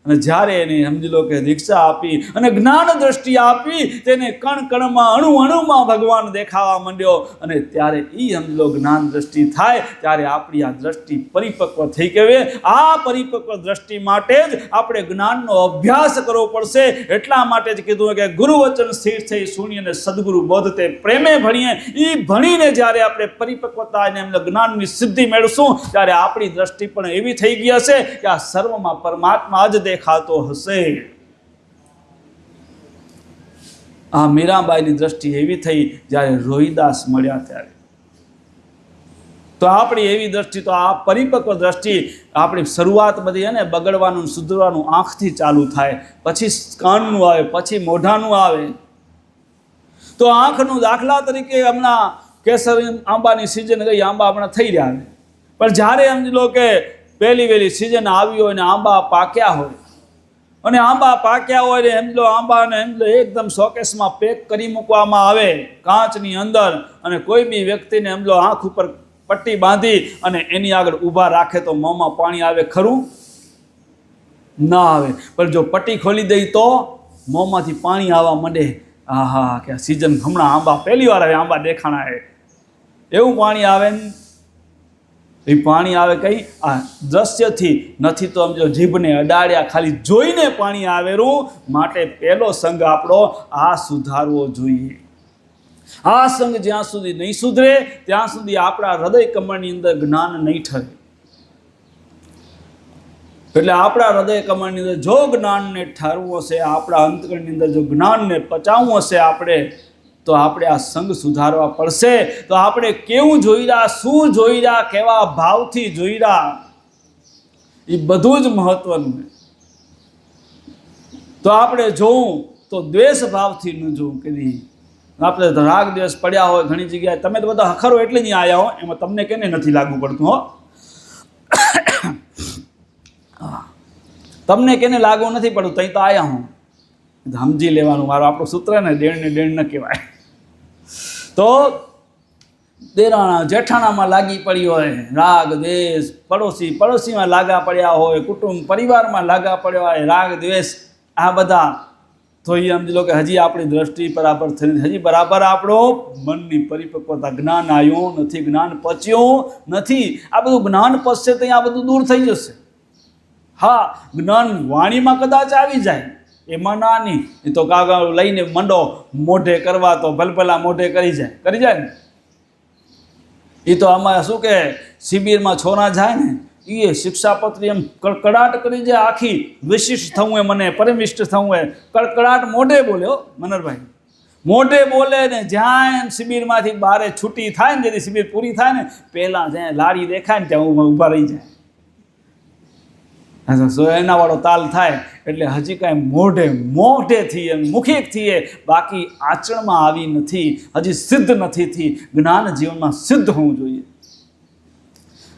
અને જ્યારે એને સમજી લો કે દીક્ષા આપી અને જ્ઞાન દ્રષ્ટિ આપી, તેને કણ કણમાં, અણુ અણુમાં ભગવાન દેખાવા માંડ્યો. અને ત્યારે એ સમજી લો જ્ઞાન દ્રષ્ટિ થાય ત્યારે આપણી આ દ્રષ્ટિ પરિપક્વ થઈ ગઈ. આ પરિપક્વ દ્રષ્ટિ માટે જ આપણે જ્ઞાનનો અભ્યાસ કરવો પડશે. એટલા માટે જ કીધું કે ગુરુ વચન સ્થિર થઈ સુણી અને સદગુરુ બોધતે પ્રેમે ભણીએ. એ ભણીને જ્યારે આપણે પરિપક્વતા અને એમને જ્ઞાનની સિદ્ધિ મેળવશું ત્યારે આપણી દ્રષ્ટિ પણ એવી થઈ ગઈ હશે કે આ સર્વમાં પરમાત્મા જ દેખાતો હશે. આ મીરાબાઈની દ્રષ્ટિ એવી થઈ જ્યારે રોહિદાસ મળ્યા ત્યારે. તો આપણી એવી દ્રષ્ટિ, તો આ પરિપક્વ દ્રષ્ટિ આપણી શરૂઆત બધી અને બગડવાનું, સુધરવાનું આંખથી ચાલુ થાય, પછી કાનનું આવે, પછી મોઢાનું આવે. તો આંખનું દાખલા તરીકે હમણાં કેસર આંબાની સિઝન ગઈ, આંબા હમણાં થઈ રહ્યા છે, પણ જ્યારે સમજી લો કે પહેલી વહેલી સિઝન આવી હોય ને આંબા પાક્યા હોય, અને આંબા પાક્યા હોય ને સમજો આંબાને સમજો એકદમ શોકેસમાં પેક કરી મૂકવામાં આવે કાચની અંદર, અને કોઈ બી વ્યક્તિને સમજો આંખ ઉપર પટ્ટી બાંધી અને એની આગળ ઊભા રાખે તો મોંમાં પાણી આવે ખરું? ના આવે. પણ જો પટ્ટી ખોલી દઈ તો મોંમાંથી પાણી આવવા માંડે. આહા, કે સિઝન હમણાં આંબા પહેલી વાર આવે, આંબા દેખાણા આવે, એવું પાણી આવે ને. એ પાણી આવે કઈ? આ દ્રશ્યથી નથી, તો સમજો જીભને અડાડ્યા, ખાલી જોઈને પાણી આવેલું. માટે પહેલો સંગ આપણો આ સુધારવો જોઈએ. આ સંગ જ્યાં સુધી નહીં સુધરે ત્યાં સુધી આપણા હૃદય કમળની અંદર જ્ઞાન નહીં ઠરે. એટલે આપણા હૃદય કમળની અંદર જો જ્ઞાનને ઠારવું હશે, આપણા અંતકરણની અંદર જો જ્ઞાનને પચાવવું હશે આપણે, તો આપણે આ સંગ સુધારવા પડશે. તો આપણે કેવું જોઈ રહ્યા, શું જોઈ રહ્યા, કેવા ભાવથી જોઈ રહ્યા, એ બધું જ મહત્વનું છે. તો આપણે જોવું તો દ્વેષ ભાવથી ન જોવું. કદી આપણે રાગ દ્વેષ પડ્યા હોય ઘણી જગ્યાએ, તમે તો બધા હખરો એટલે જ આવ્યા હો, એમાં તમને કેને નથી લાગુ પડતું હો. તમને કેને લાગુ નથી પડતું, તઈ તો આવ્યા હું. સમજી લેવાનું, મારું આપણું સૂત્ર ને દેણ ને દેણ ન કહેવાય. તો દેરાણા જેઠાણામાં લાગી પડી હોય રાગ દ્વેષ, પડોશીમાં લાગા પડ્યા હોય, કુટુંબ પરિવારમાં લાગા પડ્યા હોય રાગ દ્વેષ, આ બધા તો એ સમજી લો કે હજી આપણી દ્રષ્ટિ બરાબર થઈ નથી, હજી બરાબર આપણો મનની પરિપક્વતા, જ્ઞાન આવ્યું નથી, જ્ઞાન પચ્યું નથી. આ બધું જ્ઞાન પચશે તો આ બધું દૂર થઈ જશે. હા, જ્ઞાન વાણીમાં કદાચ આવી જાય, એમાં ના નહીં. એ તો કાગળ લઈને મંડો મોઢે કરવા તો ભલભલા મોઢે કરી જાય ને. એ તો આમાં શું કે શિબિરમાં છોરા જાય ને, એ શિક્ષાપત્રી એમ કડકડાટ કરી જાય, આખી વિશિષ્ટ થવું હોય, મને પરમિષ્ઠ થવું હોય, કડકડાટ મોઢે બોલે. હો મનરભાઈ, મોઢે બોલે ને જ્યાં શિબિરમાંથી બારે છૂટી થાય ને, જેથી શિબિર પૂરી થાય ને, પહેલાં જ્યાં લારી દેખાય ને ત્યાં ઊભા રહી જાય. એના વાળો તાલ થાય એટલે હજી કાંઈ મોઢેથી એમ મુખેથી બાકી આચરણમાં આવી નથી, હજી સિદ્ધ નથી થઈ. જ્ઞાન જીવનમાં સિદ્ધ હોવું જોઈએ.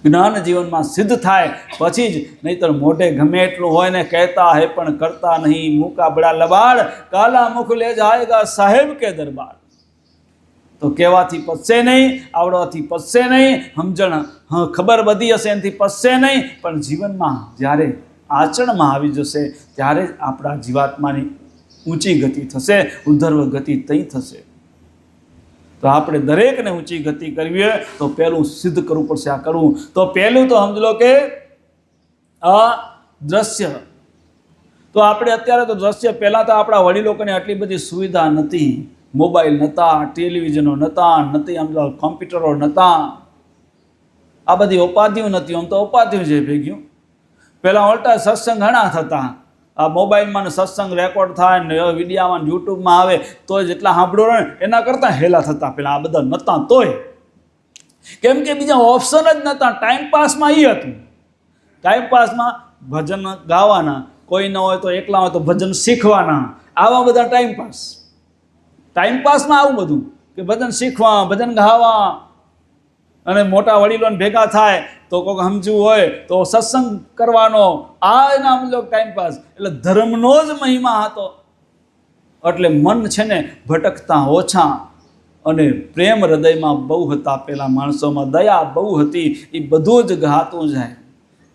જ્ઞાન જીવનમાં સિદ્ધ થાય પછી જ, નહીતર મોઢે ગમે એટલું હોય ને, કહેતા હે પણ કરતા નહીં, મૂકા બડા લબાડ, કાલા મુખ લે જાયગા સાહેબ કે દરબાર. તો કહેવાથી પચશે નહીં, આવડવાથી પચશે નહીં, સમજણ ખબર બધી હશે એનાથી પચશે નહીં, પણ જીવનમાં જ્યારે આચરણમાં આવી જશે ત્યારે જ આપણા જીવાત્માની ઊંચી ગતિ થશે, ઉદ્ધર્વ ગતિ તઈ થશે. તો આપણે દરેકને ઊંચી ગતિ કરવી હોય તો પહેલું સિદ્ધ કરવું પડશે. આ કરવું તો પહેલું તો સમજ લો કે આ દ્રશ્ય. તો આપણે અત્યારે તો દ્રશ્ય, પહેલાં તો આપણા વડીલોને આટલી બધી સુવિધા નથી, મોબાઈલ નહોતા, ટેલિવિઝનો નહોતા, સમજો કોમ્પ્યુટરો નહોતા, આ બધી ઉપાધિઓ નથી. આમ તો ઉપાધિઓ છે ભેગ્યું. પહેલાં ઉલટા સત્સંગ ઘણા થતા. આ મોબાઈલમાં સત્સંગ રેકોર્ડ થાય ને વિડીયામાં યુટ્યુબમાં આવે તો જેટલા સાંભળો ને એના કરતાં હેલા થતા. પહેલાં આ બધા નહોતા તોય, કેમ કે બીજા ઓપ્શન જ નહોતા. ટાઈમપાસમાં એ હતું. ટાઈમપાસમાં ભજન ગાવાના, કોઈ ન હોય તો એકલા હોય તો ભજન શીખવાના, આવા બધા ટાઈમપાસ. ટાઈમપાસમાં આવું બધું કે ભજન શીખવા, ભજન ગાવા, અને મોટા વડીલોને ભેગા થાય તો કોઈક સમજવું હોય તો સત્સંગ કરવાનો, આ એના સમજો ટાઈમપાસ. એટલે ધર્મનો જ મહિમા હતો. એટલે મન છે ને ભટકતા ઓછા, અને પ્રેમ હૃદયમાં બહુ હતા. પેલા માણસોમાં દયા બહુ હતી. એ બધું જ ઘાતું જાય.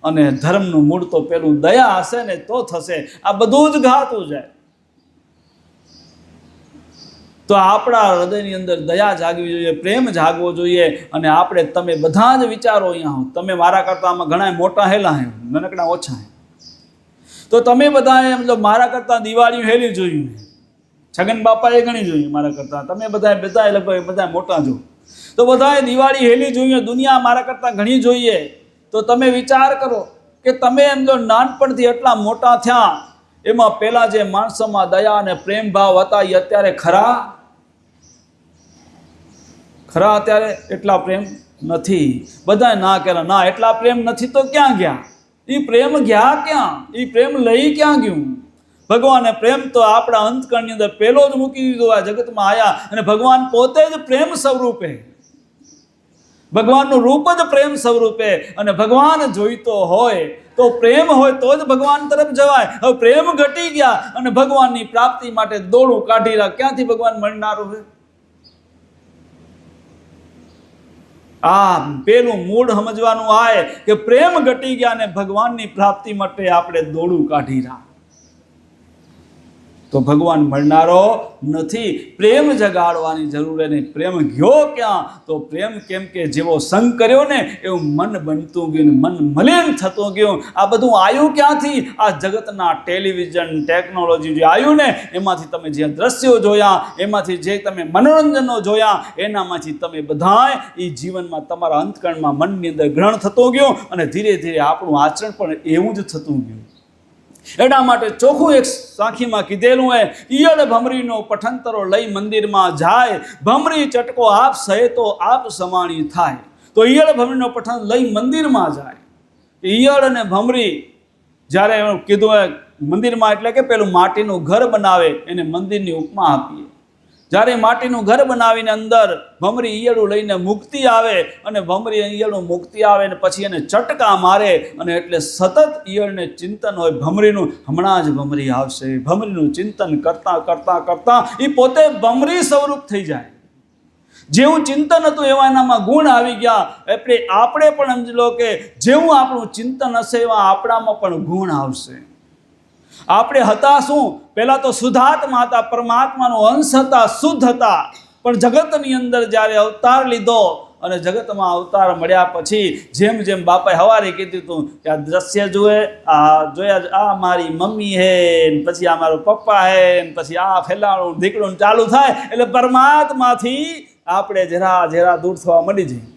અને ધર્મનું મૂળ તો પેલું દયા હશે ને તો થશે. આ બધું જ ઘાતું જાય. તો આપણા હૃદયની અંદર દયા જાગવી જોઈએ, પ્રેમ જાગવો જોઈએ. અને આપણે તમે બધા જ વિચારો અહીંયા, તમે મારા કરતાં આમાં ઘણા મોટા હેલા હે, નાનકડા ઓછા હે. તો તમે બધાએ મતલબ મારા કરતાં દિવાળી હેલી જોયું, છગન બાપાએ ઘણી જોયું મારા કરતાં, તમે બધા લગભગ બધા મોટા જો, તો બધાએ દિવાળી હેલી જોઈએ, દુનિયા મારા કરતાં ઘણી જોઈએ. તો તમે વિચાર કરો કે તમે એમ જો નાનપણથી એટલા મોટા થયા, એમાં પહેલાં જે માણસોમાં દયા અને પ્રેમ ભાવ હતા એ અત્યારે ખરા અત્યારે એટલા પ્રેમ નથી. બધા ના કહેલા, ના એટલા પ્રેમ નથી તો ક્યાં ગયા? એ પ્રેમ ગયા ક્યાં? એ પ્રેમ લઈ ક્યાં ગયું? ભગવાને પ્રેમ તો આપણા અંતકરણની અંદર પહેલો જ મૂકી દીધો. આ જગતમાં આવ્યા અને ભગવાન પોતે જ પ્રેમ સ્વરૂપે, ભગવાનનું રૂપ જ પ્રેમ સ્વરૂપે. અને ભગવાન જોઈતો હોય તો પ્રેમ હોય તો જ ભગવાન તરફ જવાય. હવે પ્રેમ ઘટી ગયા અને ભગવાનની પ્રાપ્તિ માટે દોડું કાઢી રહ્યા, ક્યાંથી ભગવાન મળનારું છે? આ પેલું મૂળ સમજવાનું આય કે પ્રેમ ઘટી ગયા અને ભગવાનની પ્રાપ્તિ માટે આપણે દોડું કાઢી રહ્યા, તો ભગવાન મળનારો નથી. પ્રેમ જગાડવાની જરૂર નહીં. પ્રેમ ગયો ક્યાં? તો પ્રેમ કેમ કે જેવો સંગ કર્યો ને એવું મન બનતું ગયું, મન મલિન થતું ગયું. આ બધું આવ્યું ક્યાંથી? આ જગતના ટેલિવિઝન, ટેકનોલોજી જે આવ્યું ને એમાંથી તમે જે દ્રશ્યો જોયા, એમાંથી જે તમે મનોરંજનો જોયા, એનામાંથી તમે બધાય એ જીવનમાં તમારા અંતકરણમાં મનની અંદર ગ્રહણ થતું ગયું. અને ધીરે ધીરે આપણું આચરણ પણ એવું જ થતું ગયું. એના માટે ચોખ્ખું એક સાખીમાં કીધેલું હે, ઈયળ ભમરીનો પઠંતરો લઈ મંદિરમાં જાય, ભમરી ચટકો આપ સહે તો આપ સમાણી થાય. તો ઈયળ ભમરીનો પઠન લઈ મંદિરમાં જાય. ઈયળ અને ભમરી જ્યારે કીધું મંદિરમાં, એટલે કે પેલું માટીનું ઘર બનાવે એને મંદિરની ઉપમા આપીએ. જ્યારે માટીનું ઘર બનાવીને અંદર ભમરી ઈયળું લઈને મુક્તિ આવે, અને ભમરી ઈયળનું મુક્તિ આવે ને પછી એને ચટકા મારે, અને એટલે સતત ઈયળને ચિંતન હોય ભમરીનું, હમણાં જ ભમરી આવશે. ભમરીનું ચિંતન કરતાં કરતાં કરતાં એ પોતે ભમરી સ્વરૂપ થઈ જાય. જેવું ચિંતન હતું એવા એનામાં ગુણ આવી ગયા. એટલે આપણે પણ સમજી લો કે જેવું આપણું ચિંતન હશે એવા આપણામાં પણ ગુણ આવશે. આપણે હતા શું? પહેલાં તો શુદ્ધાત્મા હતા, પરમાત્માનો અંશ હતા, શુદ્ધ હતા. પણ જગતની અંદર જ્યારે અવતાર લીધો અને જગતમાં અવતાર મળ્યા પછી જેમ જેમ બાપાએ હવારે કીધું હતું કે આ દ્રશ્ય જુએ, આ જોયા, આ મારી મમ્મી હે, પછી આ મારો પપ્પા હે, પછી આ ફેલાણું દીકડું ચાલુ થાય એટલે પરમાત્માથી આપણે જરા દૂર થવા માંડી જાય.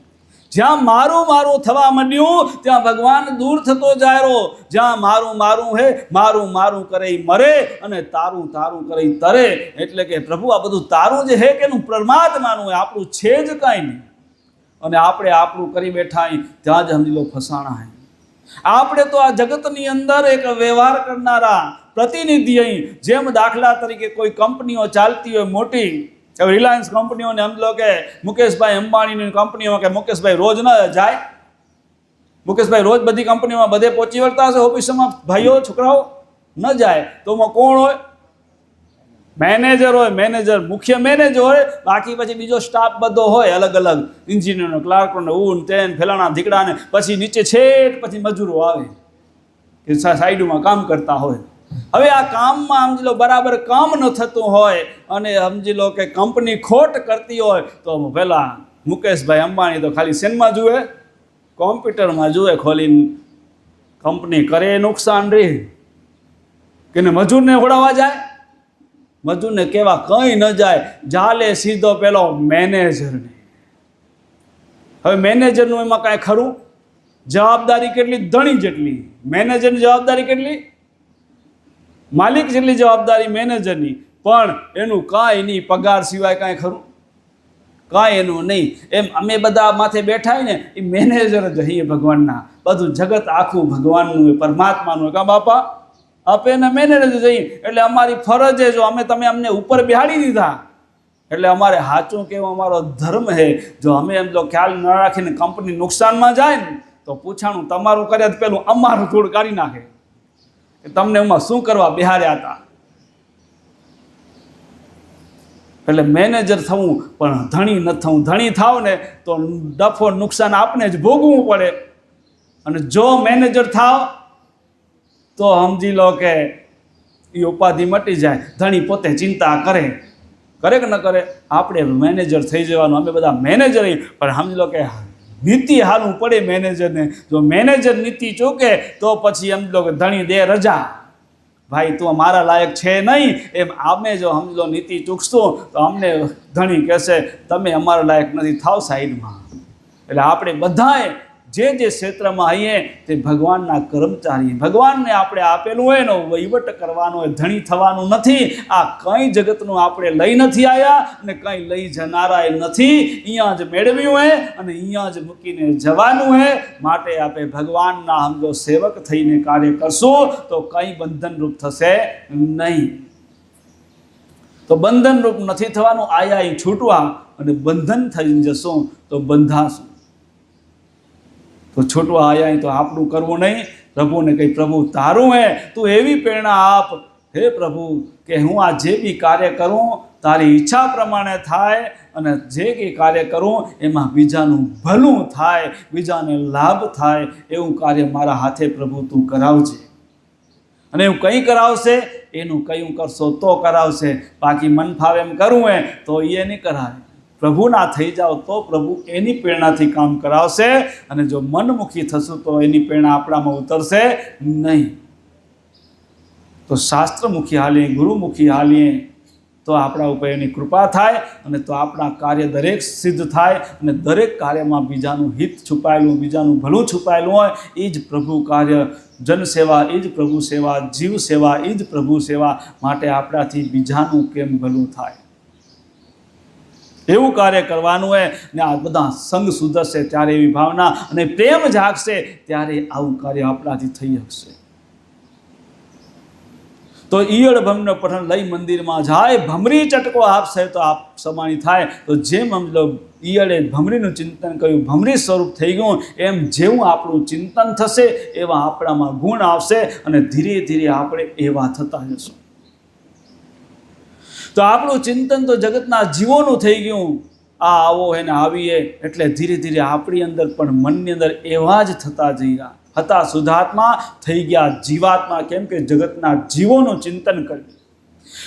જ્યાં મારું મારું થવા માંડ્યું ત્યાં ભગવાન દૂર થતો જાય. જ્યાં મારું મારું હે, મારું મારું કરે મરે અને તારું તારું કરે તરે. એટલે કે પ્રભુ આ બધું તારું જે હે કે એનું પરમાત્માનું હે, આપણું છે જ કાંઈ નહીં. અને આપણે આપણું કરી બેઠા ત્યાં જ સમજી લો ફસાણા હે. આપણે તો આ જગતની અંદર એક વ્યવહાર કરનારા પ્રતિનિધિ અહીં. જેમ દાખલા તરીકે કોઈ કંપનીઓ ચાલતી હોય મોટી, હવે રિલાયન્સ કંપનીઓને સમજો કે મુકેશભાઈ અંબાણીની કંપનીઓ કે મુકેશભાઈ રોજ ન જાય. મુકેશભાઈ રોજ બધી કંપનીઓમાં બધે પહોંચી વળતા હશે, ઓફિસમાં ભાઈઓ છોકરાઓ ન જાય તો એમાં કોણ હોય? મેનેજર હોય. મેનેજર મુખ્ય મેનેજર હોય, બાકી પછી બીજો સ્ટાફ બધો હોય અલગ અલગ, એન્જિનિયરનો, ક્લાર્કોને, ઊન તેન ફેલાણા ધીકડાને, પછી નીચે છેક પછી મજૂરો આવે કે સાઈડમાં કામ કરતા હોય. હવે આ કામમાં સમજી લો બરાબર કામ ન થતું હોય અને સમજી લો કે કંપની ખોટ કરતી હોય તો પેલા મુકેશભાઈ અંબાણી તો ખાલી શેનમાં જુએ? કોમ્પ્યુટરમાં જુએ ખોલીને. કંપની કરે નુકસાન રહે કે મજૂરને ઉડાવવા જાય? મજૂરને કહેવા કંઈ ન જાય, જાલે સીધો પેલો મેનેજરને. હવે મેનેજરનું એમાં કાંઈ ખરું? જવાબદારી કેટલી? ધણી જેટલી. મેનેજરની જવાબદારી કેટલી? માલિક જેટલી જવાબદારી મેનેજરની. પણ એનું કાંઈ નહીં, પગાર સિવાય કાંઈ ખરું? કાંઈ એનું નહીં. એમ અમે બધા માથે બેઠા ને એ મેનેજર જ હઈએ ભગવાનના. બધું જગત આખું ભગવાનનું હોય, પરમાત્માનું હોય. કા બાપા આપે ને મેનેજર જઈએ એટલે અમારી ફરજ છે. જો તમે અમને ઉપર બેહાડી દીધા એટલે અમારે સાચું કહેવું અમારો ધર્મ છે. જો અમે એમ જો ખ્યાલ ન રાખીને કંપની નુકસાનમાં જાય ને તો પૂછાણું તમારું કરે તો પેલું અમારું થોડું કાઢી નાખે કે તમને એમાં શું કરવા બેહાર્યા હતા. એટલે મેનેજર થવું પણ ધણી ન થવું. ધણી થાવ ને તો ડફો નુકસાન આપને જ ભોગવવું પડે, અને જો મેનેજર થાવ તો સમજી લો કે એ ઉપાધિ મટી જાય. ધણી પોતે ચિંતા કરે કે ન કરે? આપણે મેનેજર થઈ જવાનું. અમે બધા મેનેજર પણ સમજી લો કે નીતિ હાલવું પડે મેનેજરને. જો મેનેજર નીતિ ચૂકે તો પછી સમજી લો કે ધણી દે રજા, ભાઈ તું મારા લાયક છે નહીં. એમ અમે જો સમજી લો નીતિ ચૂકશું તો અમને ધણી કહેશે તમે અમારા લાયક નથી, થાવ સાઈડમાં. એટલે આપણે બધાએ જે ક્ષેત્રમાં આવીએ તે ભગવાનના કર્મચારી. ભગવાનને આપણે આપેલું હોય એનો વહીવટ કરવાનો હોય, ધણી થવાનું નથી. આ કંઈ જગતનું આપણે લઈ નથી આવ્યા અને કંઈ લઈ જનારા નથી. અહીંયા જ મેળવ્યું હોય અને અહીંયા જ મૂકીને જવાનું હોય. માટે આપણે ભગવાનના સમજો સેવક થઈને કાર્ય કરશું તો કંઈ બંધનરૂપ થશે નહીં. તો બંધનરૂપ નથી થવાનું. આયા છૂટવા અને બંધન થઈ જશું તો બંધાશું. તો છૂટવા આયા તો આપણું કરવું નહીં. પ્રભુને કહી પ્રભુ તારું હે, તું એવી પ્રેરણા આપ હે પ્રભુ કે હું આ જે બી કાર્ય કરું તારી ઈચ્છા પ્રમાણે થાય અને જે કંઈ કાર્ય કરું એમાં બીજાનું ભલું થાય, બીજાને લાભ થાય એવું કાર્ય મારા હાથે પ્રભુ તું કરાવજે. અને એવું કંઈ કરાવશે એનું કયું કરશો તો કરાવશે. બાકી મન ફાવે એમ કરવું હે તો એ નહીં કરાવે. પ્રભુના થઈ જાઓ તો પ્રભુ એની પ્રેરણાથી કામ કરાવશે. અને જો મનમુખી થશું તો એની પ્રેરણા આપણામાં ઉતરશે નહીં. તો શાસ્ત્રમુખી હાલીએ, ગુરુમુખી હાલીએ તો આપણા ઉપર એની કૃપા થાય અને તો આપણા કાર્ય દરેક સિદ્ધ થાય. અને દરેક કાર્યમાં બીજાનું હિત છુપાયેલું, બીજાનું ભલું છુપાયેલું હોય. એ જ પ્રભુ કાર્ય, જનસેવા એ જ પ્રભુ સેવા, જીવ સેવા એ જ પ્રભુ સેવા. માટે આપણાથી બીજાનું કેમ ભલું થાય એવું કાર્ય કરવાનું હોય. ને આ બધા સંગ સુધરશે ત્યારે એવી ભાવના અને પ્રેમ જાગશે ત્યારે આવું કાર્ય આપણાથી થઈ શકશે. તો ઈયળ ભમનો પઠન લઈ મંદિરમાં જાય, ભમરી ચટકો આપશે તો આપ સમાણી થાય. તો જેમ સમજો ઈયળે ભમરીનું ચિંતન કર્યું, ભમરી સ્વરૂપ થઈ ગયું, એમ જેવું આપણું ચિંતન થશે એવા આપણામાં ગુણ આવશે અને ધીરે ધીરે આપણે એવા થતા જશું. તો આપણું ચિંતન તો જગતના જીવોનું થઈ ગયું. આવો એને આવીએ એટલે ધીરે ધીરે આપણી અંદર પણ મનની અંદર એવા જ થતા જઈ રહ્યા. હતા શુદ્ધાત્મા, થઈ ગયા જીવાત્મા. કેમ કે જગતના જીવોનું ચિંતન કર્યું.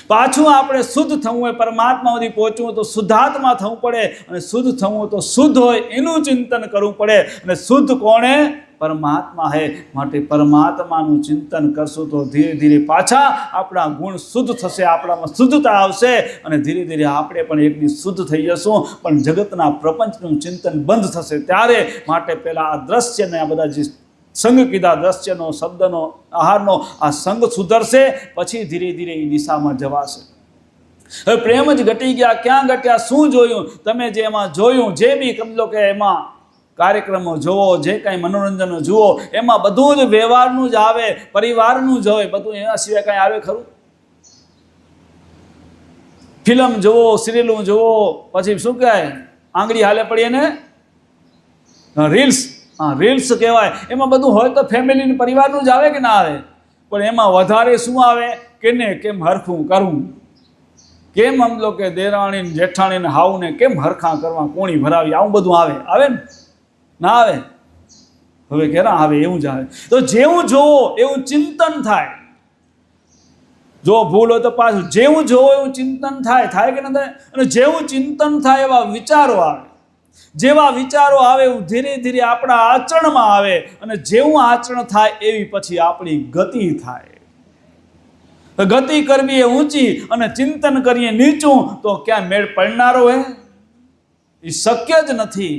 પાછું આપણે શુદ્ધ થવું હોય, પરમાત્મા સુધી પહોંચવું તો શુદ્ધાત્મા થવું પડે, અને શુદ્ધ થવું તો શુદ્ધ હોય એનું ચિંતન કરવું પડે. અને શુદ્ધ કોણે? પરમાત્મા હે. માટે પરમાત્માનું ચિંતન કરશું તો ધીરે ધીરે પાછા આપણા ગુણ શુદ્ધ થશે, આપણામાં શુદ્ધતા આવશે, અને ધીરે ધીરે આપણે પણ એકદી શુદ્ધ થઈ જશું. પણ જગતના પ્રપંચનું ચિંતન બંધ થશે ત્યારે. માટે પહેલાં આ દ્રશ્યને, આ બધા જે સંગ કીધા, દ્રશ્યનો, શબ્દનો, આહારનો, આ સંગ સુધરશે, પછી ધીરે ધીરે એ દિશામાં જવાશે. હવે પ્રેમ જ ઘટી ગયા. ક્યાં ઘટ્યા? શું જોયું? તમે જે એમાં જોયું, જે બી સમજો કે એમાં કાર્યક્રમો જુઓ, જે કાંઈ મનોરંજનો જુઓ, એમાં બધું જ વ્યવહારનું જ આવે, પરિવારનું જ હોય, બધું. એના સિવાય કાંઈ આવે ખરું? ફિલ્મ જુઓ, સિરિયલું જુઓ, પછી શું કહેવાય, આંગળી હાલે પડીએ ને રીલ્સ, રીલ્સ કહેવાય. એમાં બધું હોય તો ફેમિલી પરિવારનું જ આવે કે ના આવે? પણ એમાં વધારે શું આવે? કેને કેમ હરખું કરવું, કેમ સમજો કે દેરાણી જેઠાણીને હાવને કેમ હરખા કરવા, કોણી ભરાવી, આવું બધું આવે. આવે ને? ના આવે? હવે કેરા આવે? એવું જ આવે. તો જેવું જોવો એવું ચિંતન થાય. જો ભૂલ હોય તો પાછું જેવું જોવો એવું ચિંતન થાય. થાય કે ના થાય? અને જેવું ચિંતન થાય એવા વિચારો આવે. જેવા વિચારો આવે એવું ધીરે ધીરે આપણા આચરણમાં આવે, અને જેવું આચરણ થાય એવી પછી આપણી ગતિ થાય. ગતિ કરવી એ ઊંચી અને ચિંતન કરીએ નીચું, તો ક્યાં મેળ પડનારો હે? એ શક્ય જ નથી.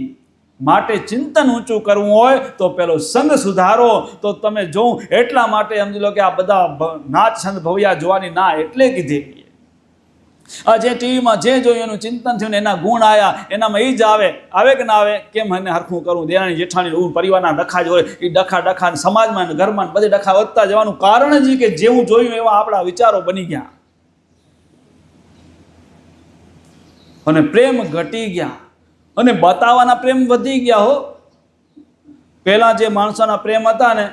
માટે ચિંતન ઊંચું કરવું હોય તો પેલો સંગ સુધારો. તો તમે જોઉં એટલા માટે સમજી લો કે આ બધા નાચ છંદ ભવ્યા જોવાની ના એટલે કીધેલી. આ જે ટીવીમાં જે જોયું એનું ચિંતન થયું ને એના ગુણ આવ્યા, એનામાં એ જ આવે. આવે કે ના આવે? કેમ એને હરખું કરવું, દેરાણી જેઠાણી પરિવારના ડખા જ હોય, એ ડખા સમાજમાં ઘરમાં બધે ડખા વધતા જવાનું કારણ જ કે જેવું જોયું એવા આપણા વિચારો બની ગયા, અને પ્રેમ ઘટી ગયા, અને બતાવવાના પ્રેમ વધી ગયા. હો, પહેલા જે માણસોના પ્રેમ હતા ને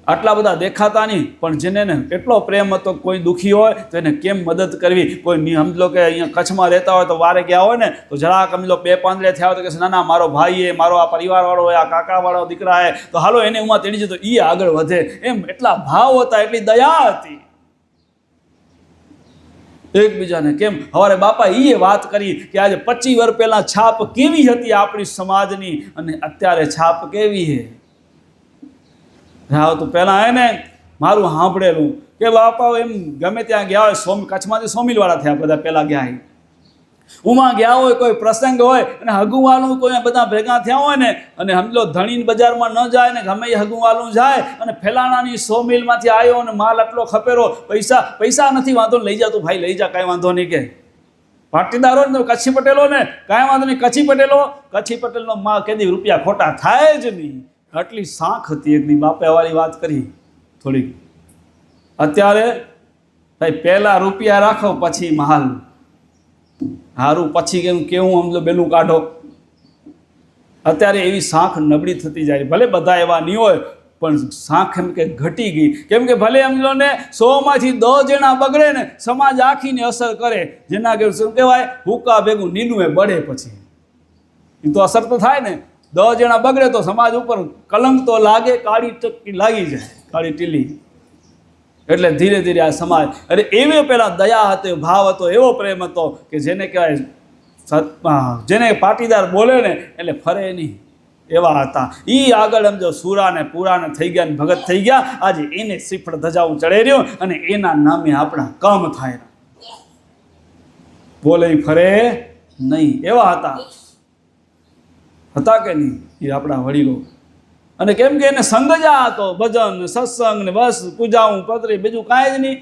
આટલા બધા દેખાતા નહીં, પણ જેને ને એટલો પ્રેમ હતો, કોઈ દુઃખી હોય તો એને કેમ મદદ કરવી. કોઈ સમજો કે અહીંયા કચ્છમાં રહેતા હોય તો વારે ગયા હોય ને તો જરાક સમજો 2 પાંદડે થયા હોય તો કે ના ના મારો ભાઈ એ, મારો આ પરિવારવાળો હોય, આ કાકાવાળો દીકરા હે, તો હાલો એને ઉમાં તેડી જતો, એ આગળ વધે. એમ એટલા ભાવ હતા, એટલી દયા હતી એકબીજાને. કેમ હવારે બાપા એ વાત કરી કે આજે 25 વર્ષ પહેલા છાપ કેવી હતી આપણી સમાજની, અને અત્યારે છાપ કેવી છે. હા, તો પહેલાં હે ને મારું સાંભળેલું કે બાપા એમ ગમે ત્યાં ગયા હોય, કચ્છમાંથી સોમિલવાળા થયા બધા, પહેલાં ગયા હોય, ઉમાં ગયા હોય, કોઈ પ્રસંગ હોય અને હગુવાલું કોઈ બધા ભેગા થયા હોય ને, અને સમજો ધણીને બજારમાં ન જાય ને ગમે એ હગુવાલું જાય, અને ફેલાણાની સોમિલમાંથી આવ્યો અને માલ આટલો ખપેરો, પૈસા નથી, વાંધો લઈ જા તું ભાઈ, લઈ જા, કાંઈ વાંધો નહીં. કે પાટીદારો ને કચ્છી પટેલો ને કાંઈ વાંધો નહીં, કચ્છી પટેલનો માલ કેદી રૂપિયા ખોટા થાય જ નહીં. આટલી શાખ હતી એકદી બાપે વાળી વાત કરી થોડીક. અત્યારે ભાઈ પહેલા રૂપિયા રાખો પછી માલ હારું, પછી કેવું સમજો બેલું કાઢો. અત્યારે એવી શાખ નબળી થતી જાય. ભલે બધા એવા નહીં હોય પણ શાખ એમ કે ઘટી ગઈ. કેમ કે ભલે સમજો ને 100માંથી 10 જણા બગડે ને સમાજ આખીને અસર કરે. જેના કે શું કહેવાય, હુકા ભેગું નીનું એ બળે, પછી એ તો અસર તો થાય ને. 10 જણા બગડે તો સમાજ ઉપર કલંક તો લાગે, કાળી ચક્કી લાગી જાય, કાળી ટીલી. એટલે ધીરે ધીરે આ સમાજ, અરે એવો પહેલાં દયા હતો, ભાવ હતો, એવો પ્રેમ હતો કે જેને કહેવાય જેને પાટીદાર બોલે ને એટલે ફરે નહીં, એવા હતા. એ આગળ સમજો સુરાને પુરાને થઈ ગયા ને ભગત થઈ ગયા. આજે એને શ્રીફળ ધજાવું ચડે રહ્યું, અને એના નામે આપણા કામ થાય, બોલે ફરે નહીં. એવા હતા કે નહીં એ આપણા વડીલો. અને કેમ કે એને સંગ જ હતો, ભજન સત્સંગ ને બસ પૂજાવું પતરી, બીજું કાંઈ જ નહીં.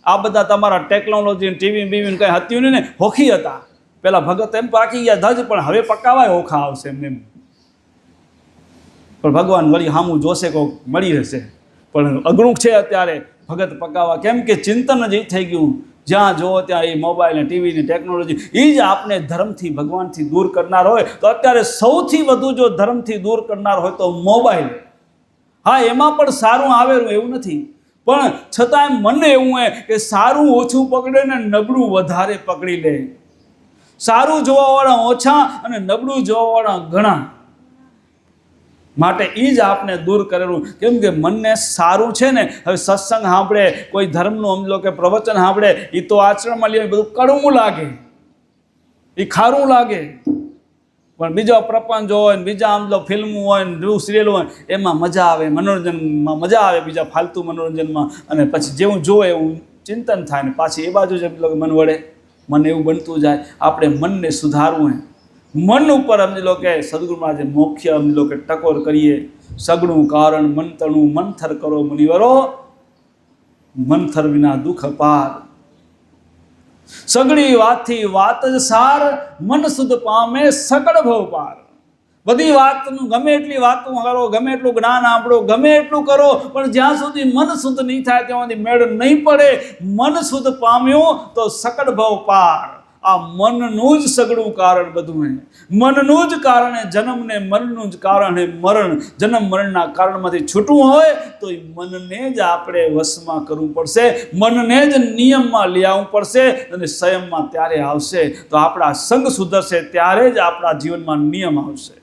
આ બધા તમારા ટેકનોલોજી ટીવી બીવી કંઈ હતું નહીં ને, હોખી હતા. પેલા ભગત એમ પાકી ગયા ધજ, પણ હવે પકાવાય હોખા આવશે એમને. પણ ભગવાન વળી સામું જોશે, કોઈ મળી રહેશે. પણ અઘરું છે અત્યારે ભગત પકાવવા. કેમ કે ચિંતન જ થઈ ગયું. જ્યાં જુઓ ત્યાં એ મોબાઈલ ને ટીવી ને ટેકનોલોજી, એ જ આપણે ધર્મથી ભગવાનથી દૂર કરનાર હોય. તો અત્યારે સૌથી વધુ જો ધર્મથી દૂર કરનાર હોય તો મોબાઈલ. હા, એમાં પણ સારું આવેલું એવું નથી, પણ છતાં મને એવું હોય કે સારું ઓછું પકડે ને નબળું વધારે પકડી લે. સારું જોવાવાળા ઓછા અને નબળું જોવાવાળા ઘણા. માટે એ જ આપને દૂર કરેલું. કેમ કે મનને સારું છે ને, હવે સત્સંગ સાંભળે, કોઈ ધર્મનું સમજો કે પ્રવચન સાંભળે, એ તો આચરણમાં લે બધું કડવું લાગે, એ ખારું લાગે. પણ બીજો પ્રપંચ હોય ને બીજા આમ ફિલ્મો હોય ને સિરિયલ હોય એમાં મજા આવે, મનોરંજનમાં મજા આવે, બીજા ફાલતુ મનોરંજનમાં. અને પછી જેવું જોવે એવું ચિંતન થાય ને પાછી એ બાજુ જ મન વળે, મન એવું બનતું જાય. આપણે મનને સુધારવું હે. મન ઉપર સમજી લો કે સદગુરુ મહારાજે મુખ્ય સમજી લો કે ટકોર કરીએ. સગડું કારણ મંતણું મંથર કરો મુનિવરો, મંથર વિના દુઃખ અપાર. સગડી વાતથી વાત જ સાર, મન શુદ્ધ પામે સકળ ભવ પાર. બધી વાતનું ગમે એટલી વાતો કરો, ગમે એટલું જ્ઞાન આપણો, ગમે એટલું કરો, પણ જ્યાં સુધી મન શુદ્ધ નહીં થાય ત્યાં સુધી મેળ નહીં પડે. મન શુદ્ધ પામ્યું તો સકળ ભવ પાર. આ મનનું જ સગળું કારણ બધું હે. મનનું જ કારણે જન્મ ને મરણનું જ કારણ હે મરણ. જન્મ મરણના કારણમાંથી છૂટવું હોય તો એ મનને જ આપણે વશમાં કરવું પડશે, મનને જ નિયમમાં લઈ આવવું પડશે. અને સંયમમાં ત્યારે આવશે તો આપણા સંગ સુધરશે, ત્યારે જ આપણા જીવનમાં નિયમ આવશે.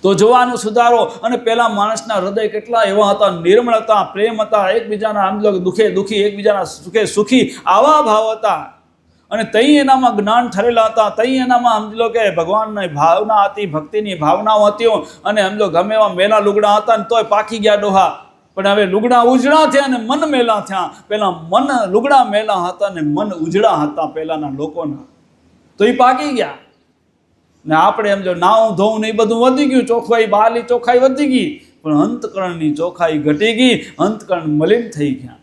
તો જોવાનું સુધારો. અને પેલા માણસના હૃદય કેટલા એવા હતા, નિર્મળ હતા, પ્રેમ હતા, એકબીજાના આમ દુઃખે દુઃખી, એકબીજાના સુખે સુખી, આવા ભાવ હતા. અને તઈ એનામાં જ્ઞાન ઠરેલા હતા, તઈ એનામાં સમજી લો કે ભગવાનની ભાવના હતી, ભક્તિની ભાવનાઓ હતી. અને સમજો ગમે એવા મેલા લુગડા હતા ને તોય પાકી ગયા ડોહા. પણ હવે લુગડા ઉજળા થયા અને મન મેલા થયા. પેલા મન લુગડા મેલા હતા ને મન ઉજળા હતા પેલાના લોકોના, તો એ પાકી ગયા. ને આપણે એમ જો નાવું ધોવું ને એ બધું વધી ગયું, ચોખ્ખાઈ બહારની ચોખ્ખાઈ વધી ગઈ, પણ અંતકરણની ચોખ્ખાઈ ઘટી ગઈ, અંતકરણ મલિન થઈ ગયા.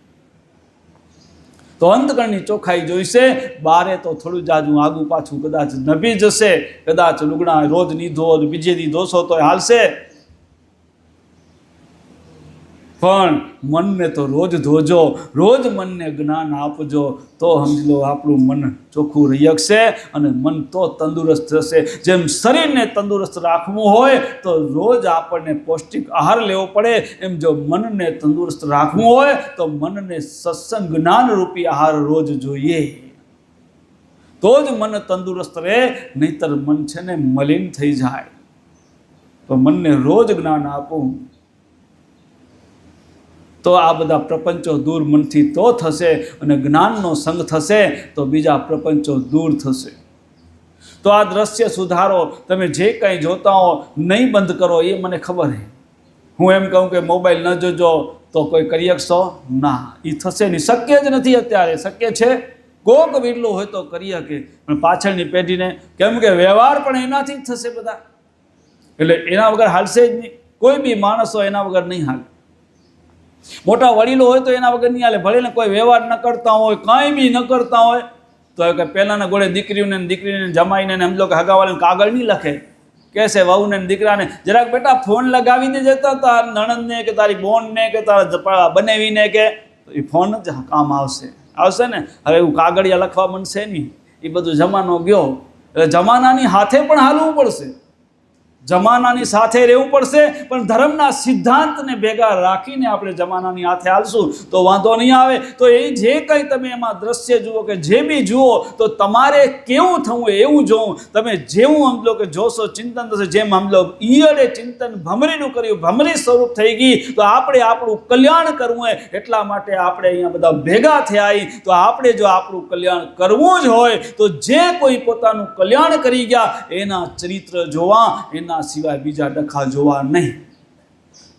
તો અંતકરણની ચોખ્ખાઈ જોઈશે. બારે તો થોડું જાજુ આગું પાછું કદાચ નભી જશે, કદાચ લુગડા રોજ ની ધો, બીજે દી ધોશો તો હાલશે, પણ મનને તો રોજ ધોજો, રોજ મનને જ્ઞાન આપજો, તો સમજી લો આપણું મન ચોખ્ખું રહી શકશે અને મન તો તંદુરસ્ત થશે. જેમ શરીરને તંદુરસ્ત રાખવું હોય તો રોજ આપણને પૌષ્ટિક આહાર લેવો પડે, એમ જો મનને તંદુરસ્ત રાખવું હોય તો મનને સત્સંગ જ્ઞાન રૂપી આહાર રોજ જોઈએ, તો જ મન તંદુરસ્ત રહે. નહીતર મન છે ને મલિન થઈ જાય. તો મનને રોજ જ્ઞાન આપવું તો આ બધા પ્રપંચો દૂર મનથી તો થશે, અને જ્ઞાનનો સંગ થશે તો બીજા પ્રપંચો દૂર થશે. તો આ દ્રશ્ય સુધારો. તમે જે કંઈ જોતા હો નહીં બંધ કરો, એ મને ખબર છે. હું એમ કહું કે મોબાઈલ ન જોજો તો કોઈ કરી શકશો ના, એ થશે નહીં, શક્ય જ નથી. અત્યારે શક્ય છે કોક વિરલું હોય તો કરી શકે, પણ પાછળની પેઢીને કેમ કે વ્યવહાર પણ એનાથી જ થશે બધા, એટલે એના વગર હાલશે જ નહીં. કોઈ બી માણસ હોય એના વગર નહીં હાલે. મોટા વડીલો હોય તો એના વગર નહીં હાલે. ભલે ને કોઈ વ્યવહાર ન કરતા હોય, કાંઈ બી ન કરતા હોય, તો કે પહેલાંના ગોળે દીકરીને જમાઈને એમ લો કે હગાવાળાને કાગળ નહીં લખે, કહેશે વહુને દીકરાને જરાક બેટા ફોન લગાવીને જતા તાર નણંદને કે તારી બોનને કે તારા બનાવીને કે, તો એ ફોન જ કામ આવશે ને. હવે એવું કાગળિયા લખવા બનશે નહીં, એ બધું જમાનો ગયો. એટલે જમાનાની હાથે પણ હાલવું પડશે, જમાનાની સાથે રહેવું પડશે, પણ ધર્મના સિદ્ધાંતને ભેગા રાખીને આપણે જમાનાની હાથે હાલશું તો વાંધો નહીં આવે. તો એ જે કંઈ તમે એમાં દ્રશ્ય જુઓ કે જે બી જુઓ, તો તમારે કેવું થવું એવું જોવું. તમે જેવું સમજો કે જોશો ચિંતન થશે. જેમ સમજો ઈયળે ચિંતન ભમરીનું કર્યું, ભમરી સ્વરૂપ થઈ ગઈ. તો આપણે આપણું કલ્યાણ કરવું હોય એટલા માટે આપણે અહીંયા બધા ભેગા થયા. તો આપણે જો આપણું કલ્યાણ કરવું જ હોય તો જે કોઈ પોતાનું કલ્યાણ કરી ગયા એના ચરિત્ર જોવા, એના સિવાય બીજા ડખા જોવા નહીં.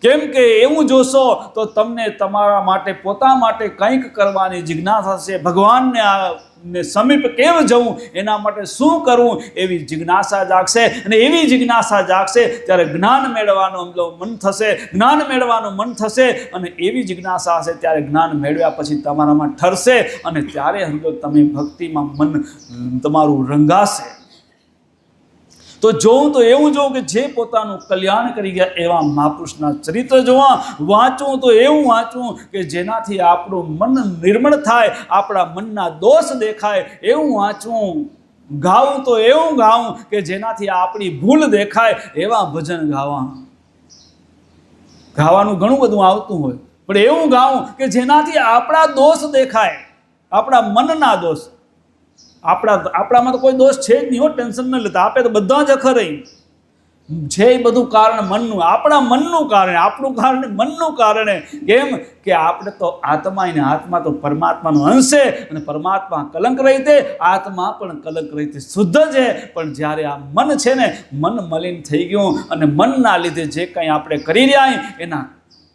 કેમ કે એવું જોશો તો તમને તમારા માટે, પોતા માટે કંઈક કરવાની જિજ્ઞાસા છે. ભગવાનને સમીપ કેમ જવું, એના માટે શું કરવું, એવી જિજ્ઞાસા જાગશે. અને એવી જિજ્ઞાસા જાગશે ત્યારે જ્ઞાન મેળવવાનું મન થશે, જ્ઞાન મેળવવાનું મન થશે. અને એવી જિજ્ઞાસા હશે ત્યારે જ્ઞાન મેળવ્યા પછી તમારામાં ઠરશે, અને ત્યારે તમે ભક્તિમાં મન તમારું રંગાશે. તો જોઉં તો એવું જોઉં કે જે પોતાનું કલ્યાણ કરી ગયા એવા મહાપુરુષના ચરિત્ર જોવા. વાંચવું તો એવું વાંચવું કે જેનાથી આપણું મન નિર્મળ થાય, આપણા મનના દોષ દેખાય એવું વાંચવું. ગાવું તો એવું ગાવું કે જેનાથી આપણી ભૂલ દેખાય એવા ભજન ગાવા. ગાવાનું ઘણું બધું આવતું હોય, પણ એવું ગાવું કે જેનાથી આપણા દોષ દેખાય, આપણા મનના દોષ. આપણામાં તો કોઈ દોષ છે જ નહીં હો, ટેન્શન ન લેતા. આપે તો બધા જ અખર રહી, છે એ બધું કારણ મનનું, આપણા મનનું કારણે, આપણું કારણ મનનું કારણે. કેમ કે આપણે તો આત્મા, એને આત્મા તો પરમાત્માનો અંશ છે, અને પરમાત્મા કલંક રહિત, આત્મા પણ કલંક રહિત શુદ્ધ છે. પણ જ્યારે આ મન છે ને, મન મલિન થઈ ગયું, અને મનના લીધે જે કંઈ આપણે કરી રહ્યા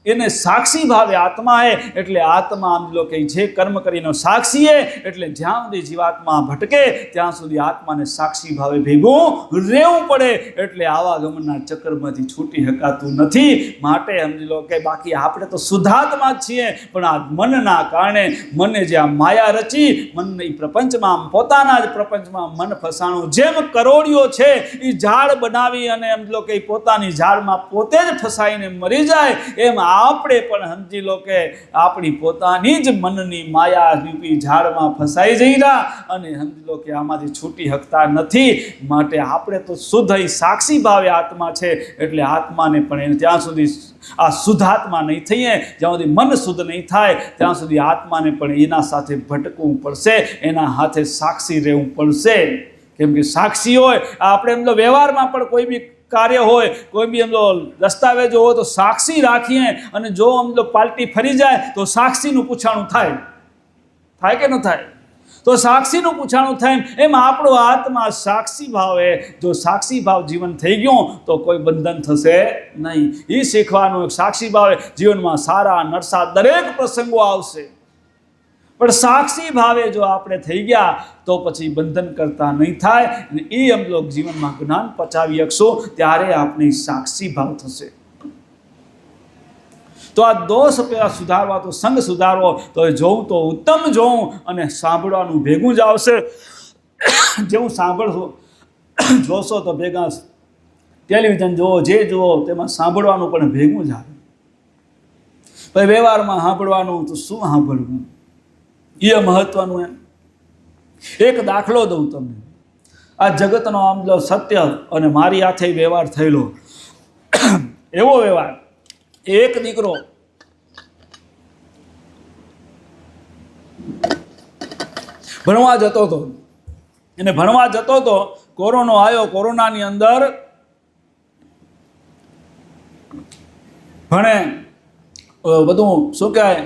એને સાક્ષી ભાવે આત્મા હે, એટલે આત્મા સમજો કે જે કર્મ કરીને સાક્ષી હે, એટલે જ્યાં સુધી જીવાત્મા ભટકે ત્યાં સુધી આત્માને સાક્ષી ભાવે ભેગું રહેવું પડે. એટલે આવાગમનના ચક્રમાંથી છૂટી શકાતું નથી. માટે સમજી લો કે બાકી આપણે તો શુદ્ધાત્મા જ છીએ, પણ આ મનના કારણે, મને જે આ માયા રચી, મનની પ્રપંચમાં, પોતાના જ પ્રપંચમાં મન ફસાણું. જેમ કરોડિયો છે એ ઝાડ બનાવી અને સમજો કે પોતાની ઝાડમાં પોતે જ ફસાઈને મરી જાય, એમ આપણે પણ સમજી લો કે આપણી પોતાની જ મનની માયા રૂપી ઝાડમાં ફસાઈ જઈરા, અને સમજી લો કે આમાંથી છૂટી શકતા નથી. માટે આપણે તો શુદ્ધ સાક્ષી ભાવે આત્મા છે, એટલે આત્માને પણ એને ત્યાં સુધી આ શુદ્ધાત્મા નહીં થઈએ, જ્યાં સુધી મન શુદ્ધ નહીં થાય ત્યાં સુધી આત્માને પણ એના સાથે ભટકવું પડશે, એના હાથે સાક્ષી રહેવું પડશે. કેમ કે સાક્ષી હોય આપણે એમ તો વ્યવહારમાં પણ કોઈ બી કાર્ય હોય, કોઈ બી એમનો દસ્તાવેજો હોય તો સાક્ષી રાખીએ, અને જો એમનો પાલટી ફરી જાય તો સાક્ષીનું પૂછાણું થાય કે ન થાય? તો સાક્ષીનું પૂછાણું થાય. એમ આપણો આત્મા સાક્ષી ભાવે, જો સાક્ષી ભાવ જીવન થઈ ગયું તો કોઈ બંધન થશે નહીં. એ શીખવાનું. સાક્ષી ભાવે જીવનમાં સારા નરસા દરેક પ્રસંગો આવશે, પણ સાક્ષી ભાવે જો આપણે થઈ ગયા તો પછી બંધન કરતા નહીં થાય, અને એ અમ લોક જીવનમાં જ્ઞાન પચાવી શકશું, ત્યારે આપણે સાક્ષી ભાવ થશે. તો આ દોષ પેલા સુધારવા, તો સંગ સુધારવો, તો એ જોવું તો ઉત્તમ જોવું, અને સાંભળવાનું ભેગું જ આવશે. જેવું સાંભળશો જોશો તો ભેગા ટેલિવિઝન જુઓ, જે જુઓ તેમાં સાંભળવાનું પણ ભેગું જ આવે. પછી વ્યવહારમાં સાંભળવાનું તો શું સાંભળવું એ મહત્વનું. એમ એક દાખલો દઉં તમને. આ જગતનો આમ જો સત્ય અને મારી હાથે વ્યવહાર થયેલો, એવો વ્યવહાર. એક દીકરો ભણવા જતો હતો, એને ભણવા જતો હતો, કોરોના આવ્યો. કોરોનાની અંદર ભણે, બધું શું કહેવાય,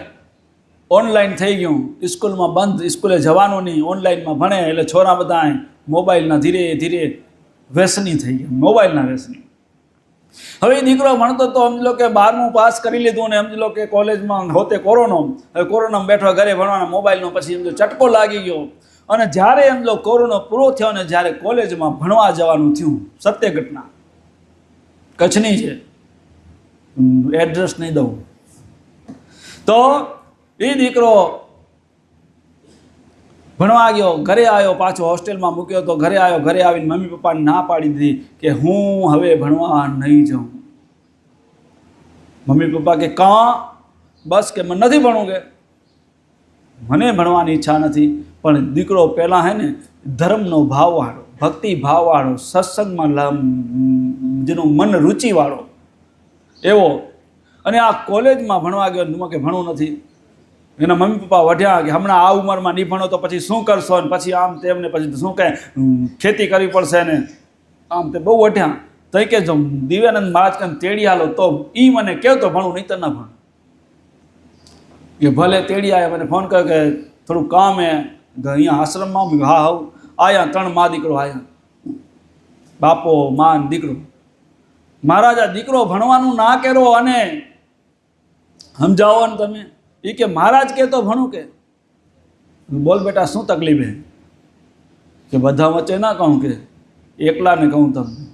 ઓનલાઈન થઈ ગયું. સ્કૂલમાં બંધ, સ્કૂલે જવાનું નહીં, ઓનલાઈનમાં ભણે. એટલે છોરા બધા મોબાઈલના ધીરે ધીરે વ્યસની થઈ ગયા, મોબાઈલના વ્યસની. હવે એ દીકરો ભણતો તો સમજી લો કે 12મું પાસ કરી લીધું, ને સમજી લો કે કોલેજમાં હોતે કોરોનો. હવે કોરોનામાં બેઠો ઘરે ભણવાના, મોબાઈલનો પછી એમ ચટકો લાગી ગયો. અને જ્યારે એમ લો કોરોના પૂરો થયો ને જ્યારે કોલેજમાં ભણવા જવાનું થયું, સત્ય ઘટના, કચ્છની છે, એડ્રેસ નહીં દઉં. તો એ દીકરો ભણવા ગયો, ઘરે આવ્યો, પાછો હોસ્ટેલમાં મૂક્યો તો ઘરે આવ્યો. ઘરે આવીને મમ્મી પપ્પાને ના પાડી દીધી કે હું હવે ભણવા નહીં જાઉં. મમ્મી પપ્પા કે કાં? બસ કે મને નથી ભણવું, કે મને ભણવાની ઈચ્છા નથી. પણ દીકરો પહેલાં હે ને ધર્મનો ભાવવાળો, ભક્તિ ભાવવાળો, સત્સંગમાં જેનું મન રુચિવાળો એવો, અને આ કોલેજમાં ભણવા ગયો કે ભણવું નથી. એના મમ્મી પપ્પા વઢ્યા કે હમણાં આ ઉંમરમાં નહીં ભણો તો પછી શું કરશો, ને પછી આમ તેમને પછી શું કહે ખેતી કરવી પડશે ને આમ તે બહુ વઢ્યા. તો કે જો દિવ્યાનંદ મહારાજ કંઈ તેડી હાલો તો એ મને કહો તો ભણું, નહીં તો ના ભણ. કે ભલે તેડી આવ્યા, મને ફોન કર્યો કે થોડું કામ હે અહીંયા આશ્રમમાં. હા હા આવ્યા, 3 મા દીકરો આવ્યા, બાપો મા દીકરો. મહારાજ આ દીકરો ભણવાનું ના કરો, અને સમજાવો ને તમે. એ કે મહારાજ કે તો ભણું. કે બોલ બેટા શું તકલીફ હે? કે બધા વચ્ચે ના કહું, કે એકલાને કહું તમને.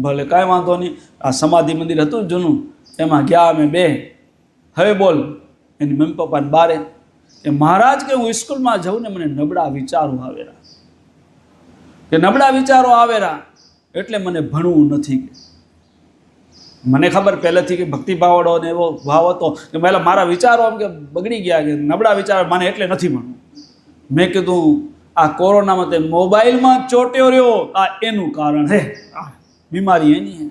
ભલે કાંઈ વાંધો નહીં. આ સમાધિ મંદિર હતું જૂનું, એમાં ગયા અમે 2. હવે બોલ. એની મમ્મી પપ્પાને બારે કે મહારાજ કે હું સ્કૂલમાં જાઉં ને મને નબળા વિચારો આવેરા, કે નબળા વિચારો આવેરા એટલે મને ભણવું નથી. મને ખબર પહેલેથી કે ભક્તિભાવવાળો ને એવો ભાવ હતો કે પહેલાં મારા વિચારો આમ કે બગડી ગયા, કે નબળા વિચારો મને એટલે નથી ભણવું. મેં કીધું આ કોરોનામાં તે મોબાઈલમાં ચોટ્યો રહ્યો, આ એનું કારણ હે, આ બીમારી એની હે.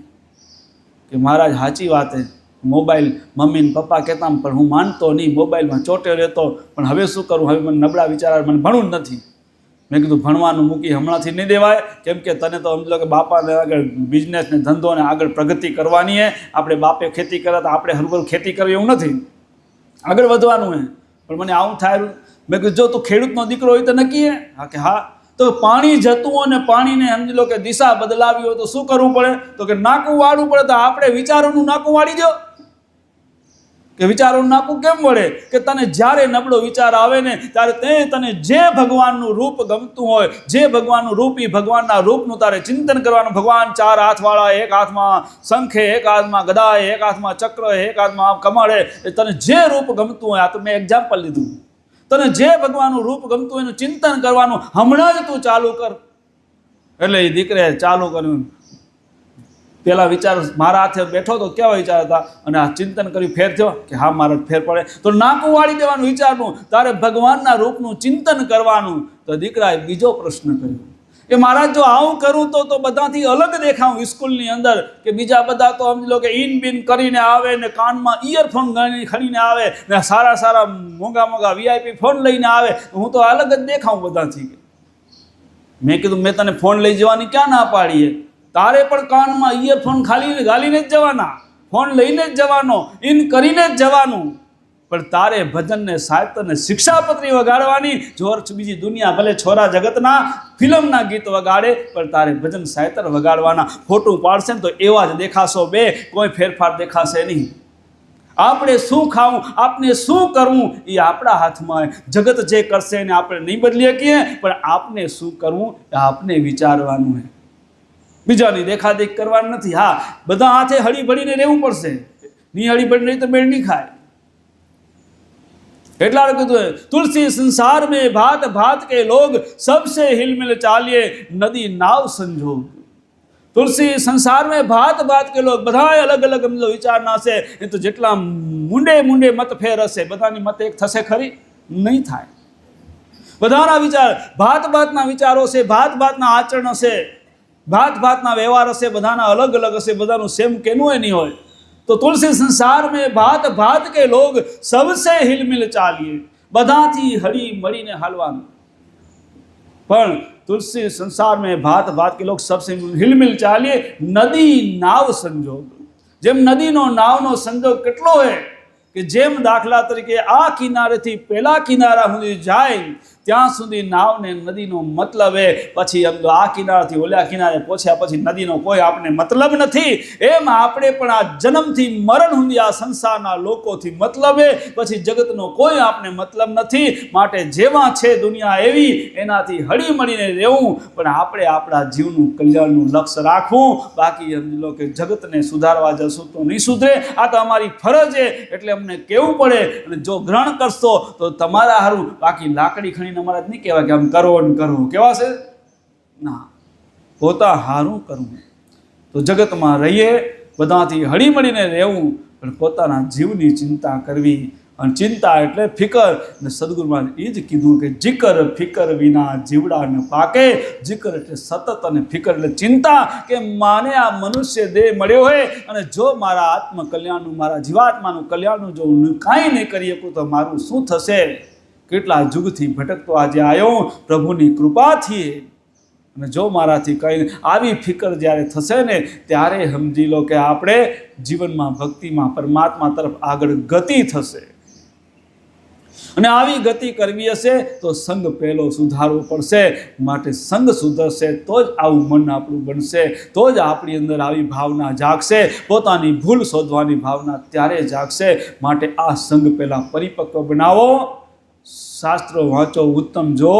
કે મહારાજ સાચી વાત હે, મોબાઈલ મમ્મી ને પપ્પા કહેતા પણ હું માનતો નહીં, મોબાઈલમાં ચોટ્યો રહેતો. પણ હવે શું કરું, હવે મને નબળા વિચાર, મને ભણવું જ નથી. મેં કીધું ભણવાનું મૂકી હમણાંથી નહીં દેવાય, કેમ કે તને તો સમજી લો કે બાપાને આગળ બિઝનેસ ને ધંધો ને આગળ પ્રગતિ કરવાની હે. આપણે બાપે ખેતી કરે તો આપણે હરભર ખેતી કરવી એવું નથી, આગળ વધવાનું હે. પણ મને આવું થાય. મેં કીધું જો તું ખેડૂતનો દીકરો હોય તો નક્કી હે? હા કે હા. તો પાણી જતું હોય ને પાણીને સમજી લો કે દિશા બદલાવી હોય તો શું કરવું પડે? તો કે નાકું વાળવું પડે. તો આપણે વિચારોનું નાકું વાળી દો કે વિચારોનું નાકું કેમ વળે? કે તને જ્યારે નબળો વિચાર આવે ને ત્યારે તને જે ભગવાનનું રૂપ ગમતું હોય, જે ભગવાનનું રૂપ, એ ભગવાનના રૂપનું તારે ચિંતન કરવાનું. ભગવાન 4 હાથવાળા, એક હાથમાં શંખ હે, એક હાથમાં ગદા હે, એક હાથમાં ચક્ર હે, એક હાથમાં કમળ હે. એ તને જે રૂપ ગમતું હોય, આ તો મેં એક્ઝામ્પલ લીધું, તને જે ભગવાનનું રૂપ ગમતું હોય એનું ચિંતન કરવાનું. હમણાં જ તું ચાલુ કર. એટલે એ દીકરે ચાલુ કર્યું. પેલા વિચાર મારા હાથે બેઠો તો કેવા વિચાર હતા, અને આ ચિંતન કર્યું, ફેર થયો કે હા મારા ફેર પડે. તો નાકું વાળી દેવાનું વિચારનું, તારે ભગવાનના રૂપનું ચિંતન કરવાનું. તો દીકરાએ બીજો પ્રશ્ન કર્યો કે મહારાજ જો આવું કરું તો બધાથી અલગ દેખાવું સ્કૂલની અંદર, કે બીજા બધા તો સમજી લો કે ઇન બિન કરીને આવે ને કાનમાં ઇયરફોન ખણીને આવે ને સારા મોંઘા VIP ફોન લઈને આવે, હું તો અલગ જ દેખાઉં બધાથી. મેં કીધું મેં તને ફોન લઈ જવાની ક્યાં ના પાડીએ? તારે પણ કાનમાં ઇયરફોન ખાલી ગાલીને જ જવાના, ફોન લઈને જ જવાનો, ઇન કરીને જ જવાનું. પણ તારે ભજનને સાહિત્યને શિક્ષાપત્રી વગાડવાની. જોર બીજી દુનિયા ભલે છોરા જગતના ફિલ્મના ગીત વગાડે, પણ તારે ભજન સાહિત્ય વગાડવાના. ફોટું પાડશે ને તો એવા જ દેખાશો, બે કોઈ ફેરફાર દેખાશે નહીં. આપણે શું ખાવું, આપણે શું કરવું, એ આપણા હાથમાં. જગત જે કરશે એને આપણે નહીં બદલી શકીએ, પણ આપણે શું કરવું એ આપણે વિચારવાનું છે. બીજાની દેખાદેખ કરવાની નથી. હા, બધા હાથે હળી ભળીને રહેવું પડશે, નહીં હળી ભળી નહીં તો મેળ નહીં ખાય. એટલા કીધું તુલસી સંસાર में भात भात के लोग सबसे हिल मिल चालिए नदी नाव संजोग. તુલસી સંસાર में भात भात के लोग, બધા અલગ અલગ વિચારના છે. એ તો જેટલા મુંડે મત ફેર હશે, બધાની મત એક થશે ખરી? નહીં થાય. બધાના વિચાર ભાતના વિચારો છે, ભાતના આચરણ હશે, ભાતના વ્યવહાર હશે, બધાના અલગ અલગ હશે, બધાનું સેમ કેનું નહીં હોય. તો તુલસી સંસાર में भात के लोग सबसे हिल मिल चालिए, બધાથી હળી મળીને હાલવાનું. પણ तुलसी संसार में भात के लोग सबसे हिल मिल चालिए नदी नाव संजोग. જેમ નદીનો નાવનો સંજોગ કેટલો હોય કે જેમ દાખલા તરીકે આ કિનારેથી પેલા કિનારા સુધી જાય ત્યાં સુધી નાવને નદીનો મતલબ હે, પછી આ કિનારાથી ઓલા કિનારે પહોંચ્યા પછી નદીનો કોઈ આપણે મતલબ નથી. એમ આપણે પણ આ જન્મથી મરણ સુધી આ સંસારના લોકોથી મતલબ હે, પછી જગતનો કોઈ આપણે મતલબ નથી. માટે જેવા છે દુનિયા એવી, એનાથી હળી મળીને રહેવું, પણ આપણે આપણા જીવનું કલ્યાણનું લક્ષ્ય રાખવું. બાકી સમજી લો કે જગતને સુધારવા જશું તો નહીં સુધરે. આ તો અમારી ફરજ છે, એટલે અમને કહેવું પડે. અને જો ગ્રહણ કરશો તો તમારા હારું, બાકી લાકડી ખણી અમારે જ નહીં કહેવાય કે આમ કરો ને કરો. કેવા છે ના, પોતા હારું કરવું. તો જગતમાં રહીએ, બધાથી હળી મળીને રહેવું, પણ પોતાના જીવની ચિંતા કરવી. અને ચિંતા એટલે ફિકર. ને સદગુરુમાં એ જ કીધું કે જીકર ફિકર વિના જીવડા ન પાકે. જીકર એટલે સતત, અને ફિકર એટલે ચિંતા, કે માને આ મનુષ્ય દેહ મળ્યો હોય અને જો મારા આત્મ કલ્યાણનું, મારા જીવાત્માનું કલ્યાણનું જો કાંઈ નહીં કરી શકું તો મારું શું થશે? કેટલા યુગથી ભટકતો આજે આવ્યો પ્રભુની કૃપાથી. અને જો મારાથી કંઈ આવી ફિકર જ્યારે થશે ને ત્યારે સમજી લો કે આપણે જીવનમાં ભક્તિમાં પરમાત્મા તરફ આગળ ગતિ થશે. અને આવી ગતિ કરવી હશે તો સંગ પહેલો સુધારવો પડશે. માટે સંગ સુધરશે તો જ આવું મન આપણું બનશે, તો જ આપણી અંદર આવી ભાવના જાગશે. પોતાની ભૂલ શોધવાની ભાવના ત્યારે જાગશે. માટે આ સંગ પહેલાં પરિપક્વ બનાવો. શાસ્ત્રો વાંચો, ઉત્તમ જો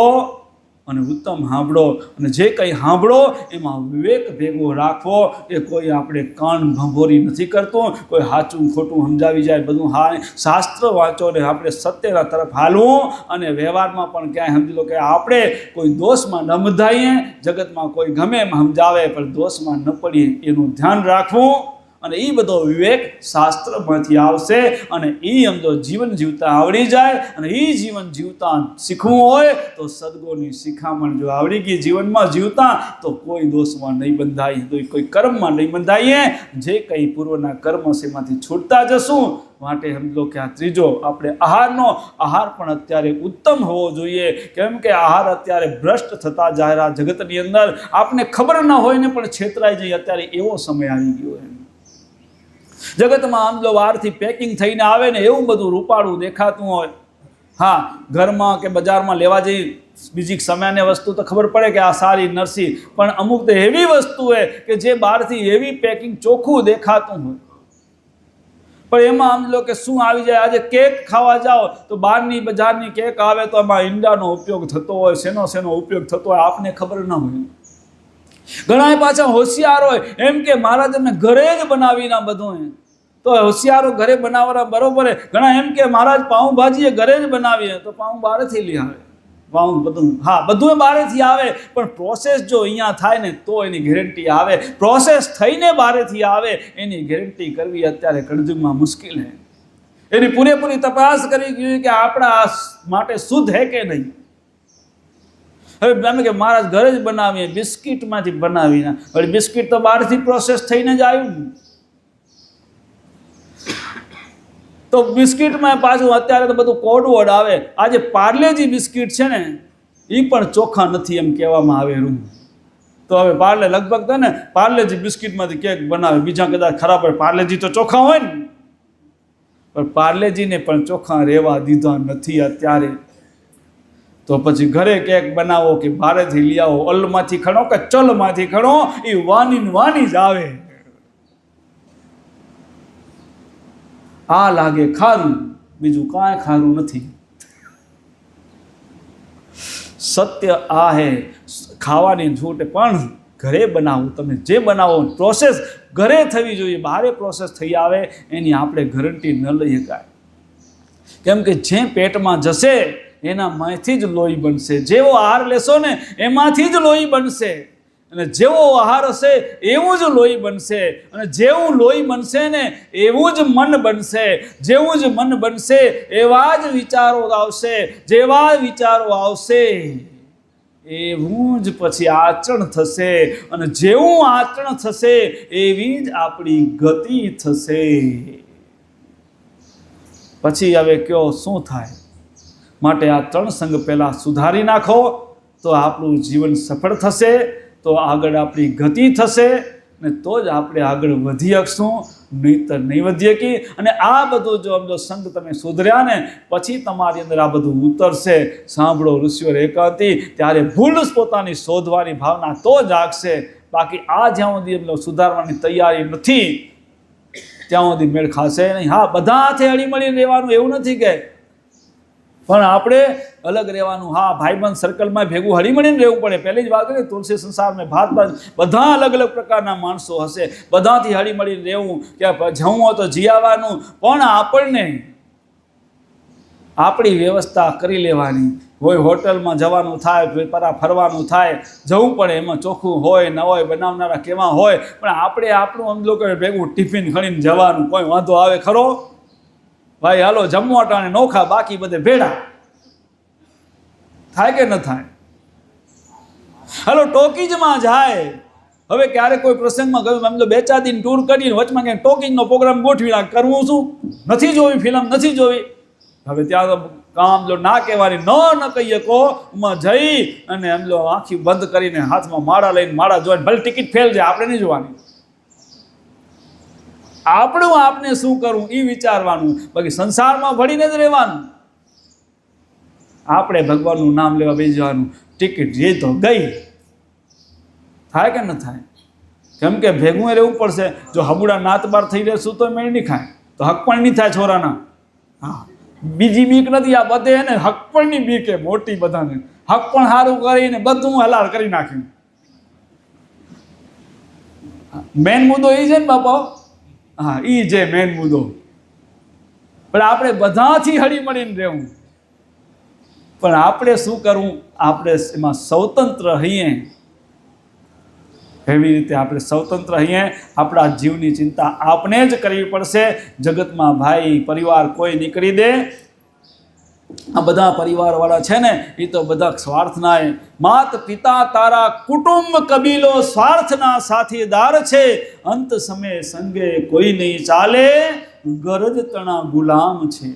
અને ઉત્તમ સાંભળો. અને જે કંઈ સાંભળો એમાં વિવેક ભેગો રાખવો. એ કોઈ આપણે કાન ભંભોરી નથી કરતો, કોઈ સાચું ખોટું સમજાવી જાય બધું. હા, શાસ્ત્ર વાંચો ને આપણે સત્યના તરફ હાલવું. અને વ્યવહારમાં પણ ક્યાંય સમજી લો કે આપણે કોઈ દોષમાં ન બંધાઈએ. જગતમાં કોઈ ગમે એમ સમજાવે પણ દોષમાં ન પડીએ એનું ધ્યાન રાખવું. અને એ બધો વિવેક શાસ્ત્રમાંથી આવશે અને એ સમજો જીવન જીવતા આવડી જાય અને એ જીવન જીવતા શીખવું હોય તો સદગુણની શિખામણ જો આવડી ગઈ જીવનમાં જીવતા તો કોઈ દોષમાં નહીં બંધાય, તો કોઈ કર્મમાં નહીં બંધાઈએ. જે કંઈ પૂર્વના કર્મ છે એમાંથી છૂટતા જશું. માટે સમજો કે આ ત્રીજો આપણે આહાર પણ અત્યારે ઉત્તમ હોવો જોઈએ. કેમ કે આહાર અત્યારે ભ્રષ્ટ થતા જાય જગતની અંદર. આપને ખબર ન હોય ને પણ છેતરાઈ જઈએ. અત્યારે એવો સમય આવી ગયો એમ જગતમાં સમજો બહારથી પેકિંગ થઈને આવે ને એવું બધું રૂપાળું દેખાતું હોય. હા, ઘરમાં કે બજારમાં લેવા જઈ બીજી સામાન્ય વસ્તુ તો ખબર પડે કે આ સારી નરસી, પણ અમુક તો એવી વસ્તુ હોય કે જે બહારથી એવી પેકિંગ ચોખ્ખું દેખાતું હોય પણ એમાં સમજો કે શું આવી જાય. આજે કેક ખાવા જાઓ તો બહારની બજારની કેક આવે તો એમાં ઈંડાનો ઉપયોગ થતો હોય, શેનો ઉપયોગ થતો હોય આપને ખબર ન હોય. ઘણા પાછા હોશિયાર હોય એમ કે મહારાજ અમે ઘરે જ બનાવીને બધું, તો હોશિયારો ઘરે બનાવવાના બરોબર. ઘણા એમ કે મહારાજ પાઉંભાજી ઘરે જ બનાવીએ તો પાઉં બહારથી લઈ આવે. પાઉં બધું હા બધું બહારથી આવે પણ પ્રોસેસ જો અહીંયા થાય ને તો એની ગેરંટી આવે. પ્રોસેસ થઈને બહારથી આવે એની ગેરંટી કરવી અત્યારે કળજુગમાં મુશ્કેલ છે. એની પૂરેપૂરી તપાસ કરવી જોઈએ કે આપણા માટે શુદ્ધ હે કે નહીં. હવે એમ કે મહારાજ ઘરે જ બનાવીએ, બિસ્કિટમાંથી બનાવીને, હવે બિસ્કિટ તો બહારથી પ્રોસેસ થઈને જ આવ્યું. તો બિસ્કિટમાં પાછું અત્યારે તો બધું કોડવર્ડ આવે. આજે પાર્લેજી બિસ્કિટ છે ને એ પણ ચોખ્ખા નથી એમ કહેવામાં આવે રૂમ. તો હવે પાર્લે લગભગ તો ને પાર્લેજી બિસ્કિટમાંથી કેક બનાવે, બીજા કદાચ ખરાબ હોય. પાર્લેજી તો ચોખ્ખા હોય ને, પણ પાર્લેજીને પણ ચોખ્ખા રહેવા દીધા નથી અત્યારે. તો પછી ઘરે કેક બનાવો કે બહારેથી લઈ આવો, અલમાંથી ખણો કે ચલમાંથી ખણો, એ વાની જ આવે. આ લાગે ખારું, બીજું કાંઈ ખારું નથી. સત્ય આ હે. ખાવાની છૂટ પણ ઘરે બનાવો. તમે જે બનાવો પ્રોસેસ ઘરે થવી જોઈએ. બહારે પ્રોસેસ થઈ આવે એની આપણે ગેરંટી ન લઈ શકાય. કેમ કે જે પેટમાં જશે એનામાંથી જ લોહી બનશે. જેવો આહાર લેશો ને એમાંથી જ લોહી બનશે, અને જેવો આહાર હશે એવું જ લોહી બનશે, અને જેવું લોહી બનશે ને એવું જ મન બનશે. જેવું જ મન બનશે એવા જ વિચારો આવશે. જેવા વિચારો આવશે એવું જ પછી આચરણ થશે, અને જેવું આચરણ થશે એવી જ આપણી ગતિ થશે. પછી હવે કયો શું થાય? માટે આ ત્રણ સંગ પહેલાં સુધારી નાખો તો આપણું જીવન સફળ થશે, તો આગળ આપણી ગતિ થશે ને તો જ આપણે આગળ વધી શકશું. નહીંતર નહીં વધી શકી. અને આ બધું જો આમ જો સંગ તમે સુધર્યા ને પછી તમારી અંદર આ બધું ઉતરશે. સાંભળો ઋષિઓ એકાંતી, ત્યારે ભૂલ પોતાની શોધવાની ભાવના તો જાગશે. બાકી આ જ્યાં સુધી સુધારવાની તૈયારી નથી ત્યાં સુધી મેળ ખાશે નહીં. હા, બધા હાથે હળી મળીને રહેવાનું એવું નથી કે, પણ આપણે અલગ રહેવાનું. હા, ભાઈબંધ સર્કલમાં ભેગું હળીમળીને રહેવું પડે. પહેલી જ વાત કરી તુલસી સંસારમાં ભાત બધા અલગ અલગ પ્રકારના માણસો હશે. બધાથી હળીમળીને રહેવું કે જવું હોય તો જીવવાનું, પણ આપણને આપણી વ્યવસ્થા કરી લેવાની હોય. હોટલમાં જવાનું થાય, ફરવાનું થાય, જવું પડે. એમાં ચોખ્ખું હોય ન હોય, બનાવનારા કેવા હોય, પણ આપણે આપણું આમ લોકો ભેગું ટિફિન ખણીને જવાનું. કોઈ વાંધો આવે ખરો? ભાઈ હાલો જમવા ટાણે નોખા, બાકી બધે ભેડા. થાય કે ન થાય? હાલો ટોકીજમાં જાય. હવે ક્યારેક કોઈ પ્રસંગમાં ગયું એમ તો 2-4 દિન ટૂર કરીને વચમાં ક્યાંક ટોકીજનો પ્રોગ્રામ ગોઠવી નાખ. કરવું શું? નથી જોવી ફિલ્મ, નથી જોવી. હવે ત્યાં તો કામ જો ના કહેવાની ન કહી શકો, એમાં જઈ અને એમ લો આંખી બંધ કરીને હાથમાં માળા લઈને માળા જોઈને ભલે ટિકિટ ફેલ જાય, આપણે નહીં જોવાની. આપણું આપને શું કરવું એ વિચારવાનું. બાકી સંસારમાં ભળીને જ રહેવાનું. આપણે ભગવાનનું નામ લેવા બેસી જવાનું. ટિકિટ જે તો ગઈ. થાય કે ન થાય? કેમ કે ભેગું રહેવું પડશે. જો હબુડા નાત બાર થઈ રહેશું તો મેળ નહીં ખાય, તો હક પણ નહીં થાય છોરાના. હા, બીજી બીક નથી. આ બધે એને હક પણ ની બીક એ મોટી બધાને. હક પણ સારું કરીને બધું હલાલ કરી નાખ્યું. મેન મુદ્દો એ છે ને બાપા. હા, એ જે મેન મુદ્દો. પણ આપણે બધાથી હળી મળીને રહેવું. પણ આપણે શું કરવું? આપણે એમાં સ્વતંત્ર રહીએ. એવી રીતે આપણે સ્વતંત્ર રહીએ. આપણા જીવની ચિંતા આપણે જ કરવી પડશે. જગતમાં ભાઈ પરિવાર કોઈ નીકળી દે, આ બધા પરિવારવાળા છે ને એ તો બધા સ્વાર્થના. માત પિતા તારા કુટુંબ કબીલો સ્વાર્થના સાથીદાર છે. અંત સમયે સંગે કોઈ નહીં ચાલે, ગરજ તણા ગુલામ છે.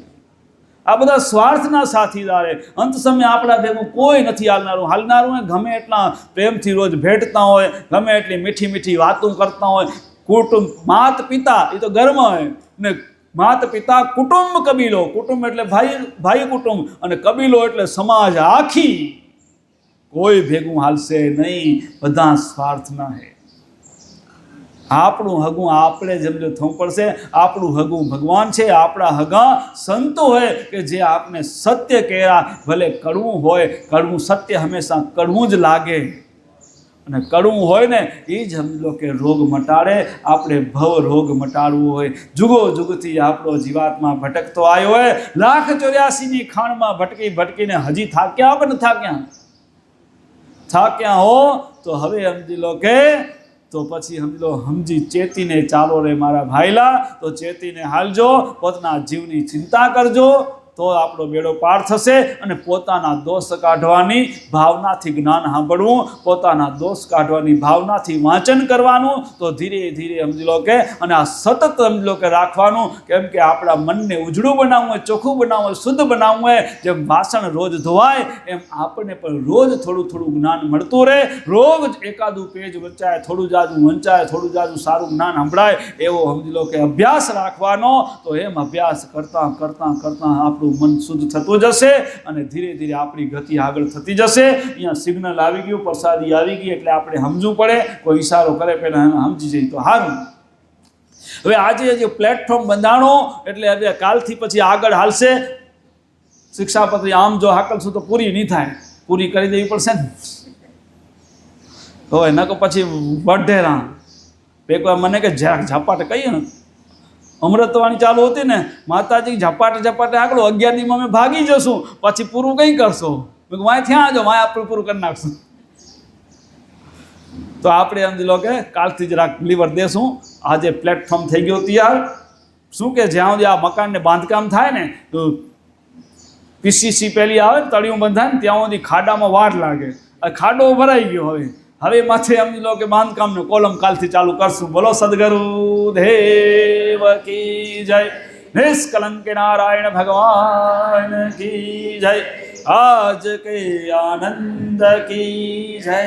આ બધા સ્વાર્થના સાથીદારે. અંત સમયે આપણા ભેગું કોઈ નથી હાલનારું ગમે એટલા પ્રેમથી રોજ ભેટતા હોય, ગમે એટલી મીઠી મીઠી વાતો કરતા હોય. કુટુંબ માત પિતા એ તો ઘરમાં હોય ને, માત પિતા કુટુંબ કબીલો, કુટુંબ એટલે ભાઈ કુટુંબ, અને કબીલો એટલે સમાજ આખી. કોઈ ભેગું હાલશે નહીં, બધા સ્વાર્થના હે. આપણું હગું આપણે જેમ થવું પડશે. આપણું હગું ભગવાન છે, આપણા હગા સંતો હોય કે જે આપને સત્ય કહેવા. ભલે કડવું હોય, કડવું સત્ય હંમેશા કડવું જ લાગે, અને કડવું હોય ને એ જ સમજી લો કે રોગ મટાડે. આપણે ભવ રોગ મટાડવું હોય, જુગો જુગથી આપણો જીવાત્મા ભટકતો આવ્યો હોય, 1,84,ની ખાણમાં ભટકી ભટકીને હજી થાક્યા હો કે ન થાક્યા? થાક્યા હો તો હવે સમજી લો કે તો પછી સમજી ચેતીને ચાલો રે મારા ભાઈલા. તો ચેતીને હાલજો, પોતાના જીવની ચિંતા કરજો, તો આપણો બેડો પાર થશે. અને પોતાના દોષ કાઢવાની ભાવનાથી જ્ઞાન સાંભળવું, પોતાના દોષ કાઢવાની ભાવનાથી વાંચન કરવાનું. તો ધીરે ધીરે સમજી લો કે, અને આ સતત સમજી લો કે રાખવાનું. કેમ કે આપણા મનને ઉજળું બનાવવું હોય, ચોખ્ખું બનાવવું હોય, શુદ્ધ બનાવવું હોય. જેમ વાસણ રોજ ધોવાય એમ આપણને પણ રોજ થોડું થોડું જ્ઞાન મળતું રહે. રોજ એકાદું પેજ વંચાય, થોડું જાજુ વંચાય, થોડું જાજુ સારું જ્ઞાન સંભળાય, એવો સમજી લો કે અભ્યાસ રાખવાનો. તો એમ અભ્યાસ કરતાં કરતાં કરતાં આપણું મન શુદ્ધ થતું જશે, અને ધીરે ધીરે આપણી ગતિ આગળ થતી જશે. અહીંયા સિગ્નલ આવી ગયું, પ્રસાદી આવી ગઈ, એટલે આપણે સમજવું પડે. કોઈ ઈશારો કરે પહેલાં સમજી જઈએ તો સારું. હવે આજે જે પ્લેટફોર્મ બંધાણો એટલે હવે કાલથી પછી આગળ હાલશે. શિક્ષાપત્રી આમ જો હાકલશું તો પૂરી નહીં થાય, પૂરી કરી દેવી પડશે ને. હોય ન તો પછી વઢેરા એક વાર મને કે ઝપાટ કહીએ ને, અમૃતવાણી ચાલુ હતી ને, માતાજી ઝપાટે આગળ 11 દીમાં અમે ભાગી જશું, પછી પૂરું કંઈ કરશો? વાંય થયા જો વાંય આપણે પૂરું કરી નાખશું. તો આપણે સમજી લો કે કાલથી જરાક લીવર દેશું. આજે પ્લેટફોર્મ થઈ ગયો તૈયાર. શું કે જ્યાં સુધી આ મકાનને બાંધકામ થાય ને, તો પીસીસી પહેલી આવે ને, તળિયું બંધાય ને, ત્યાં સુધી ખાડામાં વાર લાગે. આ ખાડો ભરાઈ ગયો. હવે માથે સમજી લો કે બાંધકામનો કોલમ કાલથી ચાલુ કરશું. બોલો સદગુરુ દેવ કી જય. નિષ્કલંક નારાયણ ભગવાન કી જય. આજ કે આનંદ કી જય.